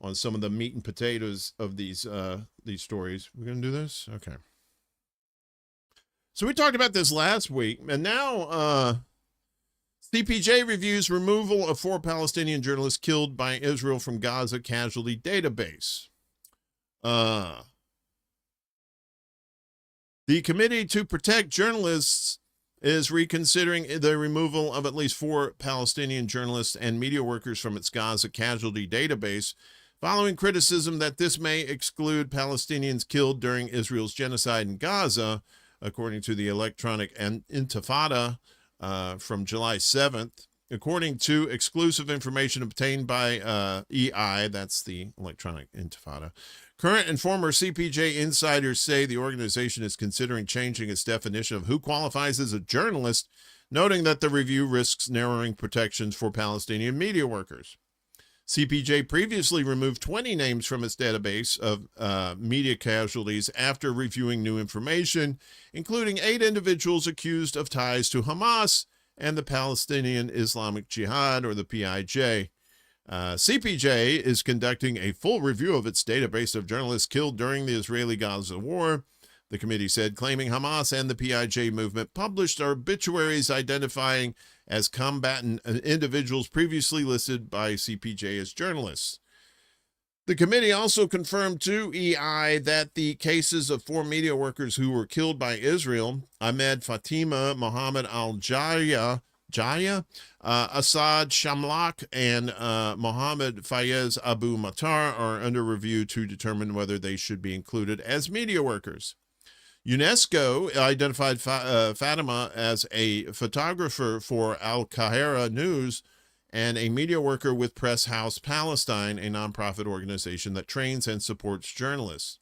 on some of the meat and potatoes of these stories. We're gonna do this, okay? So we talked about this last week, and now CPJ reviews removal of 4 Palestinian journalists killed by Israel from Gaza casualty database. The Committee to Protect Journalists is reconsidering the removal of at least 4 Palestinian journalists and media workers from its Gaza casualty database, following criticism that this may exclude Palestinians killed during Israel's genocide in Gaza, according to the Electronic Intifada from July 7th. According to exclusive information obtained by EI, that's the Electronic Intifada, current and former CPJ insiders say the organization is considering changing its definition of who qualifies as a journalist, noting that the review risks narrowing protections for Palestinian media workers. CPJ previously removed 20 names from its database of media casualties after reviewing new information, including 8 individuals accused of ties to Hamas and the Palestinian Islamic Jihad, or the PIJ. CPJ is conducting a full review of its database of journalists killed during the Israeli-Gaza war, the committee said, claiming Hamas and the PIJ movement published obituaries identifying as combatant individuals previously listed by CPJ as journalists. The committee also confirmed to EI that the cases of 4 media workers who were killed by Israel, Ahmed Fatima, Mohammed Al-Jaya, Assad Shamlak, and Mohammed Fayez Abu Matar, are under review to determine whether they should be included as media workers. UNESCO identified Fatima as a photographer for Al Qahira News and a media worker with Press House Palestine, a nonprofit organization that trains and supports journalists.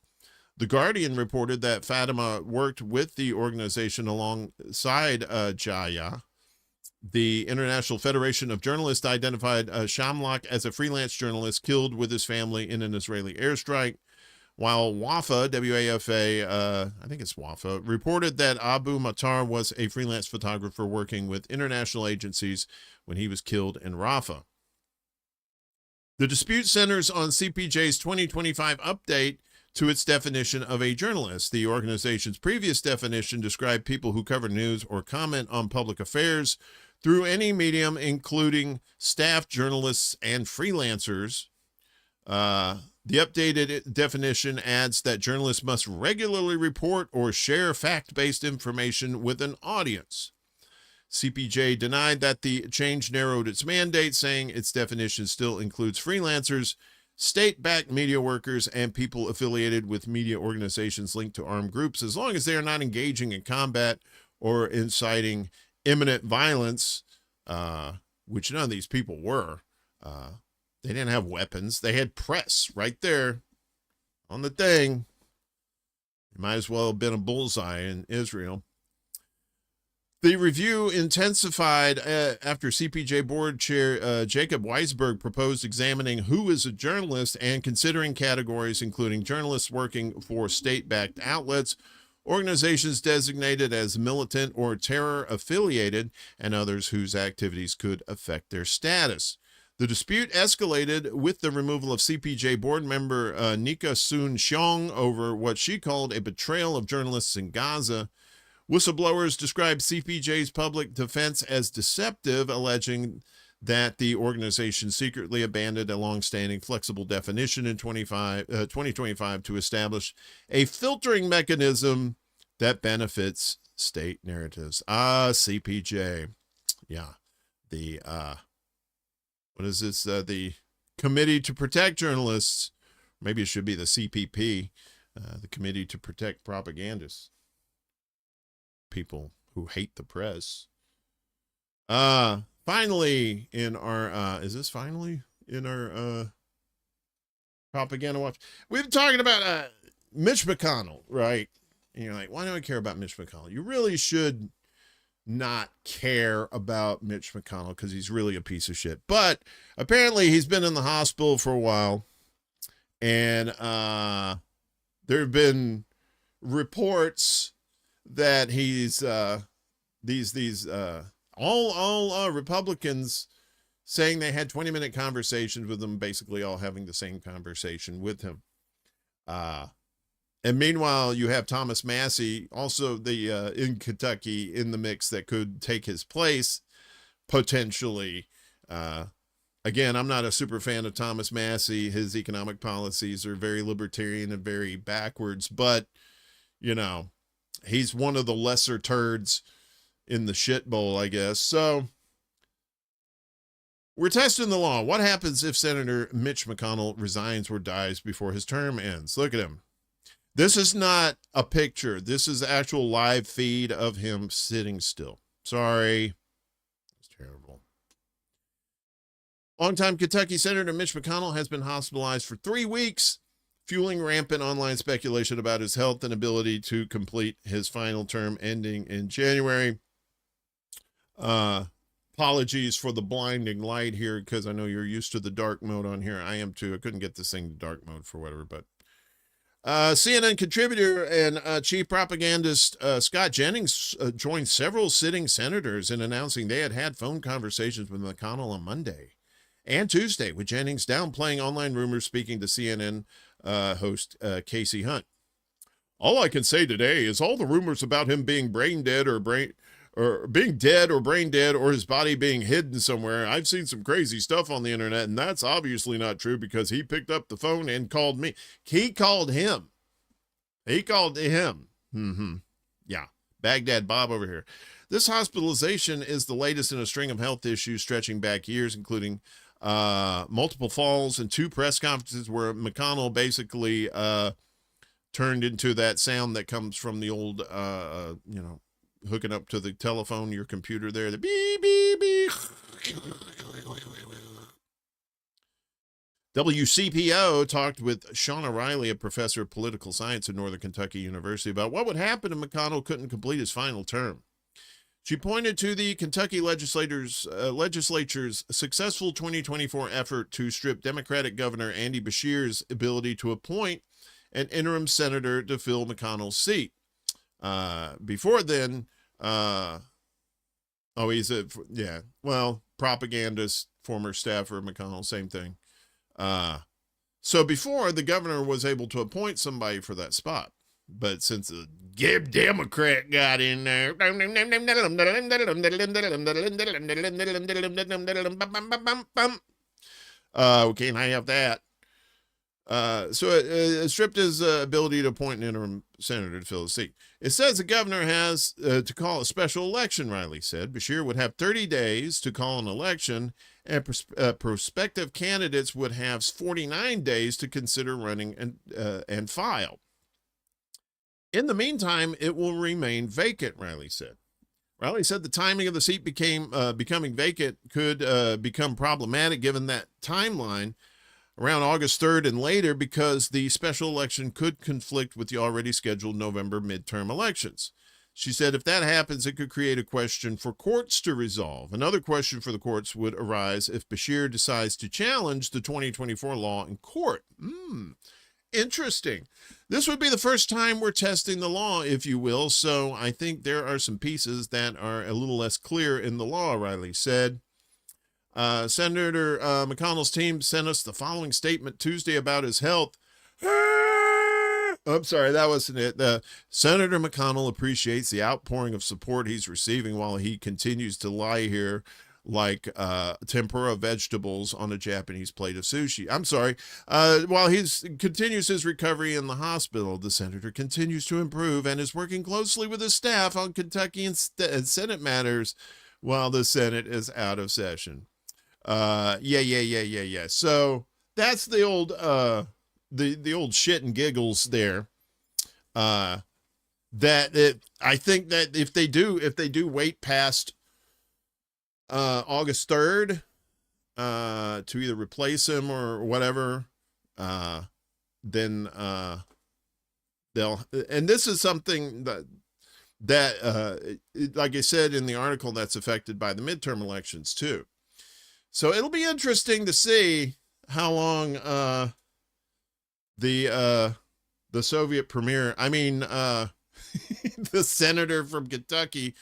The Guardian reported that Fatima worked with the organization alongside Jaya. The International Federation of Journalists identified Shamlak as a freelance journalist killed with his family in an Israeli airstrike, while WAFA, W-A-F-A, I think it's WAFA, reported that Abu Matar was a freelance photographer working with international agencies when he was killed in Rafah. The dispute centers on CPJ's 2025 update to its definition of a journalist. The organization's previous definition described people who cover news or comment on public affairs through any medium, including staff journalists and freelancers. The updated definition adds that journalists must regularly report or share fact-based information with an audience. CPJ denied that the change narrowed its mandate, saying its definition still includes freelancers, state-backed media workers, and people affiliated with media organizations linked to armed groups, as long as they are not engaging in combat or inciting imminent violence, which none of these people were. They didn't have weapons. They had press right there on the thing. It might as well have been a bullseye in Israel. The review intensified after CPJ board chair Jacob Weisberg proposed examining who is a journalist and considering categories including journalists working for state-backed outlets, organizations designated as militant or terror affiliated, and others whose activities could affect their status. The dispute escalated with the removal of CPJ board member Nika Soon Xiong over what she called a betrayal of journalists in Gaza. Whistleblowers described CPJ's public defense as deceptive, alleging that the organization secretly abandoned a long-standing flexible definition in 2025 to establish a filtering mechanism that benefits state narratives. CPJ. Yeah. The what is this? The Committee to Protect Journalists. Maybe it should be the CPP, the Committee to Protect Propagandists. People who hate the press. Finally, in our, is this finally in our propaganda watch? We've been talking about Mitch McConnell, right? And you're like, why do I care about Mitch McConnell? You really should not care about Mitch McConnell because he's really a piece of shit. But apparently he's been in the hospital for a while, And there have been reports that he's all Republicans saying they had 20-minute conversations with him, basically all having the same conversation with him. And meanwhile, you have Thomas Massie, also the in Kentucky, in the mix that could take his place potentially. Again, I'm not a super fan of Thomas Massie. His economic policies are very libertarian and very backwards, but, you know, he's one of the lesser turds in the shit bowl, I guess. So we're testing the law. What happens if Senator Mitch McConnell resigns or dies before his term ends? Look at him. This is not a picture. This is actual live feed of him sitting still. Sorry. It's terrible. Longtime Kentucky Senator Mitch McConnell has been hospitalized for 3 weeks, fueling rampant online speculation about his health and ability to complete his final term ending in January. Apologies for the blinding light here, because I know you're used to the dark mode on here. I am too. I couldn't get this thing to dark mode for whatever, but CNN contributor and chief propagandist Scott Jennings joined several sitting senators in announcing they had had phone conversations with McConnell on Monday and Tuesday, with Jennings downplaying online rumors, speaking to CNN host Casey Hunt. All I can say today is all the rumors about him being brain dead or brain dead or his body being hidden somewhere. I've seen some crazy stuff on the internet, and that's obviously not true because he picked up the phone and called me. He called him. Yeah. Baghdad Bob over here. This hospitalization is the latest in a string of health issues stretching back years, including multiple falls and 2 press conferences where McConnell basically turned into that sound that comes from the old, hooking up to the telephone, your computer there, the beep, beep, beep. WCPO talked with Shauna Riley, a professor of political science at Northern Kentucky University, about what would happen if McConnell couldn't complete his final term. She pointed to the Kentucky legislature's successful 2024 effort to strip Democratic Governor Andy Beshear's ability to appoint an interim senator to fill McConnell's seat. Before then, propagandist, former staffer of McConnell, same thing. So before, the governor was able to appoint somebody for that spot. But since the Democrat got in there, can't I have that? So it stripped his ability to appoint an interim senator to fill the seat. It says the governor has to call a special election, Riley said. Beshear would have 30 days to call an election, and prospective candidates would have 49 days to consider running and file. In the meantime, it will remain vacant, Riley said. Riley said the timing of the seat becoming vacant could become problematic given that timeline around August 3rd and later, because the special election could conflict with the already scheduled November midterm elections. She said if that happens, it could create a question for courts to resolve. Another question for the courts would arise if Beshear decides to challenge the 2024 law in court. Interesting. This would be the first time we're testing the law, if you will, so I think there are some pieces that are a little less clear in the law, Riley said. Senator McConnell's team sent us the following statement Tuesday about his health. I'm sorry, that wasn't it. Senator McConnell appreciates the outpouring of support he's receiving while he continues to lie here like tempura vegetables on a Japanese plate of sushi. I'm sorry. While he continues his recovery in the hospital, the senator continues to improve and is working closely with his staff on Kentucky and Senate matters while the Senate is out of session. Yeah. So that's the old the old shit and giggles there. I think that if they do wait past August 3rd to either replace him or whatever, then they'll, and this is something that like I said in the article, that's affected by the midterm elections too. So it'll be interesting to see how long the Soviet premier, I mean, the senator from Kentucky,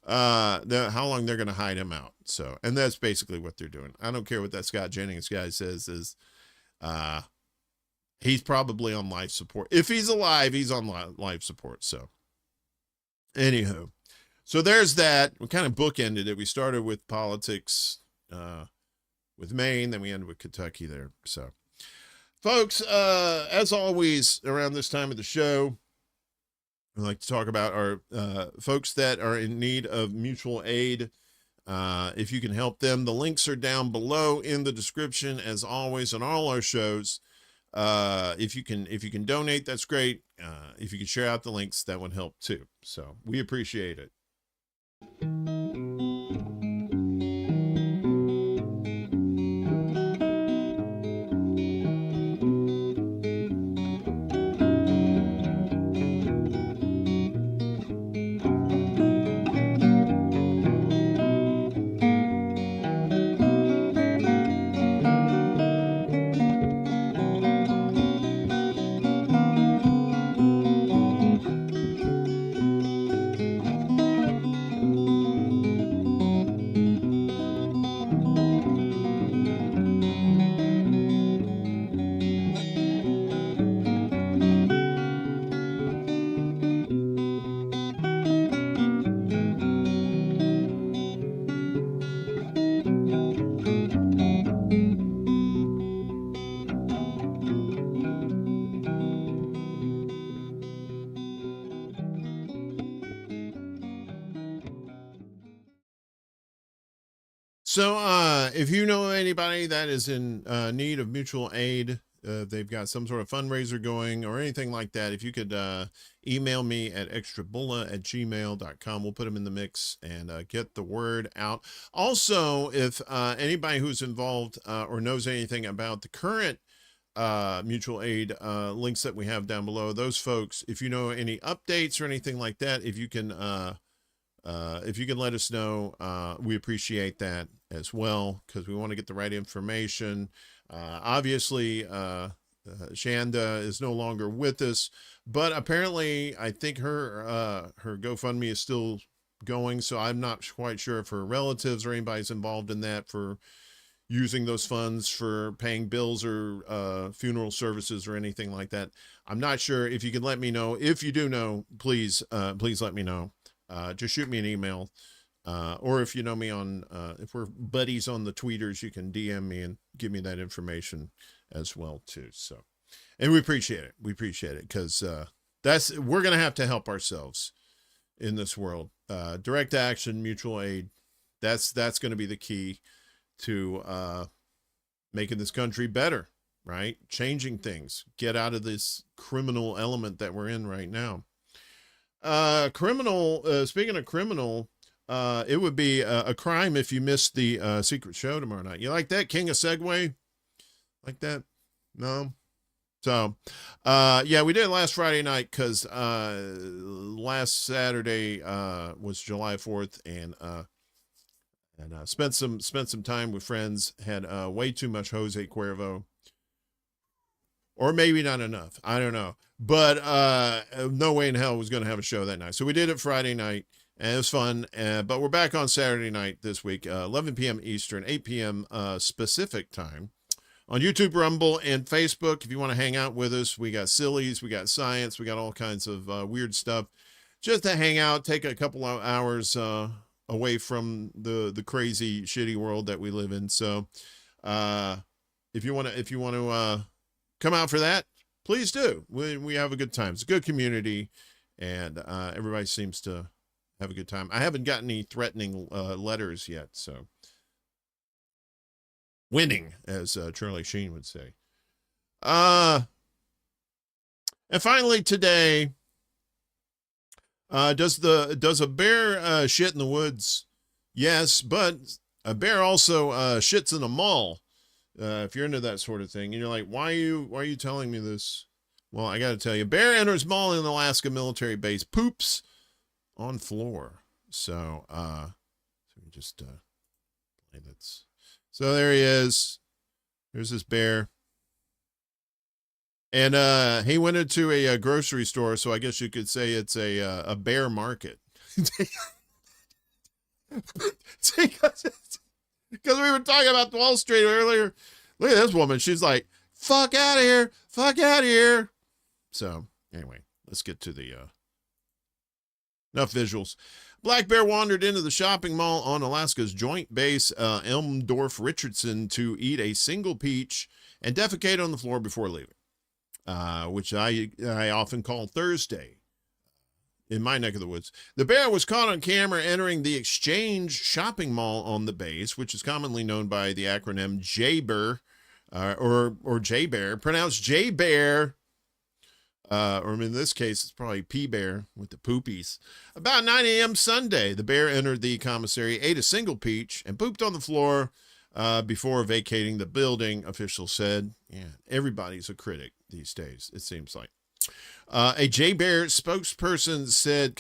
how long they're going to hide him out. So, and that's basically what they're doing. I don't care what that Scott Jennings guy says is, he's probably on life support. If he's alive, he's on life support. So anywho, so there's that. We kind of bookended it. We started with politics, with Maine, then we ended with Kentucky there. So folks, as always, around this time of the show, we like to talk about our folks that are in need of mutual aid. If you can help them, the links are down below in the description, as always, on all our shows. If you can donate, that's great. If you can share out the links, that would help too. So we appreciate it. So, if you know anybody that is in need of mutual aid, they've got some sort of fundraiser going or anything like that, if you could email me at extrabulla@gmail.com, we'll put them in the mix and get the word out. Also, if anybody who's involved or knows anything about the current mutual aid links that we have down below, those folks, if you know any updates or anything like that, if you can let us know, we appreciate that as well, because we want to get the right information. Obviously, Chanda is no longer with us, but apparently I think her GoFundMe is still going, so I'm not quite sure if her relatives or anybody's involved in that for using those funds for paying bills or funeral services or anything like that. I'm not sure. If you can let me know. If you do know, please let me know. Just shoot me an email, or if you know me on, if we're buddies on the tweeters, you can DM me and give me that information as well too. So, and we appreciate it. We appreciate it, because we're going to have to help ourselves in this world. Direct action, mutual aid. That's going to be the key to making this country better, right? Changing things, get out of this criminal element that we're in right now. Speaking of criminal, it would be a crime if you missed the secret show tomorrow night. You like that, King of Segway? Like that? No? So, yeah, we did it last Friday night, because last Saturday was July 4th, and spent some time with friends, had way too much Jose Cuervo. Or maybe not enough. I don't know. But no way in hell was going to have a show that night. So we did it Friday night, and it was fun. But we're back on Saturday night this week, 11 p.m. Eastern, 8 p.m. Pacific time, on YouTube, Rumble, and Facebook. If you want to hang out with us, we got sillies, we got science, we got all kinds of weird stuff. Just to hang out, take a couple of hours away from the crazy, shitty world that we live in. So if you want to come out for that, please do. We have a good time. It's a good community, and everybody seems to have a good time. I haven't gotten any threatening letters yet, so winning, as Charlie Sheen would say. And finally today, does a bear shit in the woods? Yes, but a bear also shits in a mall. If you're into that sort of thing, and you're like, why are you telling me this? Well, I got to tell you, bear enters mall in Alaska military base, poops on floor. So, we just play this. So there he is. There's this bear, And he went into a grocery store, so I guess you could say it's a bear market. Because we were talking about Wall Street earlier. Look at this woman. She's like, fuck out of here. Fuck out of here. So, anyway, let's get to the enough visuals. Black bear wandered into the shopping mall on Alaska's Joint Base Elmdorf-Richardson to eat a single peach and defecate on the floor before leaving, which I often call Thursday in my neck of the woods. The bear was caught on camera entering the Exchange shopping mall on the base, which is commonly known by the acronym J-Bear, or J-Bear, pronounced J-Bear, or in this case, it's probably P-Bear with the poopies. About 9 a.m. Sunday, the bear entered the commissary, ate a single peach, and pooped on the floor before vacating the building, officials said. Yeah, everybody's a critic these days, it seems like. A J-Bear spokesperson said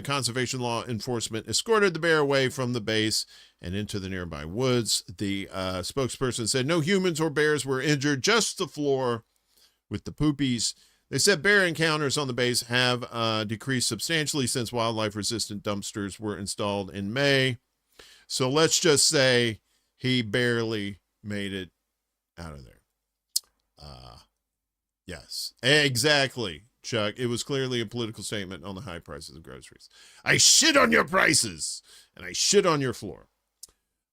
conservation law enforcement escorted the bear away from the base and into the nearby woods. The spokesperson said no humans or bears were injured, just the floor with the poopies. They said bear encounters on the base have decreased substantially since wildlife-resistant dumpsters were installed in May. So let's just say he barely made it out of there. Yes, exactly, Chuck. It was clearly a political statement on the high prices of groceries. I shit on your prices, and I shit on your floor.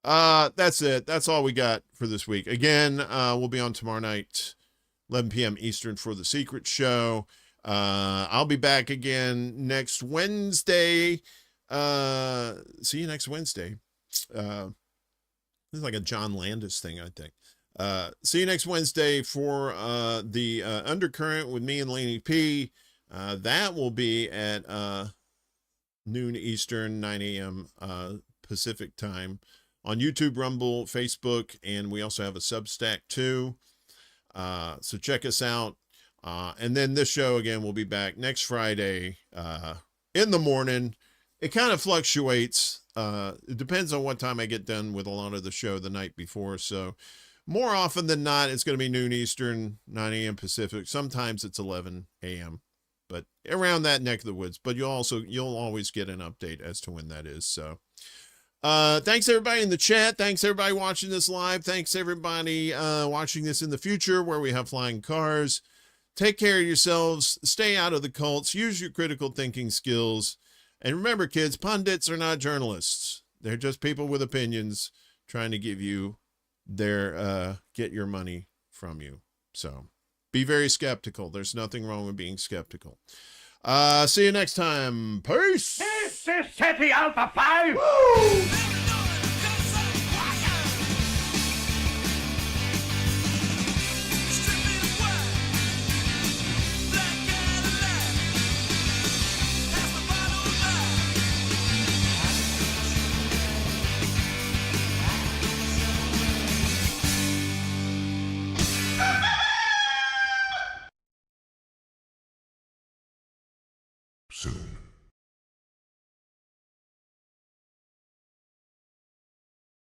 That's it. That's all we got for this week. Again, we'll be on tomorrow night, 11 p.m. Eastern for The Secret Show. I'll be back again next Wednesday. See you next Wednesday. This is like a John Landis thing, I think. See you next Wednesday for the Undercurrent with me and Laine P. That will be at noon Eastern, 9 a.m. Pacific time on YouTube, Rumble, Facebook, and we also have a Substack too. So check us out. And then this show again will be back next Friday in the morning. It kind of fluctuates. It depends on what time I get done with a lot of the show the night before. So more often than not, it's going to be noon Eastern, 9 a.m. Pacific. Sometimes it's 11 a.m., but around that neck of the woods. But you'll always get an update as to when that is. So thanks everybody in the chat. Thanks everybody watching this live. Thanks everybody watching this in the future where we have flying cars. Take care of yourselves. Stay out of the cults. Use your critical thinking skills. And remember, kids, pundits are not journalists. They're just people with opinions trying to give you get your money from you. So be very skeptical. There's nothing wrong with being skeptical. See you next time. Peace. This is City Alpha 5. Woo!